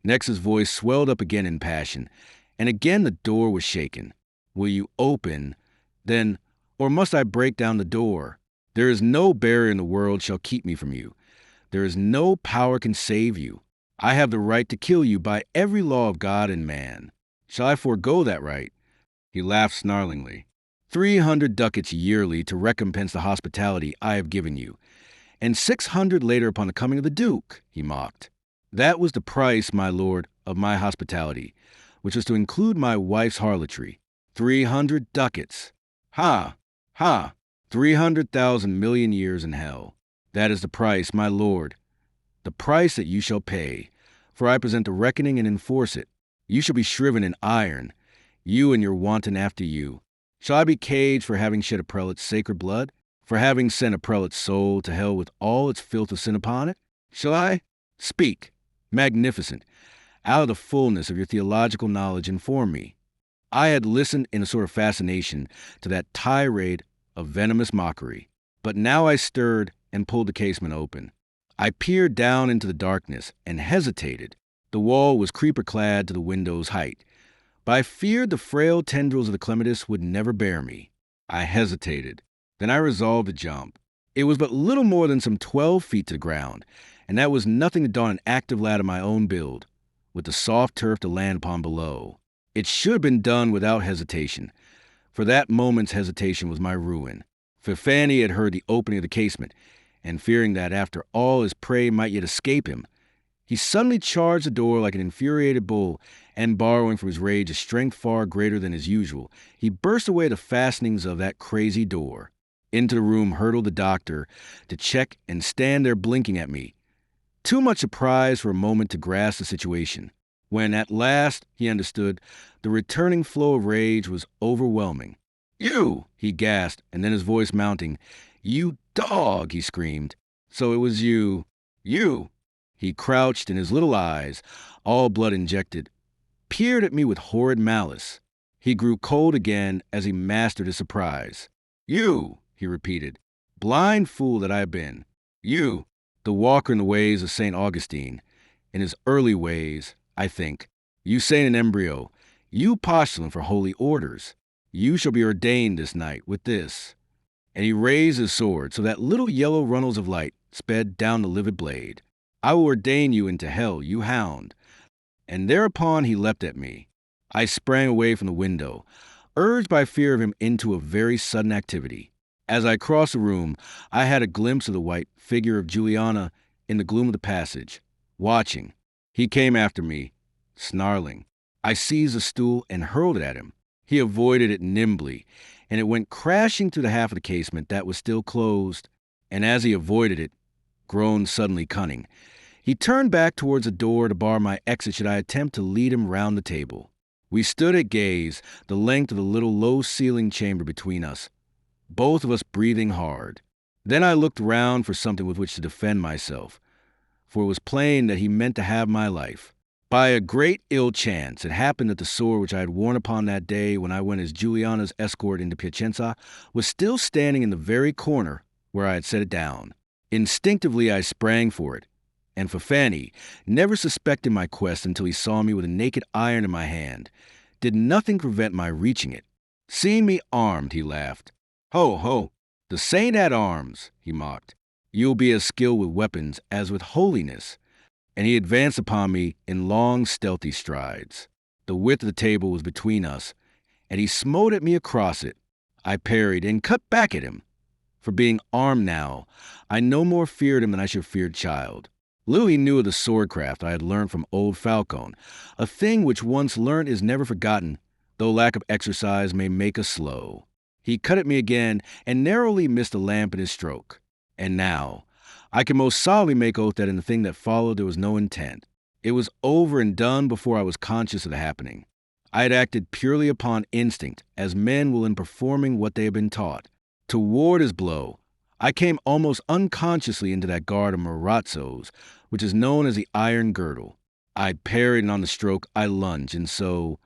Next his voice swelled up again in passion, and again the door was shaken. "Will you open, then, or must I break down the door? There is no barrier in the world shall keep me from you. There is no power can save you. I have the right to kill you by every law of God and man. Shall I forego that right?" He laughed snarlingly. 300 ducats yearly to recompense the hospitality I have given you, and 600 later upon the coming of the Duke," he mocked. "That was the price, my lord, of my hospitality, which was to include my wife's harlotry. 300 ducats. Ha! Ha! 300,000 million years in hell. That is the price, my lord, the price that you shall pay, for I present the reckoning and enforce it. You shall be shriven in iron, you and your wanton after you. Shall I be caged for having shed a prelate's sacred blood? For having sent a prelate's soul to hell with all its filth of sin upon it? Shall I? Speak, magnificent, out of the fullness of your theological knowledge inform me." I had listened in a sort of fascination to that tirade of venomous mockery, but now I stirred and pulled the casement open. I peered down into the darkness and hesitated. The wall was creeper-clad to the window's height, but I feared the frail tendrils of the clematis would never bear me. I hesitated. Then I resolved to jump. It was but little more than some 12 feet to the ground, and that was nothing to daunt an active lad of my own build, with the soft turf to land upon below. It should have been done without hesitation, for that moment's hesitation was my ruin. For Fanny had heard the opening of the casement, and fearing that after all his prey might yet escape him, he suddenly charged the door like an infuriated bull, and borrowing from his rage a strength far greater than his usual, he burst away the fastenings of that crazy door. Into the room hurtled the doctor to check and stand there blinking at me, too much surprise for a moment to grasp the situation. When at last he understood, the returning flow of rage was overwhelming. "You!" he gasped, and then his voice mounting. "You dog!" he screamed. "So it was you. You!" He crouched, and his little eyes, all blood injected, peered at me with horrid malice. He grew cold again as he mastered his surprise. "You!" he repeated. "Blind fool that I have been. You, the walker in the ways of St. Augustine. In his early ways, I think. You saint in embryo. You postulant for holy orders. You shall be ordained this night with this." And he raised his sword so that little yellow runnels of light sped down the livid blade. "I will ordain you into hell, you hound." And thereupon he leapt at me. I sprang away from the window, urged by fear of him into a very sudden activity. As I crossed the room, I had a glimpse of the white figure of Juliana in the gloom of the passage, watching. He came after me, snarling. I seized a stool and hurled it at him. He avoided it nimbly, and it went crashing through the half of the casement that was still closed, and as he avoided it, grown suddenly cunning, he turned back towards the door to bar my exit should I attempt to lead him round the table. We stood at gaze, the length of the little low-ceilinged chamber between us, both of us breathing hard. Then I looked round for something with which to defend myself, for it was plain that he meant to have my life. By a great ill chance, it happened that the sword which I had worn upon that day when I went as Juliana's escort into Piacenza was still standing in the very corner where I had set it down. Instinctively I sprang for it, and Fafani, never suspecting my quest until he saw me with a naked iron in my hand, did nothing prevent my reaching it. Seeing me armed, he laughed. "Ho, ho, the saint at arms," he mocked. "You'll be as skilled with weapons as with holiness." And he advanced upon me in long, stealthy strides. The width of the table was between us, and he smote at me across it. I parried and cut back at him. For being armed now, I no more feared him than I should have feared child. Louis knew of the swordcraft I had learned from old Falcone, a thing which once learnt is never forgotten, though lack of exercise may make us slow. He cut at me again and narrowly missed the lamp in his stroke. And now, I can most solemnly make oath that in the thing that followed there was no intent. It was over and done before I was conscious of the happening. I had acted purely upon instinct, as men will in performing what they have been taught. To ward his blow, I came almost unconsciously into that guard of Marazzos, which is known as the iron girdle. I parried, and on the stroke I lunged, and so,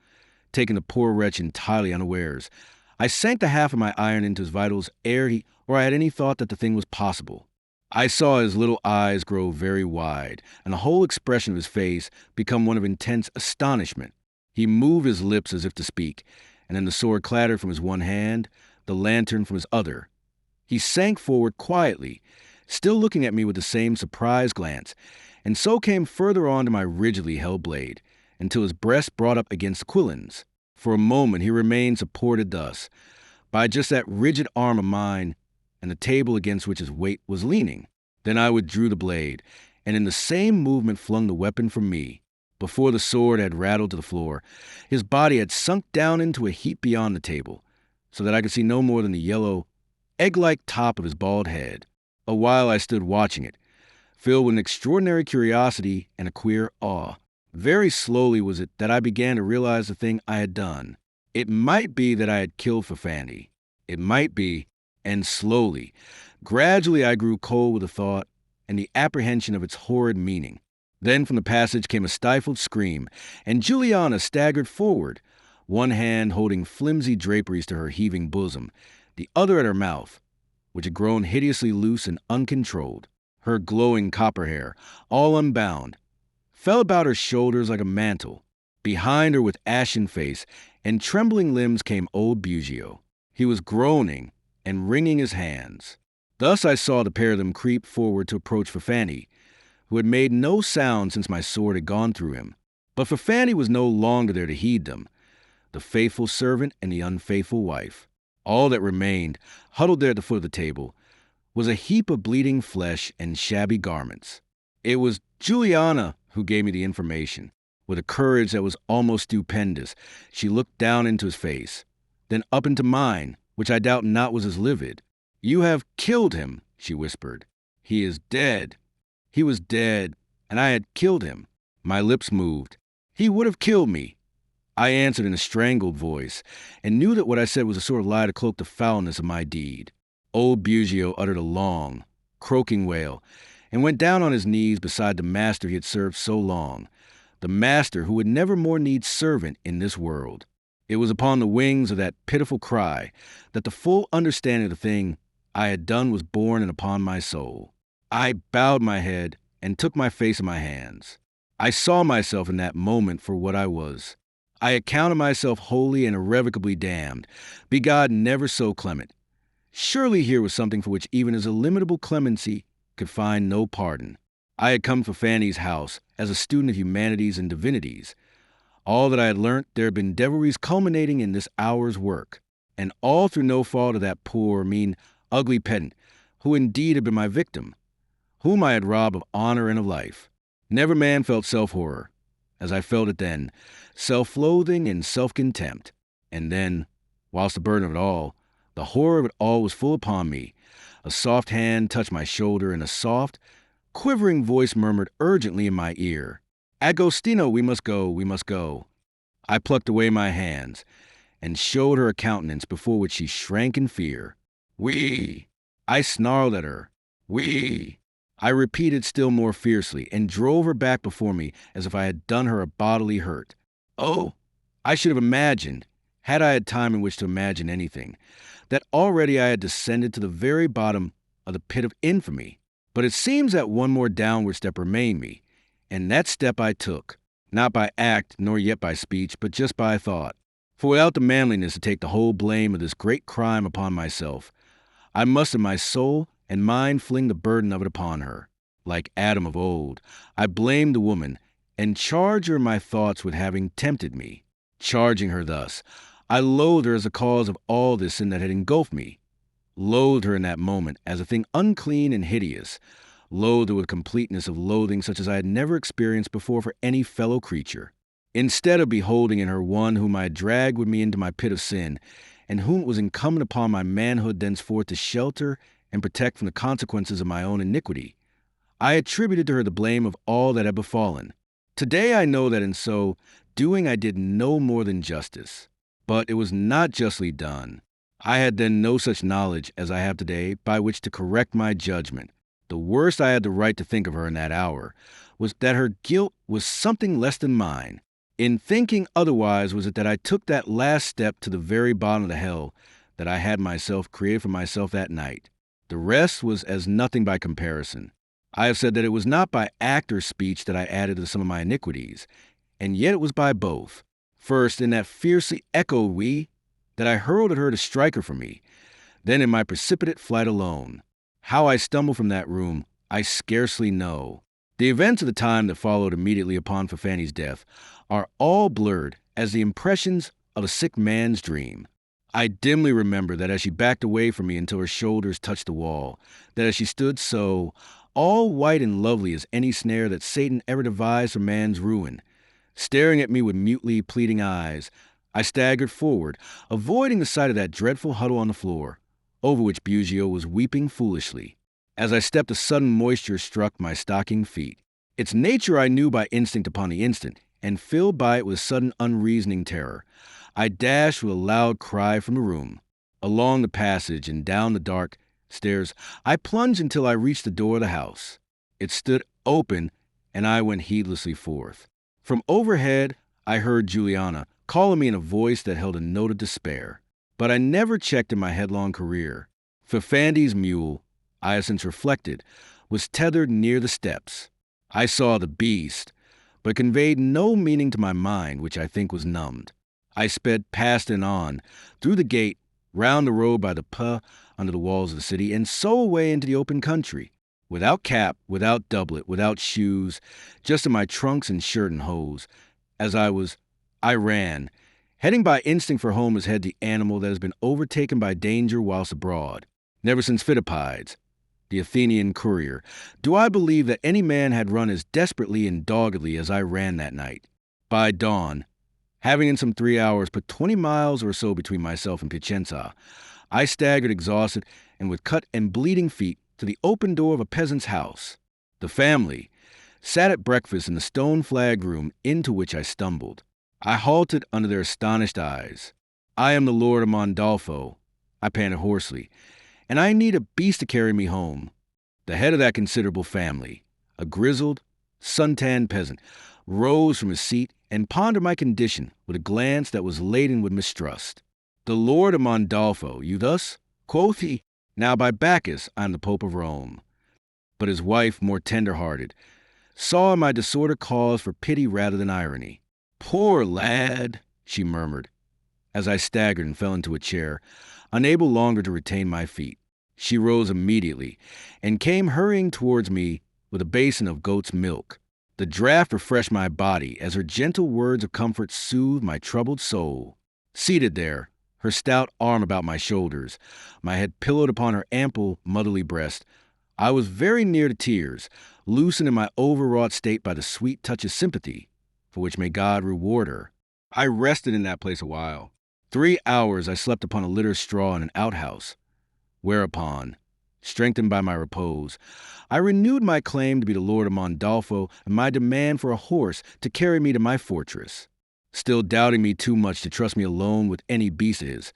taking the poor wretch entirely unawares, I sank the half of my iron into his vitals ere I had any thought that the thing was possible. I saw his little eyes grow very wide, and the whole expression of his face become one of intense astonishment. He moved his lips as if to speak, and then the sword clattered from his one hand, the lantern from his other. He sank forward quietly, still looking at me with the same surprised glance, and so came further on to my rigidly held blade, until his breast brought up against the quillins. For a moment he remained supported thus, by just that rigid arm of mine, and the table against which his weight was leaning. Then I withdrew the blade, and in the same movement flung the weapon from me. Before the sword had rattled to the floor, his body had sunk down into a heap beyond the table, so that I could see no more than the yellow, egg-like top of his bald head. A while I stood watching it, filled with an extraordinary curiosity and a queer awe. Very slowly was it that I began to realize the thing I had done. It might be that I had killed Fafani. It might be, and slowly, gradually I grew cold with the thought and the apprehension of its horrid meaning. Then from the passage came a stifled scream, and Juliana staggered forward, one hand holding flimsy draperies to her heaving bosom, the other at her mouth, which had grown hideously loose and uncontrolled. Her glowing copper hair, all unbound, fell about her shoulders like a mantle. Behind her with ashen face and trembling limbs came old Bugio. He was groaning and wringing his hands. Thus I saw the pair of them creep forward to approach Fafani, who had made no sound since my sword had gone through him. But Fafani was no longer there to heed them, the faithful servant and the unfaithful wife. All that remained, huddled there at the foot of the table, was a heap of bleeding flesh and shabby garments. It was Juliana who gave me the information. With a courage that was almost stupendous, she looked down into his face, then up into mine, which I doubt not was as livid. "You have killed him," she whispered. "He is dead. He was dead, and I had killed him." My lips moved. "He would have killed me," I answered in a strangled voice, and knew that what I said was a sort of lie to cloak the foulness of my deed. Old Bugio uttered a long, croaking wail, and went down on his knees beside the master he had served so long, the master who would never more need servant in this world. It was upon the wings of that pitiful cry that the full understanding of the thing I had done was born in upon my soul. I bowed my head and took my face in my hands. I saw myself in that moment for what I was. I accounted myself wholly and irrevocably damned, be God never so clement. Surely here was something for which even his illimitable clemency could find no pardon. I had come to Fanny's house as a student of humanities and divinities. All that I had learnt there had been devilries culminating in this hour's work, and all through no fault of that poor, mean, ugly pedant, who indeed had been my victim, whom I had robbed of honor and of life. Never man felt self-horror, as I felt it then, self-loathing and self-contempt. And then, whilst the burden of it all, the horror of it all was full upon me, a soft hand touched my shoulder, and a soft, quivering voice murmured urgently in my ear, "Agostino, we must go, we must go." I plucked away my hands, and showed her a countenance before which she shrank in fear. "We!" I snarled at her. "We!" I repeated still more fiercely, and drove her back before me as if I had done her a bodily hurt. Oh, I should have imagined, had I had time in which to imagine anything, that already I had descended to the very bottom of the pit of infamy. But it seems that one more downward step remained me, and that step I took, not by act nor yet by speech, but just by thought. For without the manliness to take the whole blame of this great crime upon myself, I must in my soul and mind fling the burden of it upon her. Like Adam of old, I blamed the woman, and charged her in my thoughts with having tempted me. Charging her thus, I loathed her as the cause of all this sin that had engulfed me. Loathed her in that moment as a thing unclean and hideous. Loathed her with completeness of loathing such as I had never experienced before for any fellow creature. Instead of beholding in her one whom I had dragged with me into my pit of sin, and whom it was incumbent upon my manhood thenceforth to shelter and protect from the consequences of my own iniquity, I attributed to her the blame of all that had befallen. Today I know that in so doing I did no more than justice. But it was not justly done. I had then no such knowledge as I have today by which to correct my judgment. The worst I had the right to think of her in that hour was that her guilt was something less than mine. In thinking otherwise was it that I took that last step to the very bottom of the hell that I had myself created for myself that night. The rest was as nothing by comparison. I have said that it was not by act or speech that I added to some of my iniquities, and yet it was by both. First, in that fiercely echoed "we" that I hurled at her to strike her from me, then in my precipitate flight alone. How I stumbled from that room, I scarcely know. The events of the time that followed immediately upon Fanny's death are all blurred as the impressions of a sick man's dream. I dimly remember that as she backed away from me until her shoulders touched the wall, that as she stood so, all white and lovely as any snare that Satan ever devised for man's ruin, staring at me with mutely pleading eyes, I staggered forward, avoiding the sight of that dreadful huddle on the floor, over which Bugio was weeping foolishly. As I stepped, a sudden moisture struck my stockinged feet. Its nature I knew by instinct upon the instant, and filled by it with sudden unreasoning terror, I dashed with a loud cry from the room. Along the passage and down the dark stairs, I plunged until I reached the door of the house. It stood open, and I went heedlessly forth. From overhead, I heard Juliana calling me in a voice that held a note of despair. But I never checked in my headlong career. Fanny's mule, I have since reflected, was tethered near the steps. I saw the beast, but conveyed no meaning to my mind, which I think was numbed. I sped past and on, through the gate, round the road by the Pas, under the walls of the city, and so away into the open country, without cap, without doublet, without shoes, just in my trunks and shirt and hose. As I ran, heading by instinct for home as had the animal that has been overtaken by danger whilst abroad. Never since Philippides, the Athenian courier, do I believe that any man had run as desperately and doggedly as I ran that night. By dawn, having in some 3 hours put 20 miles or so between myself and Piacenza, I staggered exhausted and with cut and bleeding feet to the open door of a peasant's house. The family sat at breakfast in the stone-flagged room into which I stumbled. I halted under their astonished eyes. "I am the Lord of Mondolfo," I panted hoarsely, "and I need a beast to carry me home." The head of that considerable family, a grizzled, sun-tanned peasant, rose from his seat and pondered my condition with a glance that was laden with mistrust. "The Lord of Mondolfo, you thus?" quoth he. "Now by Bacchus, I am the Pope of Rome." But his wife, more tender-hearted, saw in my disorder cause for pity rather than irony. "Poor lad," she murmured, as I staggered and fell into a chair, unable longer to retain my feet. She rose immediately and came hurrying towards me with a basin of goat's milk. The draught refreshed my body as her gentle words of comfort soothed my troubled soul. Seated there, her stout arm about my shoulders, my head pillowed upon her ample, motherly breast, I was very near to tears, loosened in my overwrought state by the sweet touch of sympathy, for which may God reward her. I rested in that place a while. 3 hours I slept upon a litter of straw in an outhouse, whereupon, strengthened by my repose, I renewed my claim to be the Lord of Mondolfo and my demand for a horse to carry me to my fortress. Still doubting me too much to trust me alone with any beast of his,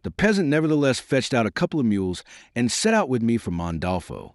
the peasant nevertheless fetched out a couple of mules and set out with me for Mondolfo.